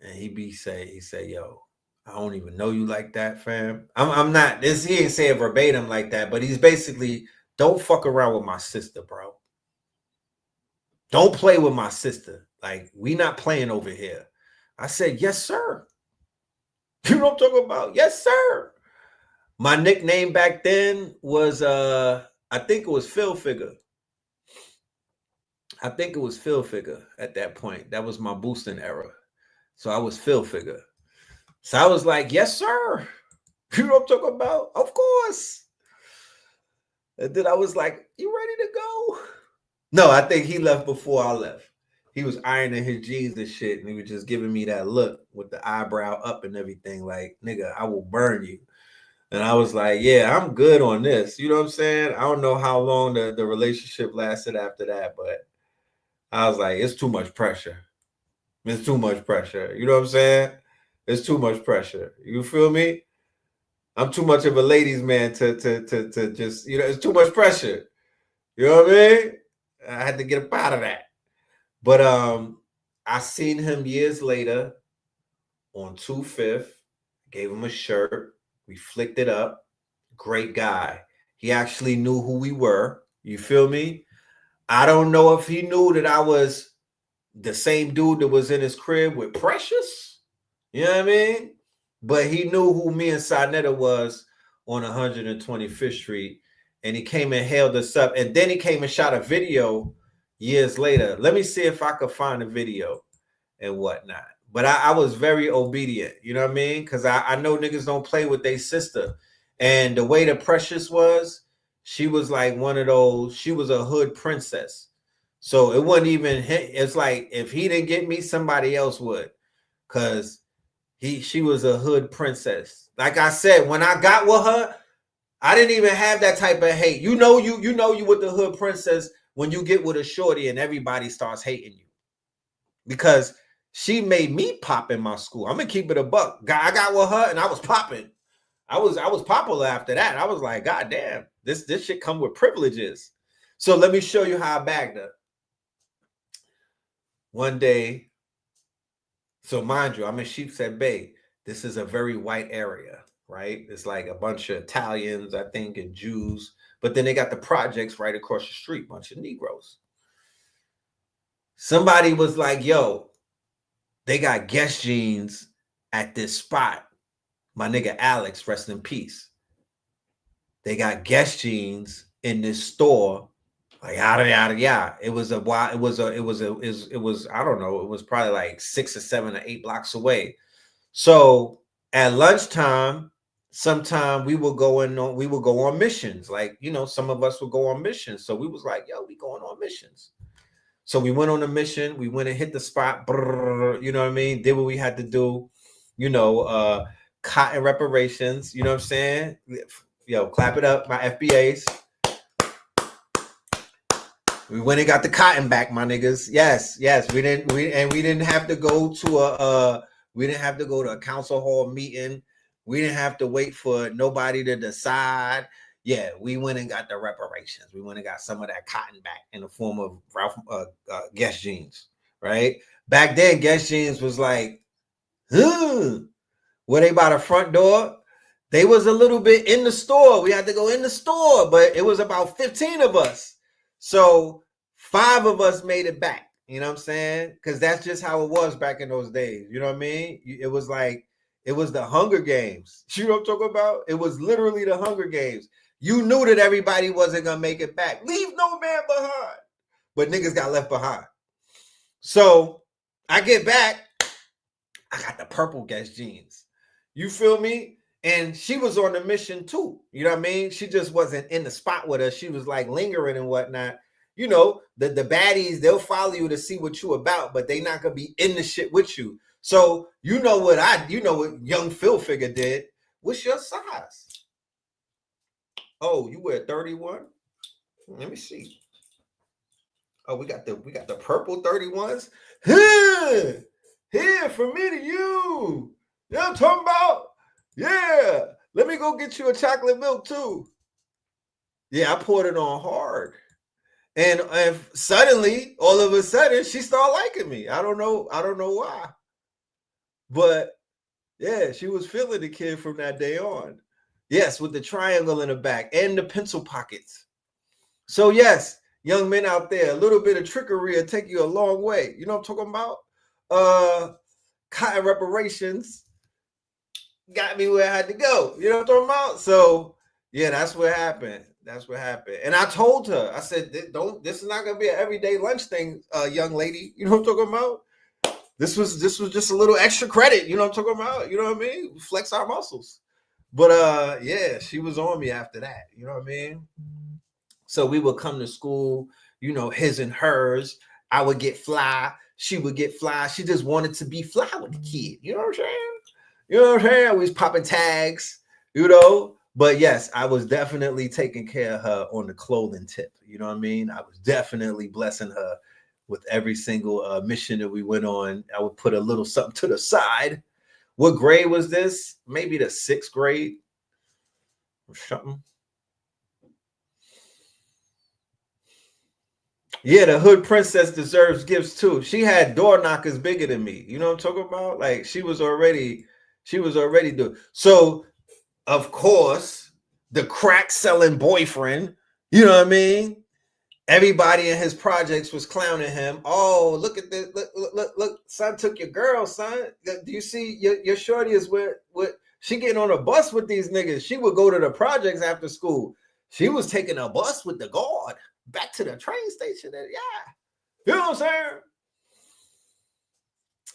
And he say, yo, I don't even know you like that, fam. I'm not, he ain't saying verbatim like that, but he's basically, don't fuck around with my sister, bro. Don't play with my sister. Like, we not playing over here. I said, yes, sir. You know what I'm talking about? Yes, sir. My nickname back then was, I think it was Phil Figure. I think it was Phil Figure at that point. That was my boosting era. So I was Phil Figure. So I was like, yes, sir. You know what I'm talking about? Of course. And then I was like, you ready to go? No, I think he left before I left. He was ironing his jeans and shit, and he was just giving me that look with the eyebrow up and everything, like, nigga, I will burn you. And I was like, yeah, I'm good on this. You know what I'm saying? I don't know how long the relationship lasted after that, but I was like, it's too much pressure. It's too much pressure. You know what I'm saying? It's too much pressure. You feel me? I'm too much of a ladies' man to just, it's too much pressure. You know what I mean? I had to get up out of that. But I seen him years later on 2/5, gave him a shirt. We flicked it up. Great guy. He actually knew who we were. You feel me? I don't know if he knew that I was the same dude that was in his crib with Precious. You know what I mean? But he knew who me and Sinetta was on 125th Street. And he came and hailed us up. And then he came and shot a video years later. Let me see if I could find a video and whatnot. But I was very obedient. You know what I mean? Because I know niggas don't play with their sister. And the way the Precious was, she was like one of those, she was a hood princess. So it wasn't even, it's like if he didn't get me, somebody else would. Because she was a hood princess. Like I said, when I got with her, I didn't even have that type of hate. You know you with the hood princess when you get with a shorty and everybody starts hating you. Because she made me pop in my school. I'm gonna keep it a buck. I got with her and I was popping. I was popular after that. I was like, God damn, this shit come with privileges. So let me show you how I bagged her. One day, so mind you, I'm in Sheepshead Bay. This is a very white area, right? It's like a bunch of Italians, I think, and Jews. But then they got the projects right across the street, bunch of Negroes. Somebody was like, yo, they got Guess jeans at this spot. My nigga Alex, rest in peace. They got Guess jeans in this store, like yada yada yada. It was I don't know, it was probably like 6 or 7 or 8 blocks away. So at lunchtime, sometime we would go on missions. Like, some of us would go on missions. So we was like, yo, we going on missions. So we went on a mission. We went and hit the spot. You know what I mean? Did what we had to do. Cotton reparations. You know what I'm saying? Yo, clap it up, my FBAs. We went and got the cotton back, my niggas. Yes. We didn't have to go to a council hall meeting. We didn't have to wait for nobody to decide. Yeah, we went and got the reparations. We went and got some of that cotton back in the form of Guess jeans, right? Back then, Guess jeans was like, were they by the front door? They was a little bit in the store. We had to go in the store, but it was about 15 of us. So 5 of us made it back. You know what I'm saying? Because that's just how it was back in those days. You know what I mean? It was like, it was the Hunger Games. You know what I'm talking about? It was literally the Hunger Games. You knew that everybody wasn't going to make it back. Leave no man behind. But niggas got left behind. So I get back. I got the purple Guess jeans. You feel me? And she was on the mission too. You know what I mean? She just wasn't in the spot with us. She was like lingering and whatnot. The baddies, they'll follow you to see what you about, but they not going to be in the shit with you. So you know what young Phil figure did. What's your size? Oh, you wear 31? Let me see. Oh, we got the purple 31s. Here from me to you. You know what I'm talking about? Yeah. Let me go get you a chocolate milk too. Yeah, I poured it on hard. And suddenly, all of a sudden, she started liking me. I don't know why. But yeah, she was feeling the kid from that day on. Yes, with the triangle in the back and the pencil pockets. So yes, young men out there, a little bit of trickery will take you a long way. You know what I'm talking about? Cotton reparations got me where I had to go. You know what I'm talking about? So yeah, that's what happened. And I told her, I said, this is not gonna be an everyday lunch thing, young lady. You know what I'm talking about? This was just a little extra credit. You know what I'm talking about? You know what I mean? Flex our muscles. But yeah, she was on me after that. You know what I mean? So we would come to school, you know, his and hers. I would get fly. She would get fly. She just wanted to be fly with the kid. You know what I'm saying? You know what I'm saying? We was popping tags, you know. But yes, I was definitely taking care of her on the clothing tip. You know what I mean? I was definitely blessing her with every single mission that we went on. I would put a little something to the side. What grade was this? Maybe the 6th grade or something. Yeah, the hood princess deserves gifts too. She had door knockers bigger than me. You know what I'm talking about? Like she was already doing. So of course, the crack selling boyfriend, you know what I mean? Everybody in his projects was clowning him. Oh, look at this. Look, son took your girl, son. Do you see your shorty is with she getting on a bus with these niggas? She would go to the projects after school. She was taking a bus with the guard back to the train station. And yeah. You know what I'm saying?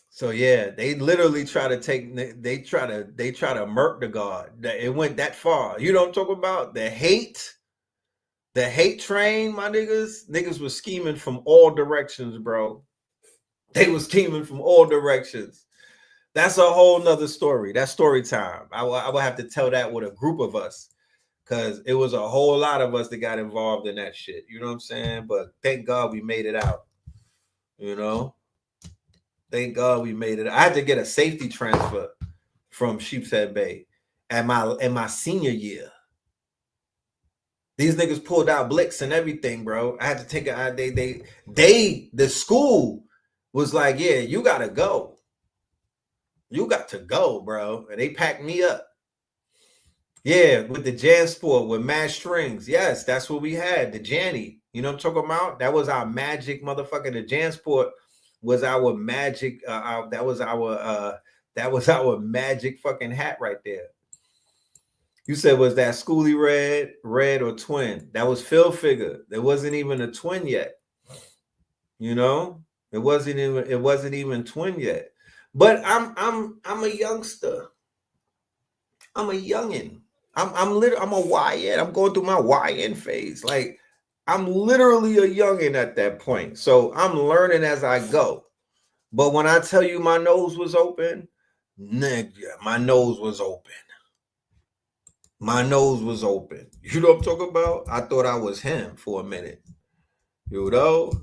So yeah, they literally try to murk the guard. It went that far. You know what I'm talking about? The hate train, my niggas. Niggas was scheming from all directions, bro. They was scheming from all directions. That's a whole nother story. That's story time. I will have to tell that with a group of us because it was a whole lot of us that got involved in that shit. You know what I'm saying? But thank God we made it out. You know? Thank God we made it. I had to get a safety transfer from Sheepshead Bay in my senior year. These niggas pulled out blicks and everything, bro. I had to take it. The school was like, yeah, you gotta go. You got to go, bro. And they packed me up. Yeah, with the JanSport with mad strings. Yes, that's what we had. The Janny. You know what I'm talking about? That was our magic motherfucker. The JanSport was our magic. That was our magic fucking hat right there. You said, was that Schoolie red or twin? That was Phil figure. There wasn't even a twin yet. You know, it wasn't even twin yet. But I'm a youngster. I'm a youngin. I'm a YN. I'm going through my YN phase. Like I'm literally a youngin at that point. So I'm learning as I go. But when I tell you my nose was open, nigga, my nose was open. My nose was open. You know what I'm talking about? I thought I was him for a minute. You know?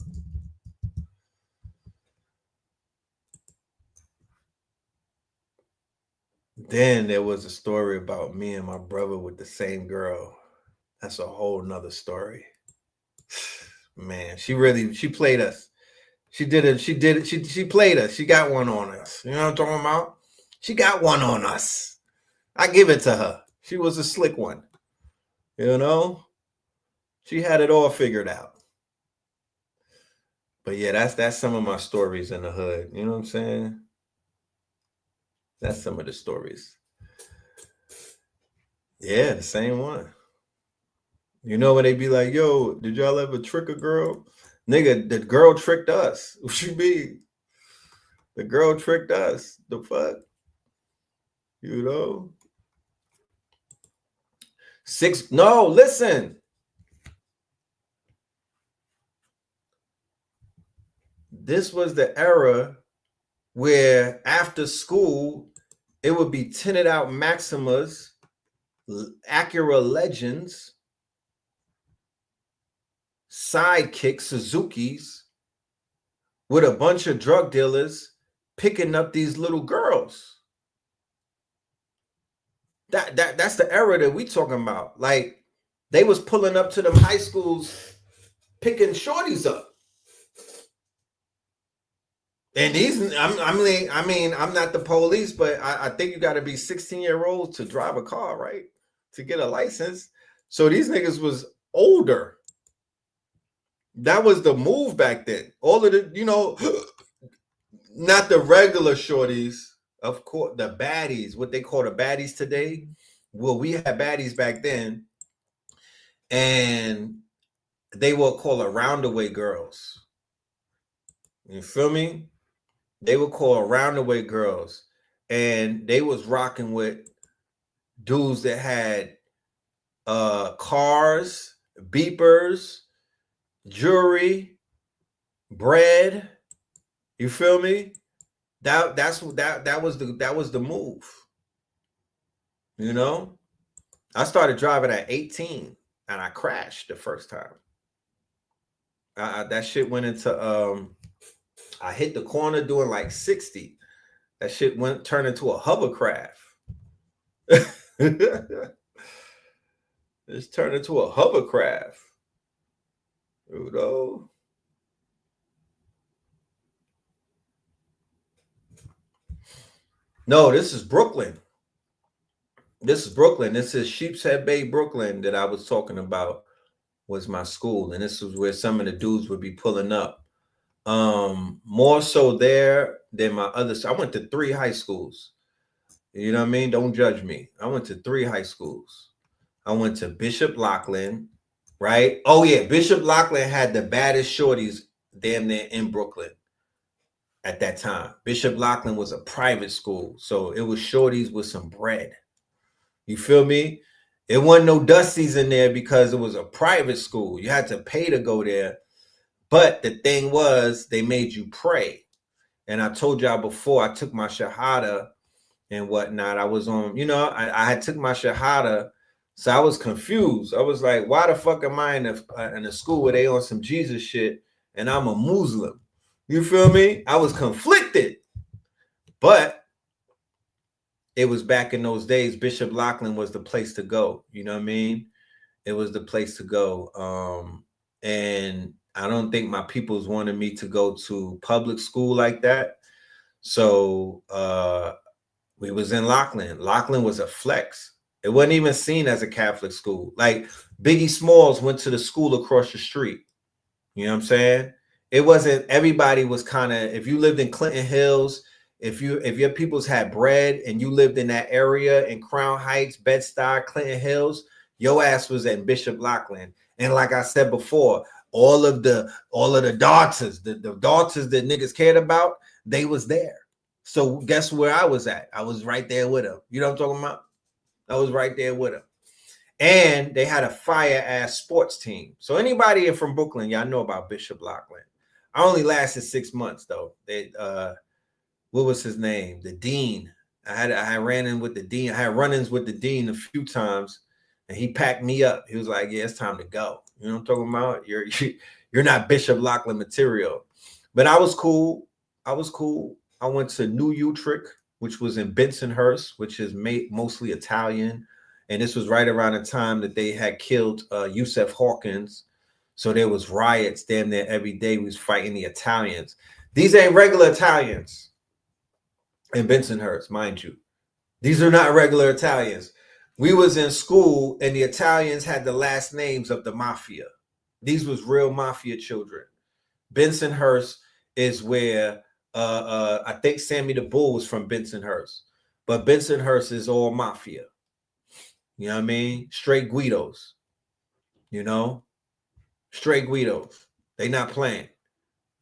Then there was a story about me and my brother with the same girl. That's a whole nother story. Man, she played us. She played us. She got one on us. You know what I'm talking about? She got one on us. I give it to her. She was a slick one. You know? She had it all figured out. But yeah, that's some of my stories in the hood. You know what I'm saying? That's some of the stories. Yeah, the same one. You know when they be like, yo, did y'all ever trick a girl? Nigga, the girl tricked us. What you mean? The girl tricked us. The fuck? You know? No, listen. This was the era where after school, it would be tinted out Maximas, Acura Legends, Sidekick Suzukis with a bunch of drug dealers picking up these little girls. That's the era that we talking about. Like they was pulling up to them high schools, picking shorties up. And these, I mean, I'm not the police, but I think you got to be 16-year-olds to drive a car, right? To get a license. So these niggas was older. That was the move back then. All of the, you know, not the regular shorties, of course, the baddies, what they call the baddies today. Well, we had baddies back then, and they were called roundaway girls. You feel me? They were called roundaway girls, and they was rocking with dudes that had cars, beepers, jewelry, bread. You feel me? That was the move. You know? I started driving at 18 and I crashed the first time. That shit went into I hit the corner doing like 60. That shit turned into a hovercraft. It's turned into a hovercraft. You know? No, this is Brooklyn. This is Brooklyn. This is Sheepshead Bay, Brooklyn, that I was talking about was my school. And this was where some of the dudes would be pulling up. More so there than my other. I went to 3 high schools. You know what I mean? Don't judge me. I went to 3 high schools. I went to Bishop Loughlin, right? Oh yeah, Bishop Loughlin had the baddest shorties damn near in Brooklyn at that time. Bishop Loughlin was a private school, so it was shorties with some bread. You feel me? It wasn't no dusties in there because it was a private school. You had to pay to go there. But the thing was, they made you pray. And I told y'all before, I took my Shahada and whatnot. I was on, you know, I had took my Shahada, so I was confused. I was like, why the fuck am I in a school where they on some Jesus shit and I'm a Muslim? You feel me? I was conflicted. But it was back in those days. Bishop Loughlin was the place to go. You know what I mean? It was the place to go. And I don't think my peoples wanted me to go to public school like that. So we was in Loughlin. Loughlin was a flex. It wasn't even seen as a Catholic school. Like Biggie Smalls went to the school across the street. You know what I'm saying? It wasn't, everybody was kind of, if you lived in Clinton Hills, if your peoples had bread and you lived in that area in Crown Heights, Bed-Stuy, Clinton Hills, your ass was at Bishop Loughlin. And like I said before, all of the daughters, the daughters that niggas cared about, they was there. So guess where I was at? I was right there with them. You know what I'm talking about? I was right there with them. And they had a fire ass sports team. So anybody from Brooklyn, y'all know about Bishop Loughlin. I only lasted 6 months though. They what was his name? The dean. I ran in with the dean. I had run-ins with the dean a few times, and he packed me up. He was like, "Yeah, it's time to go." You know what I'm talking about? You're not Bishop Loughlin material. But I was cool. I went to New Utrecht, which was in Bensonhurst, which is mostly Italian. And this was right around the time that they had killed Yusuf Hawkins. So there was riots damn near every day. We was fighting the Italians. These ain't regular Italians in Bensonhurst, mind you. These are not regular Italians. We was in school and the Italians had the last names of the mafia. These was real mafia children. Bensonhurst is where I think Sammy the Bull was from Bensonhurst. But Bensonhurst is all mafia. You know what I mean? Straight Guidos. You know? Straight Guidos. They not playing.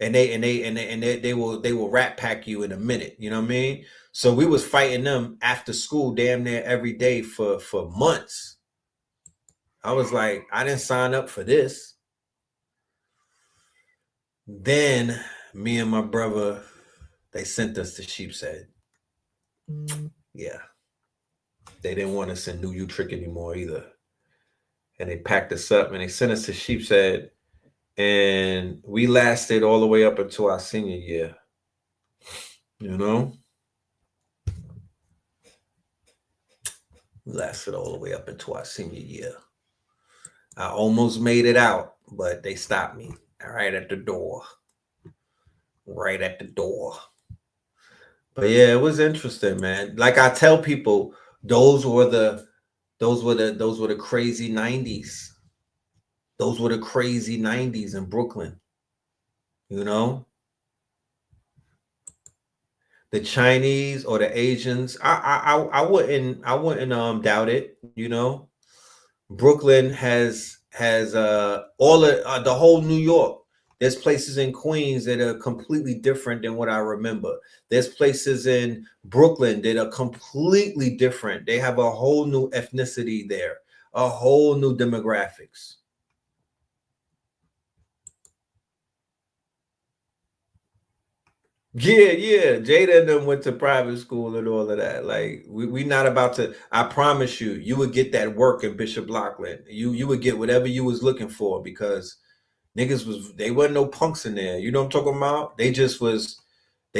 And they will rat pack you in a minute. You know what I mean? So we was fighting them after school damn near every day for months. I was like, I didn't sign up for this. Then me and my brother, they sent us to Sheepshead. Yeah. They didn't want us in New Utrecht anymore either. And they packed us up and they sent us to Sheepshead. And we lasted all the way up until our senior year. You know? We lasted all the way up into our senior year. I almost made it out, but they stopped me right at the door. Right at the door. But yeah, it was interesting, man. Like I tell people, those were the crazy 90s. Those were the crazy 90s in Brooklyn. You know? The Chinese or the Asians, I wouldn't doubt it, you know. Brooklyn has all of the whole New York. There's places in Queens that are completely different than what I remember. There's places in Brooklyn that are completely different. They have a whole new ethnicity there, a whole new demographics. Yeah. Jada and them went to private school and all of that. Like we not about to. I promise you, you would get that work in Bishop Lockland. You would get whatever you was looking for because niggas they wasn't no punks in there. You know what I'm talking about? They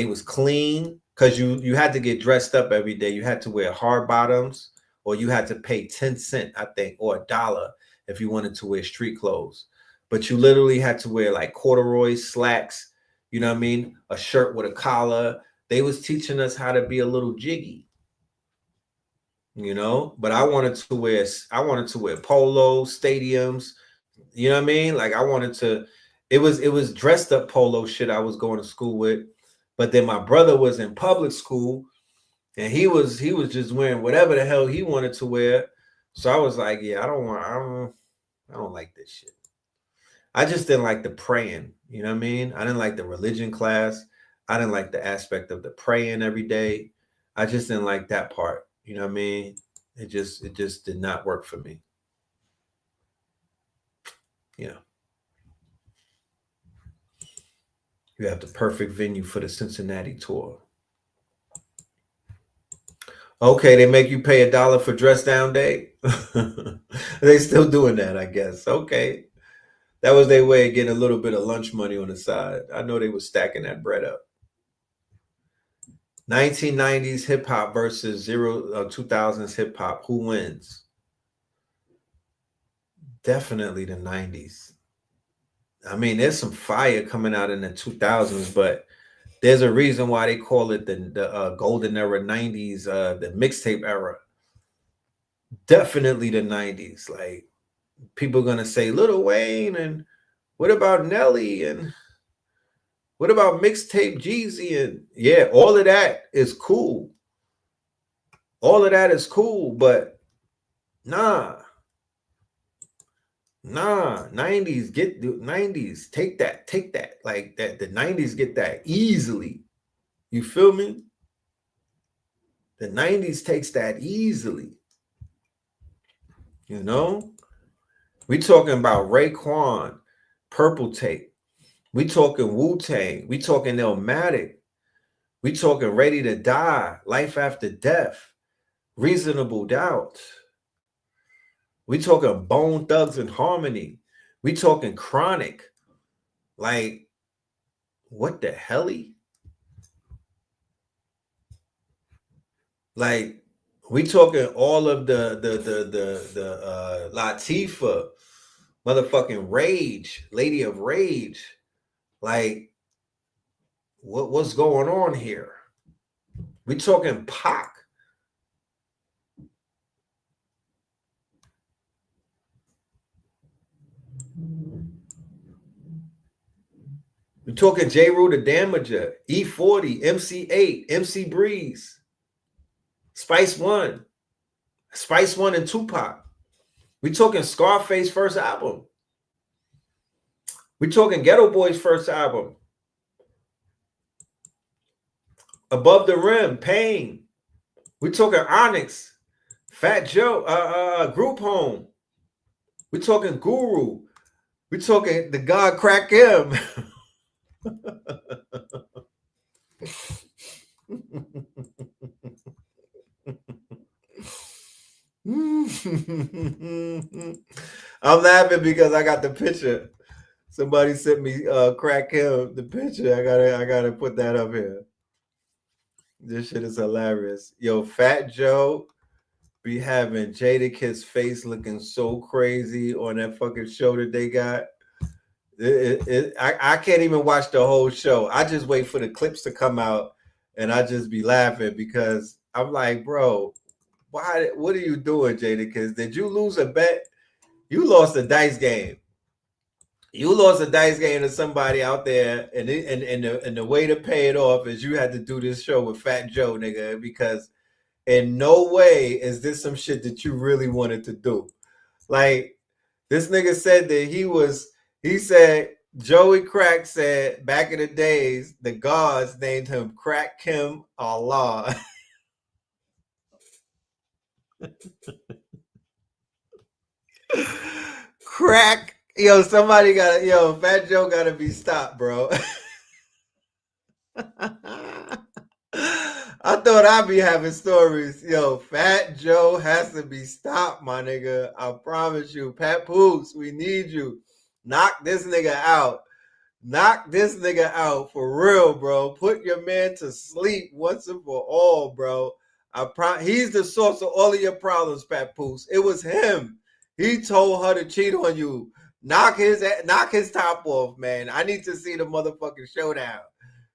was clean because you had to get dressed up every day. You had to wear hard bottoms or you had to pay 10 cents, I think, or $1 if you wanted to wear street clothes. But you literally had to wear like corduroy slacks. You know what I mean? A shirt with a collar. They was teaching us how to be a little jiggy. You know, but I wanted to wear polo, stadiums. You know what I mean? Like I wanted to, it was dressed up polo shit I was going to school with. But then my brother was in public school and he was just wearing whatever the hell he wanted to wear. So I was like, yeah, I don't like this shit. I just didn't like the praying. You know what I mean? I didn't like the religion class. I didn't like the aspect of the praying every day. I just didn't like that part. You know what I mean? It just did not work for me. Yeah. You have the perfect venue for the Cincinnati tour. Okay, they make you pay $1 for dress down day. They still doing that, I guess. Okay. That was their way of getting a little bit of lunch money on the side. I know they were stacking that bread up. 1990s hip hop versus 2000s hip hop. Who wins? Definitely the 90s. I mean, there's some fire coming out in the 2000s, but there's a reason why they call it the golden era 90s, the mixtape era. Definitely the 90s. Like people are gonna say Lil Wayne and what about Nelly and what about mixtape Jeezy and yeah, all of that is cool. All of that is cool, but nah. 90s, get the 90s, take that. Like that, the 90s get that easily. You feel me? The 90s takes that easily. You know? We talking about Raekwon, Purple Tape. We talking Wu-Tang. We talking Illmatic. We talking Ready to Die, Life After Death, Reasonable Doubt. We talking Bone Thugs and Harmony. We talking Chronic. Like, what the helly? Like, we talking all of the Latifah, motherfucking Rage, Lady of Rage. Like, what's going on here? We talking Pac. We're talking J. Rue the Damager, E40, MC8, MC Breeze, Spice One and Tupac. We talking Scarface first album. We talking Ghetto Boys first album. Above the Rim, Pain. We talking Onyx, Fat Joe, Group Home. We talking Guru. We talking the God Crack M. I'm laughing because I got the picture. Somebody sent me Crack him the picture. I gotta put that up here. This shit is hilarious. Yo, Fat Joe be having Jadakiss face looking so crazy on that fucking show that they got. I can't even watch the whole show. I just wait for the clips to come out and I just be laughing because I'm like, bro, why? What are you doing, Jadakiss? Did you lose a bet? You lost a dice game. You lost a dice game to somebody out there, and the way to pay it off is you had to do this show with Fat Joe, nigga, because in no way is this some shit that you really wanted to do. Like, this nigga said that he said Joey Crack said back in the days, the gods named him Crack Kim Allah. Crack. Yo, somebody gotta, yo, Fat Joe gotta be stopped, bro. I thought I'd be having stories. Yo, Fat Joe has to be stopped, my nigga. I promise you. Pat Poops, we need you. Knock this nigga out. Knock this nigga out for real, bro. Put your man to sleep once and for all, bro. He's the source of all of your problems, Pat Poops. It was him. He told her to cheat on you. Knock his top off, man. I need to see the motherfucking showdown.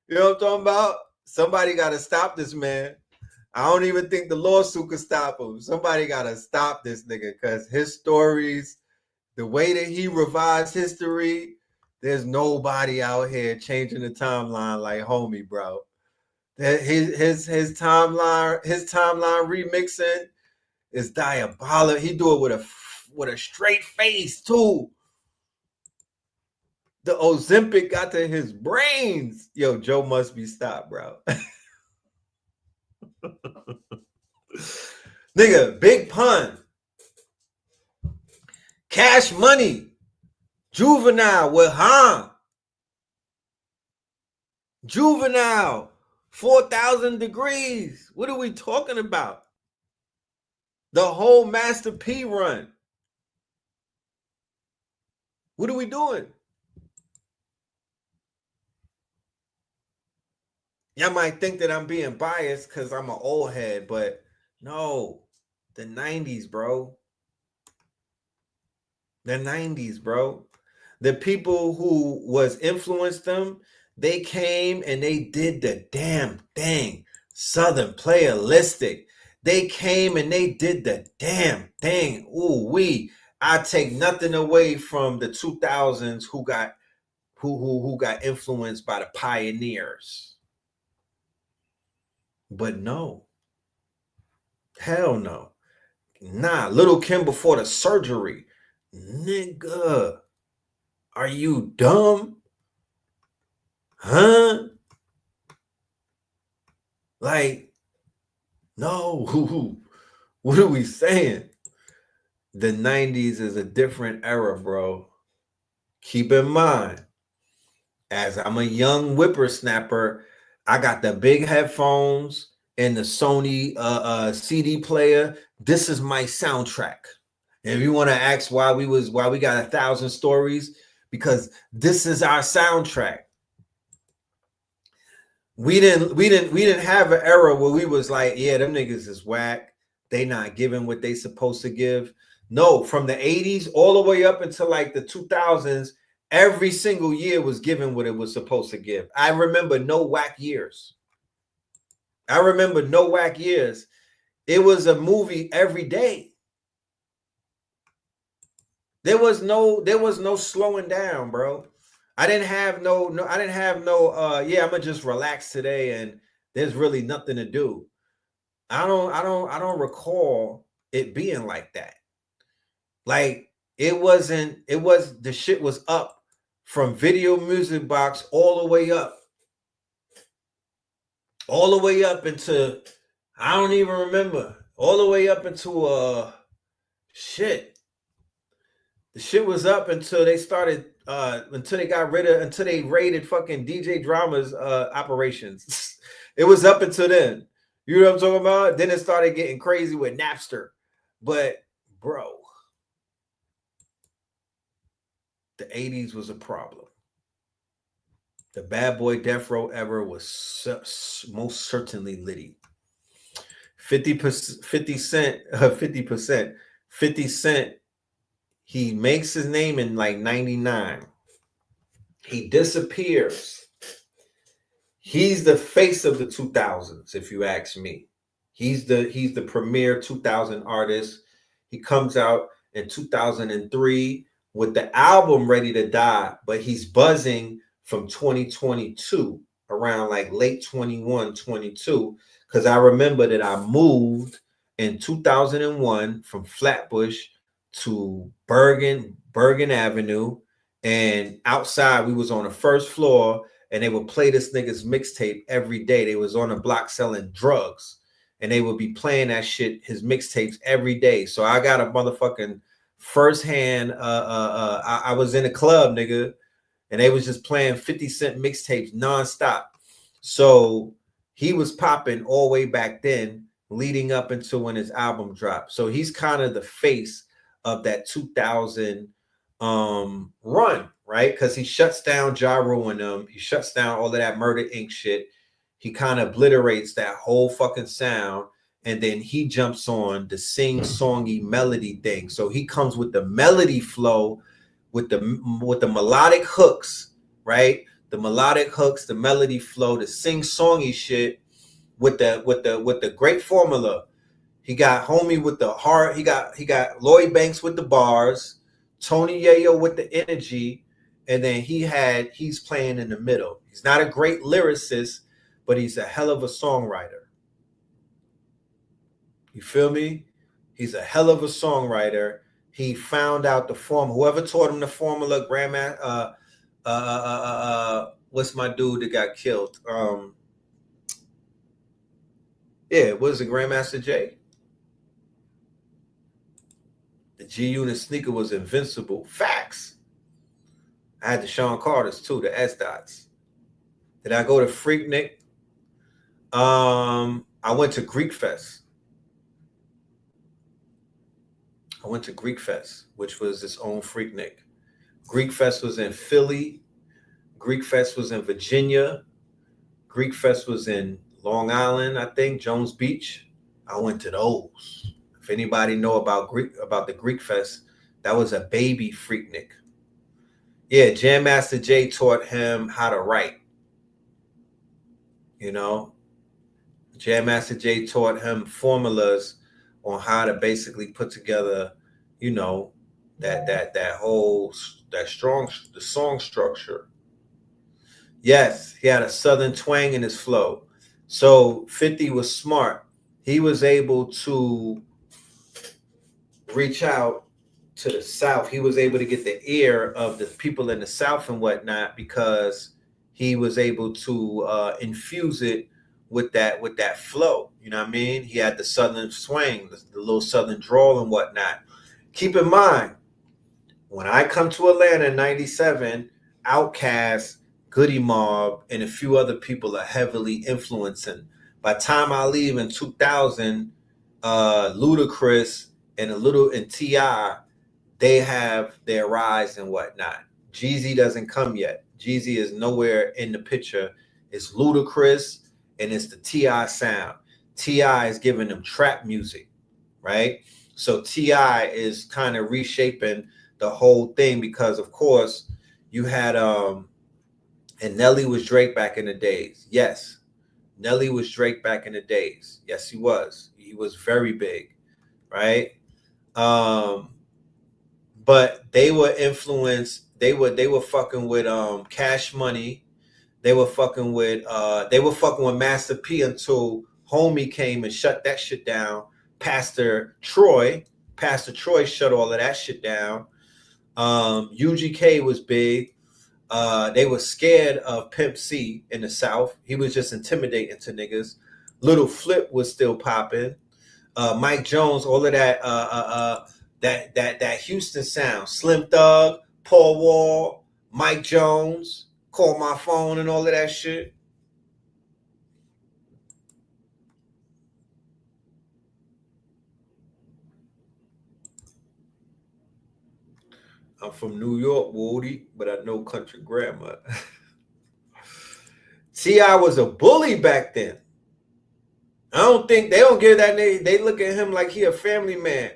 You know what I'm talking about? Somebody got to stop this man. I don't even think the lawsuit could stop him. Somebody got to stop this nigga because his stories, the way that he revised history, there's nobody out here changing the timeline like homie, bro. His timeline remixing is diabolical. He do it with a straight face too. The Ozempic got to his brains. Yo, Joe must be stopped, bro. Nigga, Big Pun. Cash Money. Juvenile with Han. Juvenile. 4,000 degrees. What are we talking about? The whole Master P run. What are we doing? Y'all might think that I'm being biased because I'm an old head, but no. The 90s, bro. The 90s, bro. The people who was influenced them, they came and they did the damn thing. Southern Playalistic. They came and they did the damn thing. Ooh, I take nothing away from the 2000s who got influenced by the pioneers. But no. Hell no. Nah, Little Kim before the surgery. Nigga. Are you dumb? Huh? Like, no. What are we saying? The 90s is a different era, bro. Keep in mind, as I'm a young whippersnapper, I got the big headphones and the Sony CD player. This is my soundtrack. And if you want to ask why we got 1,000 stories, because this is our soundtrack. We didn't have an era where we was like, yeah, them niggas is whack. They not giving what they supposed to give. No, from the 80s all the way up until like the 2000s, every single year was given what it was supposed to give. I remember no whack years. It was a movie every day. There was no slowing down, bro. I didn't have no, yeah, I'm gonna just relax today and there's really nothing to do. I don't recall it being like that. Like the shit was up from Video Music Box all the way up into, I don't even remember, all the way up into shit. The shit was up until they started, until they raided fucking DJ Drama's operations. It was up until then. You know what I'm talking about? Then it started getting crazy with Napster. But bro, the 80s was a problem. The Bad Boy Death Row era was most certainly litty. 50 Cent, he makes his name in like 99. He disappears. He's the face of the 2000s, if you ask me. He's the premier 2000 artist. He comes out in 2003 with the album Ready to Die, but he's buzzing from 2022, around like late 21, 22, because I remember that I moved in 2001 from Flatbush to Bergen Avenue, And outside, we was on the first floor, and they would play this nigga's mixtape every day. They was on the block selling drugs, and they would be playing that shit, his mixtapes every day. So I got a motherfucking firsthand. I was in a club, nigga, and they was just playing 50 Cent mixtapes nonstop. So he was popping all the way back then, leading up into when his album dropped. So he's kind of the face of that 2000 run, right? Because he shuts down Ja Rule and them. He shuts down all of that Murder Inc. shit. He kind of obliterates that whole fucking sound. And then he jumps on the sing-songy melody thing. So he comes with the melody flow, with the melodic hooks, right? The melodic hooks, the melody flow, the sing-songy shit with the great formula. He got Homie with the heart. He got Lloyd Banks with the bars, Tony Yayo with the energy, and then he's playing in the middle. He's not a great lyricist, but he's a hell of a songwriter. You feel me? He's a hell of a songwriter. He found out the form. Whoever taught him the formula, Grandma, what's my dude that got killed? Yeah, was it Grandmaster Jay? The G Unit sneaker was invincible. Facts. I had the Sean Carter's too, the S dots. Did I go to Freaknik? I went to Greek Fest. Which was its own Freaknik. Greek Fest was in Philly. Greek Fest was in Virginia. Greek Fest was in Long Island, I think, Jones Beach. I went to those. If anybody know about the Greek Fest, that was a baby Freaknik. Yeah, Jam Master Jay taught him how to write. You know, Jam Master Jay taught him formulas on how to basically put together, you know, the song structure. Yes, he had a southern twang in his flow. So 50 was smart. He was able to reach out to the South. He was able to get the ear of the people in the South and whatnot, because he was able to infuse it with that flow. You know what I mean? He had the southern swing, the little southern drawl and whatnot. Keep in mind, when I come to Atlanta in 97, Outkast, Goody Mob, and a few other people are heavily influencing. By the time I leave in 2000, Ludacris and T.I., they have their rise and whatnot. Jeezy doesn't come yet. Jeezy is nowhere in the picture. It's Ludacris and it's the T.I. sound. T.I. is giving them trap music, right? So T.I. is kind of reshaping the whole thing, because of course you had and Nelly was Drake back in the days. Yes, Nelly was Drake back in the days. Yes, he was. He was very big, right? But they were influenced. They were fucking with Cash Money. They were fucking with Master P until Homie came and shut that shit down. Pastor Troy shut all of that shit down. UGK was big. They were scared of Pimp C in the South. He was just intimidating to niggas. Little Flip was still popping. Mike Jones, all of that that Houston sound. Slim Thug, Paul Wall, Mike Jones, Call My Phone, and all of that shit. I'm from New York, Woody, but I know country grammar. T.I. was a bully back then. I don't think they don't give that name. They look at him like he a family man.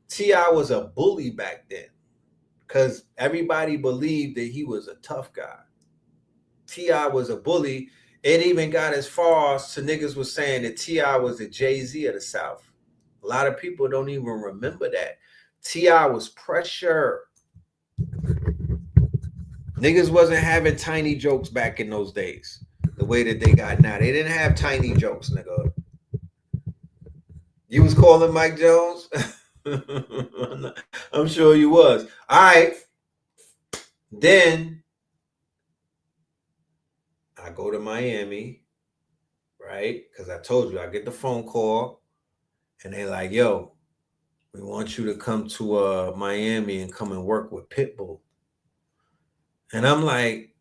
T.I. was a bully back then because everybody believed that he was a tough guy. T.I. was a bully. It even got as far as to niggas was saying that T.I. was the Jay-Z of the South. A lot of people don't even remember that. T.I. was pressure. Niggas wasn't having tiny jokes back in those days the way that they got now. They didn't have tiny jokes, nigga. You was calling Mike Jones? I'm sure you was. All right. Then I go to Miami, right? Because I told you I get the phone call and they're like, yo, we want you to come to Miami and come and work with Pitbull. And I'm like,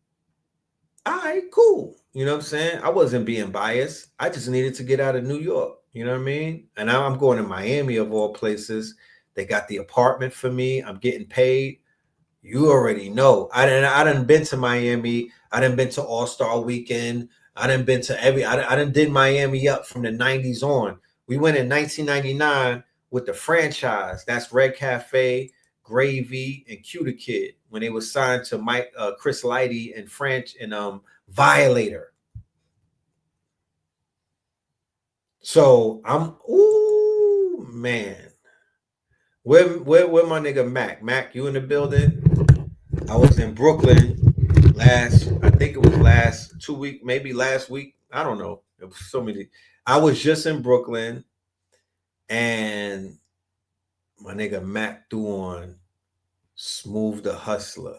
all right, cool. You know what I'm saying? I wasn't being biased. I just needed to get out of New York. You know what I mean? And now I'm going to Miami of all places. They got the apartment for me. I'm getting paid. You already know. I done been to Miami. I done been to All-Star Weekend. I done been to I done did Miami up from the 90s on. We went in 1999 with the franchise. That's Red Cafe, Gravy, and Cuda Kid when they were signed to Chris Lighty and French and Violator. So I'm ooh man. Where my nigga Mac? Mac, you in the building? I was in Brooklyn I think it was last 2 weeks, maybe last week. I don't know. It was so many. I was just in Brooklyn and my nigga Mac threw on Smooth the Hustler.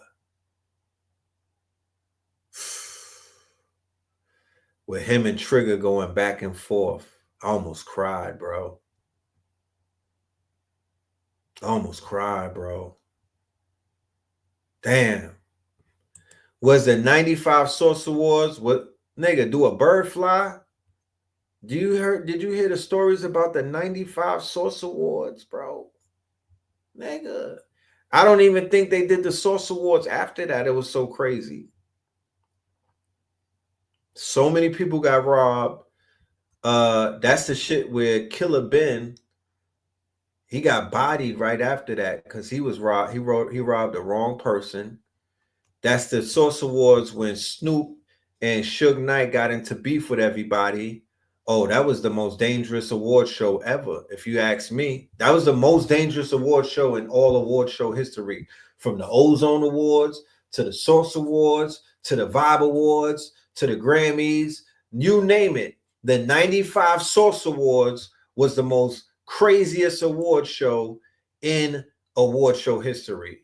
With him and Trigger going back and forth. I almost cried, bro. I almost cried, bro. Damn. Was the 95 Source Awards, what nigga, do a bird fly? Did you hear the stories about the 95 Source Awards, bro? Nigga. I don't even think they did the Source Awards after that. It was so crazy. So many people got robbed. That's the shit where Killer Ben, he got bodied right after that because he was robbed. He robbed the wrong person. That's the Source Awards when Snoop and Suge Knight got into beef with everybody. Oh, that was the most dangerous award show ever, if you ask me. That was the most dangerous award show in all award show history. From the Ozone Awards to the Source Awards to the Vibe Awards to the Grammys, you name it. The 95 Source Awards was the most craziest award show in award show history.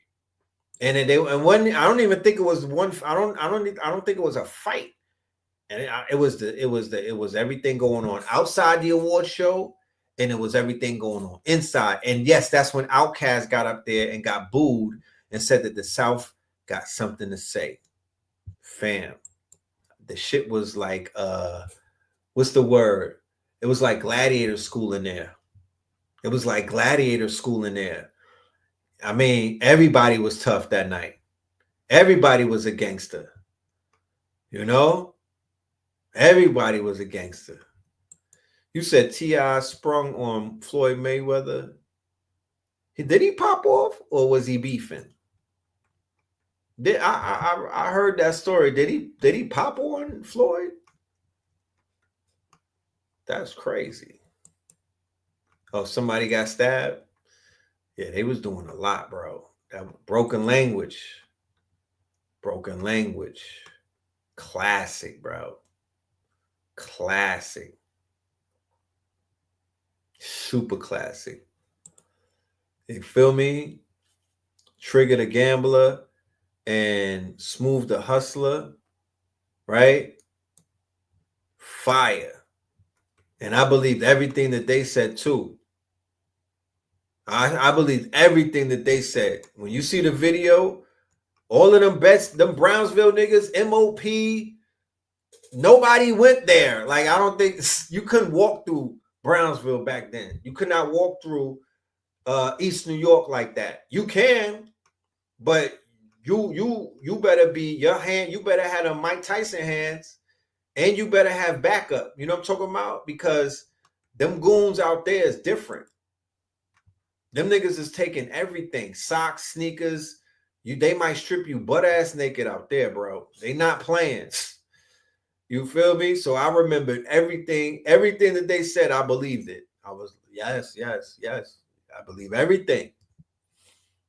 And then I don't even think it was one. I don't think it was a fight. And it was everything going on outside the award show, and it was everything going on inside. And yes, that's when Outkast got up there and got booed and said that the South got something to say. Fam, the shit was like what's the word? It was like gladiator school in there. It was like gladiator school in there. I mean, everybody was tough that night. Everybody was a gangster. You know? Everybody was a gangster. You said T.I. sprung on Floyd Mayweather. Did he pop off or was he beefing? I heard that story. Did he pop on Floyd? That's crazy. Oh, somebody got stabbed? Yeah, they was doing a lot, bro. That broken language. Broken language. Classic, bro. Classic. Super classic. You feel me? Trigger the Gambler and Smooth the Hustler, right? Fire. And I believed everything that they said too. I believed everything that they said. When you see the video, all of them bets, them Brownsville niggas, MOP, nobody went there. Like, I don't think you couldn't walk through Brownsville back then. You could not walk through East New York like that. You can, but you better be your hand. You better have a Mike Tyson hands, and you better have backup. You know what I'm talking about? Because them goons out there is different. Them niggas is taking everything, socks, sneakers. They might strip you butt ass naked out there, bro. They not playing. You feel me? So I remembered everything that they said. I believed it. I was yes. I believe everything.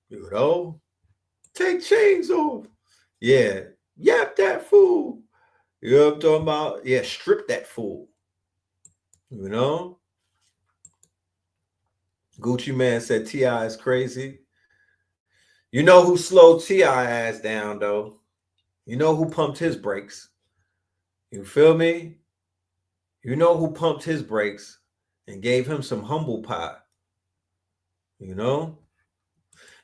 You know, take chains off. Yeah, yap that fool. You know what I'm talking about? Yeah, strip that fool. You know. Gucci Man said T.I. is crazy. You know who slowed T.I. ass down, though? You know who pumped his brakes? You feel me? You know who pumped his brakes and gave him some humble pie? You know?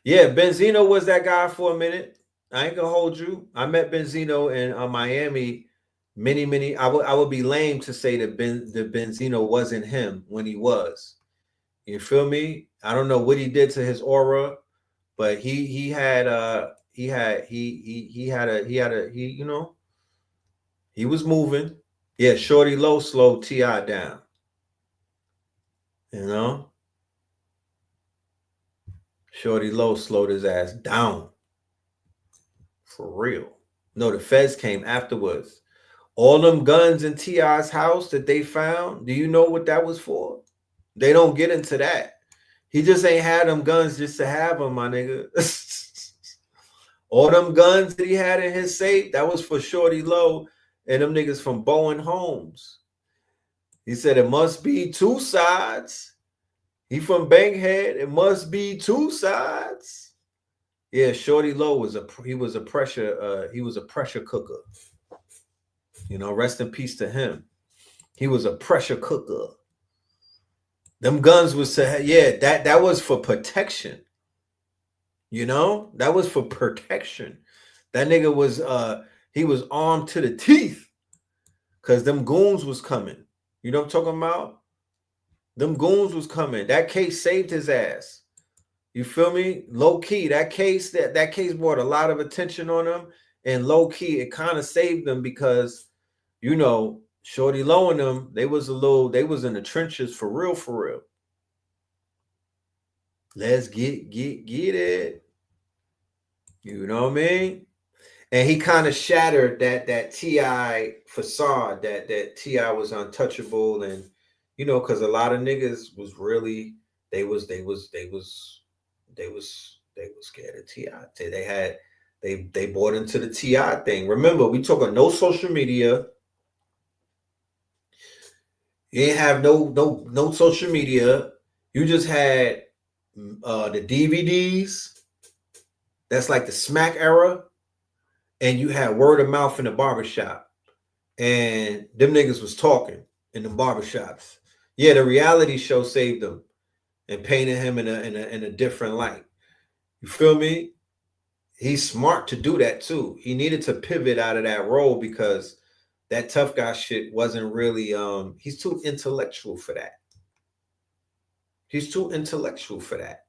Yeah, Benzino was that guy for a minute. I ain't gonna hold you. I met Benzino in Miami many. I would be lame to say that the Benzino wasn't him when he was. You feel me? I don't know what he did to his aura, but he had you know, he was moving. Yeah, Shorty Low slowed T.I. down. You know? Shorty Low slowed his ass down. For real. No, the feds came afterwards. All them guns in T.I.'s house that they found, do you know what that was for? They don't get into that. He just ain't had them guns just to have them, my nigga. All them guns that he had in his safe, that was for Shorty Low and them niggas from Bowen Homes. He said it must be two sides. He from Bankhead. It must be two sides. Yeah, Shorty Low was a pressure cooker. You know, rest in peace to him. He was a pressure cooker. Them guns was that was for protection. You know, that was for protection. That nigga was he was armed to the teeth because them goons was coming. You know what I'm talking about? Them goons was coming. That case saved his ass. You feel me? Low key, that case brought a lot of attention on him, and low key, it kind of saved them because, you know, Shorty Low and them, they was in the trenches for real. Let's get it. You know what I mean? And he kind of shattered that T.I. facade that T.I. was untouchable, and you know, because a lot of niggas was really they was scared of T.I. They bought into the T.I. thing. Remember, we talking no social media. You didn't have no social media. You just had the DVDs. That's like the smack era. And you had word of mouth in the barbershop. And them niggas was talking in the barbershops. Yeah, the reality show saved him and painted him in a different light. You feel me? He's smart to do that too. He needed to pivot out of that role because that tough guy shit wasn't really he's too intellectual for that. He's too intellectual for that.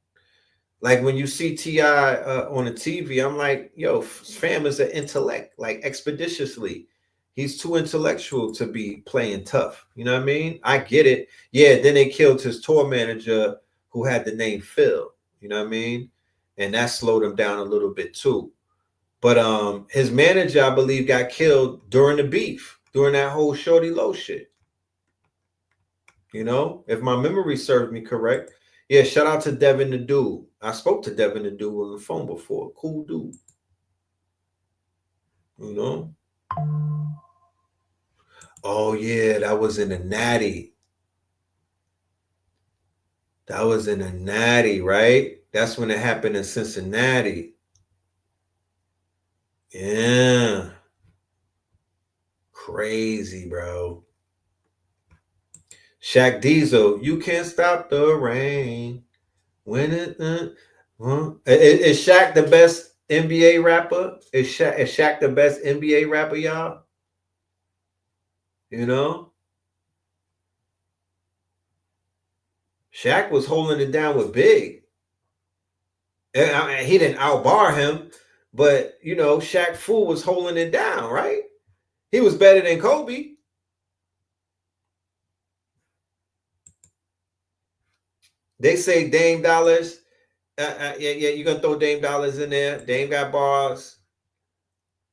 Like when you see T.I. On the TV, I'm like, yo, fam is an intellect, like expeditiously. He's too intellectual to be playing tough. You know what I mean? I get it. Yeah, then they killed his tour manager who had the name Phil. You know what I mean? And that slowed him down a little bit too. But his manager, I believe, got killed during the beef, during that whole Shorty Low shit. You know, if my memory serves me correct. Yeah, shout out to Devin the Dude. I spoke to Devin the Dude on the phone before. Cool dude. You know? Oh, yeah, that was in a Natty. That was in a Natty, right? That's when it happened in Cincinnati. Yeah. Crazy, bro. Shaq Diesel, you can't stop the rain. When is Shaq the best NBA rapper? Is Shaq the best NBA rapper, y'all? You know? Shaq was holding it down with Big. And I mean, he didn't outbar him, but you know, Shaq Fu was holding it down, right? He was better than Kobe. They say Dame Dollars. Yeah, you're gonna throw Dame Dollars in there. Dame got bars.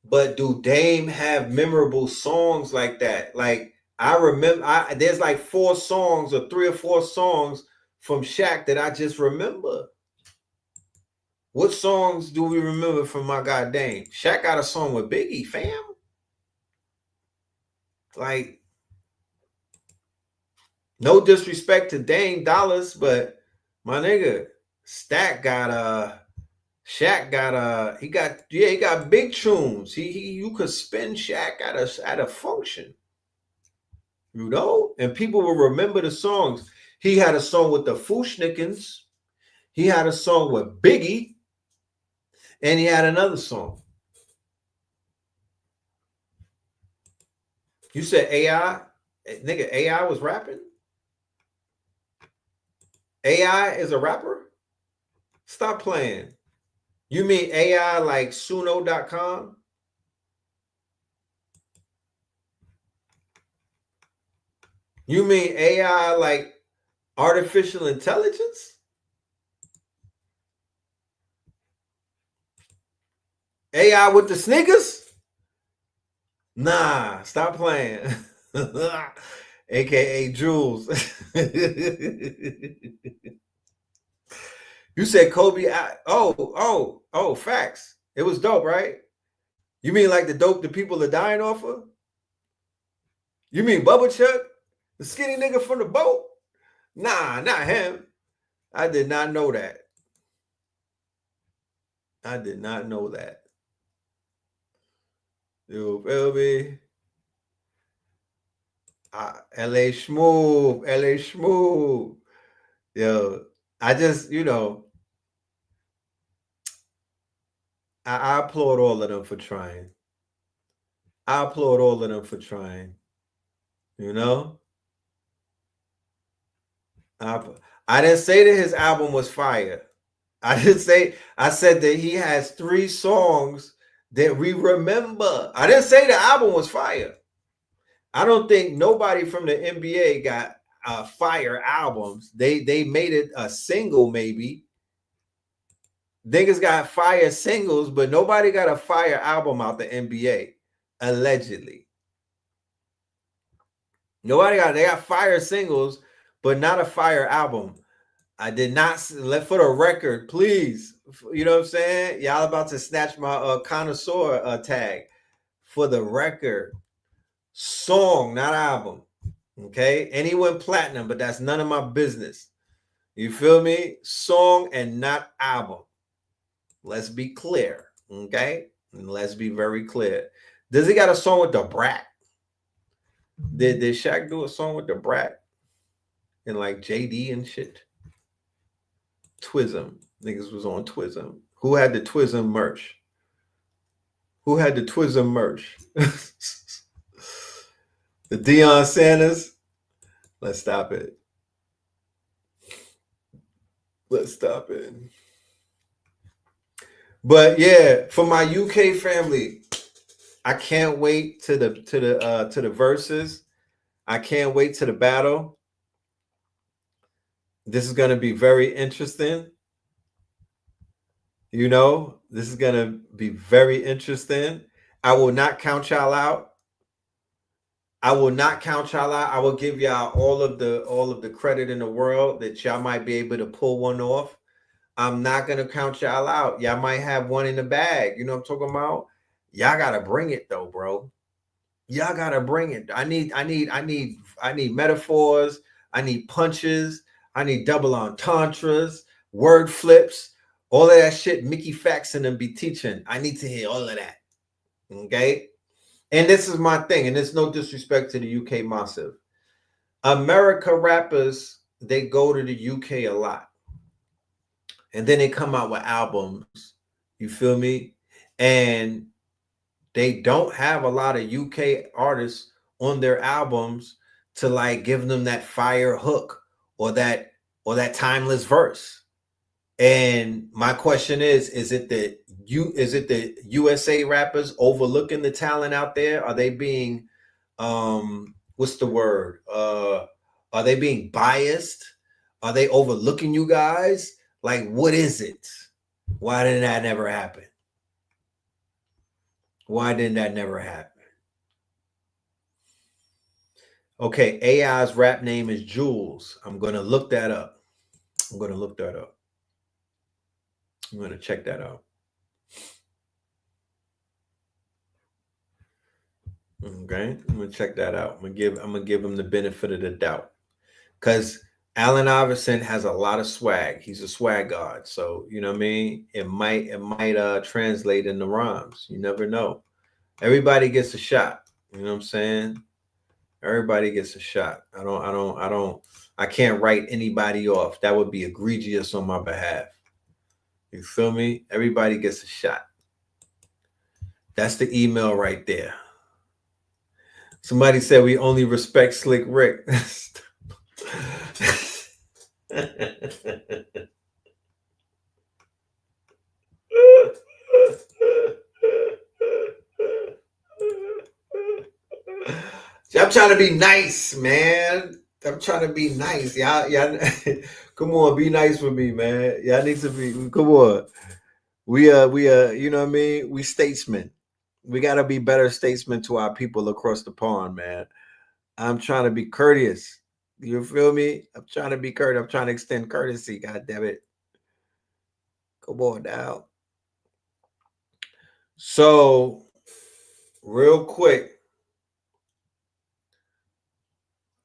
But do Dame have memorable songs like that? Like I remember, there's like 4 songs or 3 or 4 songs from Shaq that I just remember. What songs do we remember from my guy Dame? Shaq got a song with Biggie, fam. Like, no disrespect to Dame Dollars, but my nigga, Shaq got Shaq got he got big tunes. He you could spin Shaq at a function, you know, and people will remember the songs. He had a song with the Fushnikins. He had a song with Biggie, and he had another song. You said AI, nigga. AI was rapping. AI is a rapper. Stop playing. You mean AI like Suno.com? You mean AI like artificial intelligence? AI with the sneakers? Nah, stop playing. AKA Jules. You said Kobe. Oh, facts. It was dope, right? You mean like the dope the people are dying off of? You mean Bubba Chuck? The skinny nigga from the boat? Nah, not him. I did not know that. I did not know that. You feel me? LA Schmoove, LA Schmoove. Yo, I just, you know, I applaud all of them for trying. I applaud all of them for trying. You know? I didn't say that his album was fire. I didn't say, I said that he has 3 songs that we remember. I didn't say the album was fire. I don't think nobody from the NBA got fire albums. They made it a single, maybe. Niggas got fire singles, but nobody got a fire album out the NBA, allegedly. They got fire singles, but not a fire album. I did not, for the record, please. You know what I'm saying? Y'all about to snatch my connoisseur tag. For the record, song, not album. Okay? And he went platinum, but that's none of my business. You feel me? Song and not album. Let's be clear. Okay? And let's be very clear. Does he got a song with the Brat? Did Shaq do a song with the Brat? And like JD and shit? Twism. Niggas was on Twism. Who had the Twism merch? Who had the Twism merch? The Deion Sanders? Let's stop it. Let's stop it. But yeah, for my UK family, I can't wait to the verses. I can't wait to the battle. This is going to be very interesting. You know, this is going to be very interesting. I will not count y'all out. I will not count y'all out. I will give y'all all of the credit in the world that y'all might be able to pull one off. I'm not going to count y'all out. Y'all might have one in the bag. You know what I'm talking about? Y'all got to bring it though, bro. Y'all got to bring it. I need metaphors. I need punches. I need double entendres, word flips, all of that shit Mickey Faxon and be teaching. I need to hear all of that. Okay? And this is my thing, and it's no disrespect to the UK massive. America rappers, they go to the UK a lot. And then they come out with albums. You feel me? And they don't have a lot of UK artists on their albums to like give them that fire hook or that timeless verse. And my question is it the USA rappers overlooking the talent out there? Are they being what's the word? Are they being biased? Are they overlooking you guys? Like, what is it? Why didn't that never happen? Why didn't that never happen? Okay, AI's rap name is Jules. I'm going to look that up. I'm going to check that out. Okay, I'm going to check that out. I'm going to give him the benefit of the doubt. Because Allen Iverson has a lot of swag. He's a swag god. So, you know what I mean? It might translate into rhymes. You never know. Everybody gets a shot. You know what I'm saying? Everybody gets a shot. I can't write anybody off. That would be egregious on my behalf. You feel me? Everybody gets a shot. That's the email right there. Somebody said we only respect Slick Rick. I'm trying to be nice, man. I'm trying to be nice. Y'all, come on, be nice with me, man. Y'all need to be. Come on. You know what I mean? We statesmen. We gotta be better statesmen to our people across the pond, man. I'm trying to be courteous. You feel me? I'm trying to be courteous. I'm trying to extend courtesy. God damn it. Come on now. So, real quick,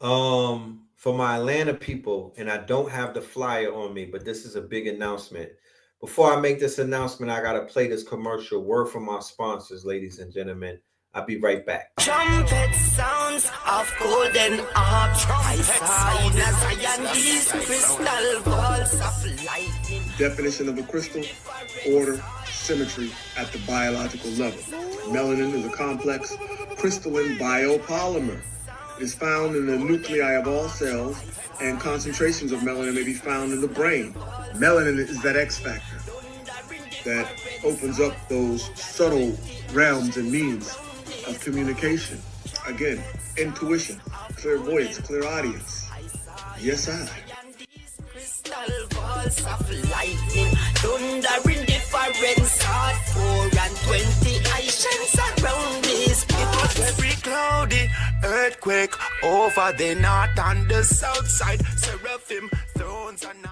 for my Atlanta people, and I don't have the flyer on me, but this is a big announcement. Before I make this announcement, I gotta play this commercial. Word from our sponsors, ladies and gentlemen. I'll be right back. Trumpet sounds of golden harps. I saw in a Zion these crystal balls of lightning. Definition of a crystal: order, symmetry at the biological level. Melanin is a complex crystalline biopolymer. It is found in the nuclei of all cells, and concentrations of melanin may be found in the brain. Melanin is that X factor that opens up those subtle realms and means of communication. Again, intuition, clairvoyance, clairaudience. Yes, I. Crystal balls of lightning, thunder in different sort, 4 and 20 I shines around this. It was very cloudy, earthquake over the north and the south side, seraphim thrones and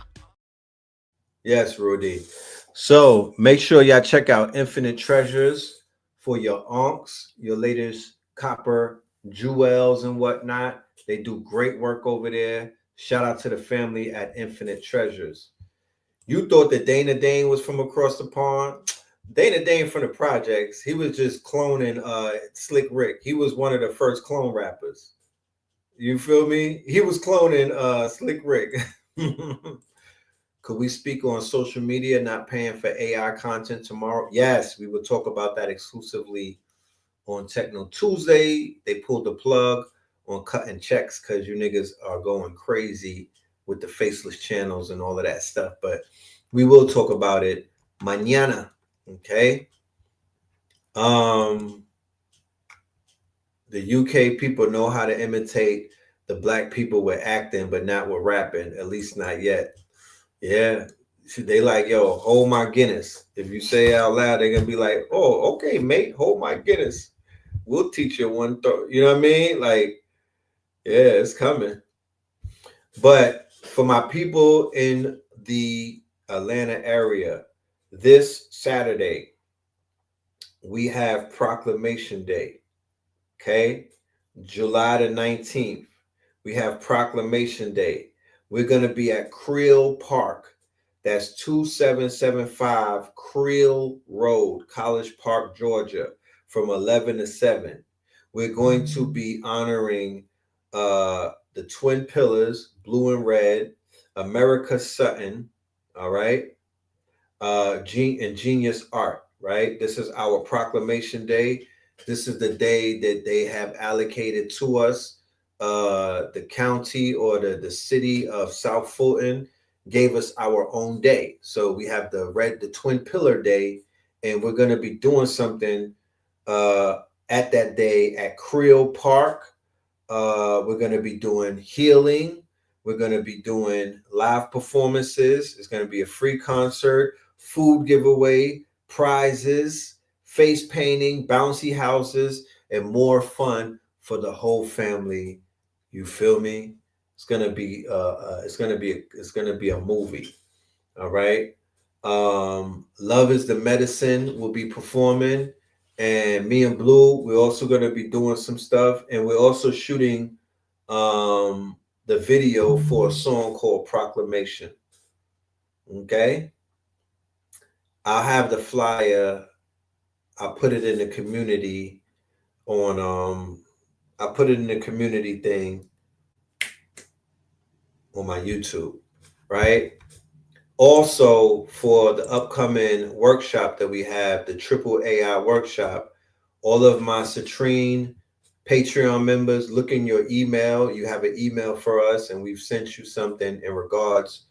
Yes, Rudy. So make sure y'all check out Infinite Treasures for your onks, your latest copper jewels and whatnot. They do great work over there. Shout out to the family at Infinite Treasures. You thought that Dana Dane was from across the pond? Dana Dane from the projects. He was just cloning Slick Rick. He was one of the first clone rappers. You feel me? He was cloning Slick Rick. Could we speak on social media not paying for AI content tomorrow? Yes, we will talk about that exclusively on Techno Tuesday. They pulled the plug on cutting checks because you niggas are going crazy with the faceless channels and all of that stuff. But we will talk about it mañana. Okay. The UK people know how to imitate the black people with acting, but not with rapping, at least not yet. Yeah. They like, yo, hold my Guinness. If you say it out loud, they're gonna be like, oh, okay, mate, hold my Guinness. We'll teach you one thought. You know what I mean? Like, yeah, it's coming. But for my people in the Atlanta area, this Saturday, we have Proclamation Day. Okay. July the 19th, we have Proclamation Day. We're going to be at Creel Park. That's 2775 Creel Road, College Park, Georgia, from 11 to 7. We're going to be honoring the Twin Pillars, Blue and Red, America Sutton, all right, and Genius Art, right? This is our Proclamation Day. This is the day that they have allocated to us. The county or the city of South Fulton gave us our own day. So we have the Twin Pillar Day, and we're going to be doing something at that day at Creel Park. We're going to be doing healing. We're going to be doing live performances. It's going to be a free concert, food giveaway, prizes, face painting, bouncy houses, and more fun for the whole family. You feel me? It's gonna be a movie. All right. Love is the Medicine will be performing, and me and Blue, we're also gonna be doing some stuff, and we're also shooting the video for a song called Proclamation. Okay. I'll have the flyer. I'll put it in the community on I put it in the community thing on my YouTube, right? Also, for the upcoming workshop that we have, the Triple AI workshop, all of my Citrine Patreon members, look in your email. You have an email for us, and we've sent you something in regards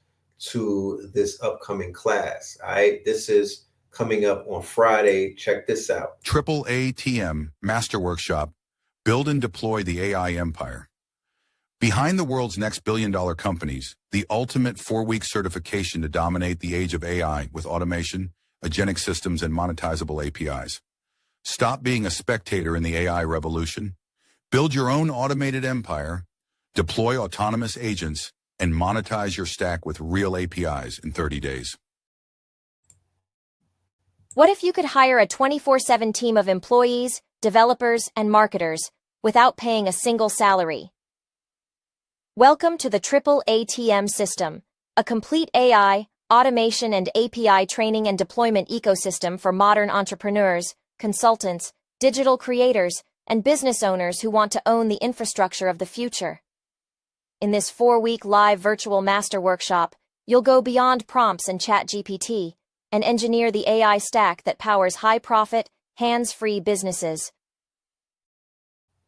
to this upcoming class. All right, this is coming up on Friday. Check this out. Triple ATM Master Workshop, Build and Deploy the AI Empire. Behind the world's next billion-dollar companies, the ultimate 4-week certification to dominate the age of AI with automation, agentic systems, and monetizable APIs. Stop being a spectator in the AI revolution. Build your own automated empire, deploy autonomous agents, and monetize your stack with real APIs in 30 days. What if you could hire a 24/7 team of employees, developers, and marketers without paying a single salary? Welcome to the Triple ATM system, a complete AI, automation, and API training and deployment ecosystem for modern entrepreneurs, consultants, digital creators, and business owners who want to own the infrastructure of the future. In this 4-week live virtual master workshop, you'll go beyond prompts and ChatGPT and engineer the AI stack that powers high-profit, hands-free businesses.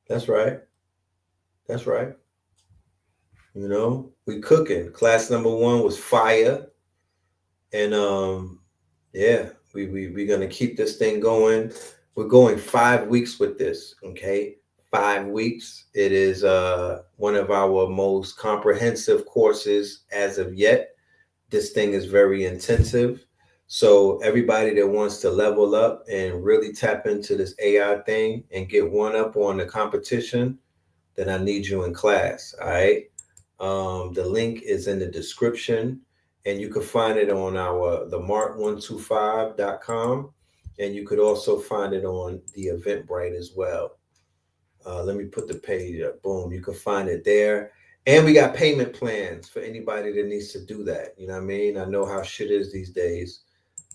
That's right. That's right. You know, we cooking. Class number 1 was fire. And yeah, we're gonna keep this thing going. We're going 5 weeks with this, okay? 5 weeks. It is one of our most comprehensive courses as of yet. This thing is very intensive. So everybody that wants to level up and really tap into this AI thing and get one up on the competition, then I need you in class, all right? The link is in the description, and you can find it on our themart125.com, and you could also find it on the Eventbrite as well. Let me put the page up. Boom, you can find it there. And we got payment plans for anybody that needs to do that. You know what I mean? I know how shit is these days.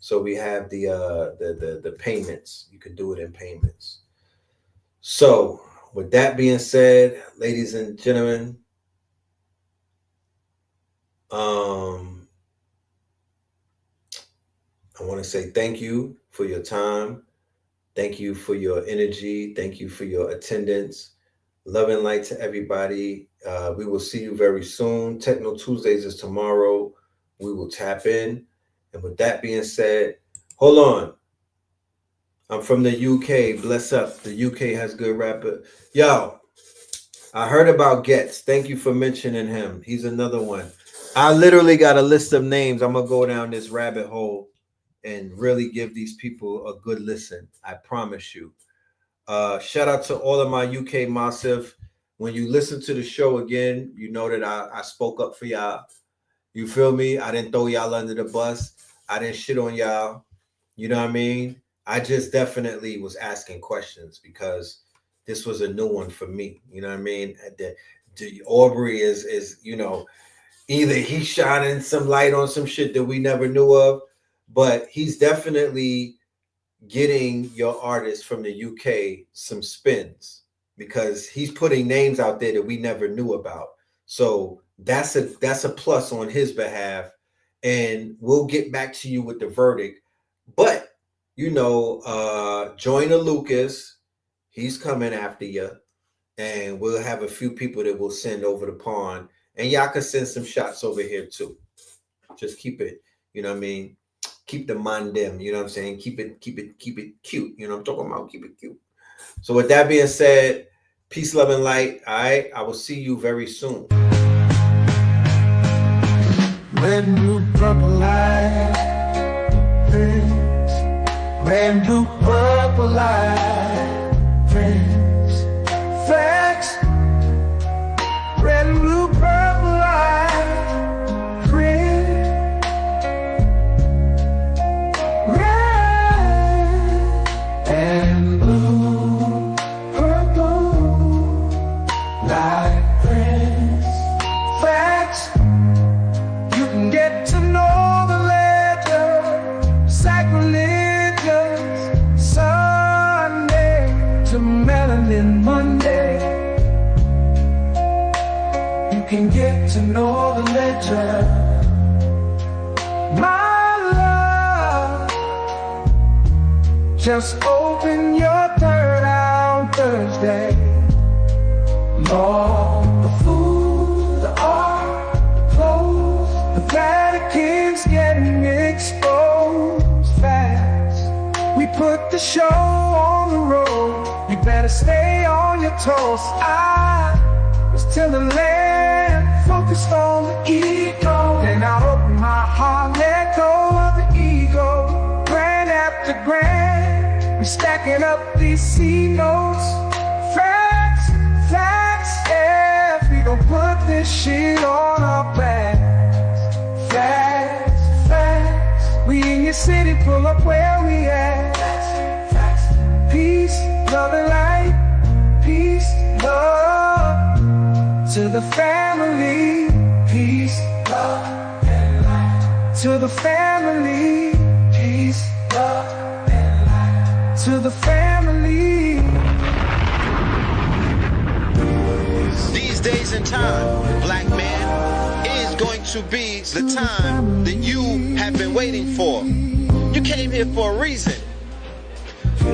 So we have the payments. You could do it in payments. So with that being said, ladies and gentlemen, I want to say thank you for your time. Thank you for your energy. Thank you for your attendance. Love and light to everybody. We will see you very soon. Techno Tuesdays is tomorrow. We will tap in. And with that being said, hold on. I'm from the UK. Bless up. The UK has good rapper. Yo, I heard about Getz. Thank you for mentioning him. He's another one. I literally got a list of names. I'm going to go down this rabbit hole and really give these people a good listen. I promise you. Shout out to all of my UK massive. When you listen to the show again, you know that I spoke up for y'all. You feel me? I didn't throw y'all under the bus. I didn't shit on y'all. You know what I mean? I just definitely was asking questions because this was a new one for me. You know what I mean? The Aubrey is, you know, either he's shining some light on some shit that we never knew of, but he's definitely getting your artists from the UK some spins because he's putting names out there that we never knew about. So that's a plus on his behalf, and we'll get back to you with the verdict. But you know, Joyner Lucas, he's coming after you, and we'll have a few people that we'll send over the pond, and y'all can send some shots over here too. Just keep it, you know what I mean? Keep the mandem, you know what I'm saying? Keep it cute. You know what I'm talking about? Keep it cute. So with that being said, peace, love, and light. All right. I will see you very soon. Red, blue, purple light, friends. Red, blue, purple light, friends. Facts. Red, blue, purple light, friends. Red and blue, purple light, friends. can get to know the legend. My love, just open your third on Thursday. Lord, the food, the art, the clothes, the Vatican's getting exposed fast. We put the show on the road. You better stay on your toes. I was till the land, focused on the ego. Then I open my heart, let go of the ego. Grand after grand, we're stacking up these C notes. Facts, facts, yeah. We gon' put this shit on our backs. Facts, facts. We in your city, pull up where we at. Peace, love and light. Peace, love to the family. Peace, love and light to the family. Peace, love and light to the family. These days and time, black man, is going to be the time that you have been waiting for. You came here for a reason.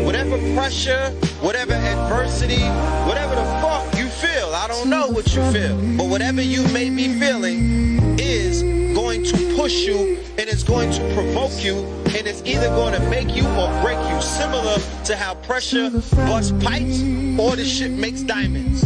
Whatever pressure, whatever adversity, whatever the fuck you feel, I don't know what you feel, but whatever you may be feeling is going to push you, and it's going to provoke you, and it's either going to make you or break you, similar to how pressure busts pipes or the shit makes diamonds.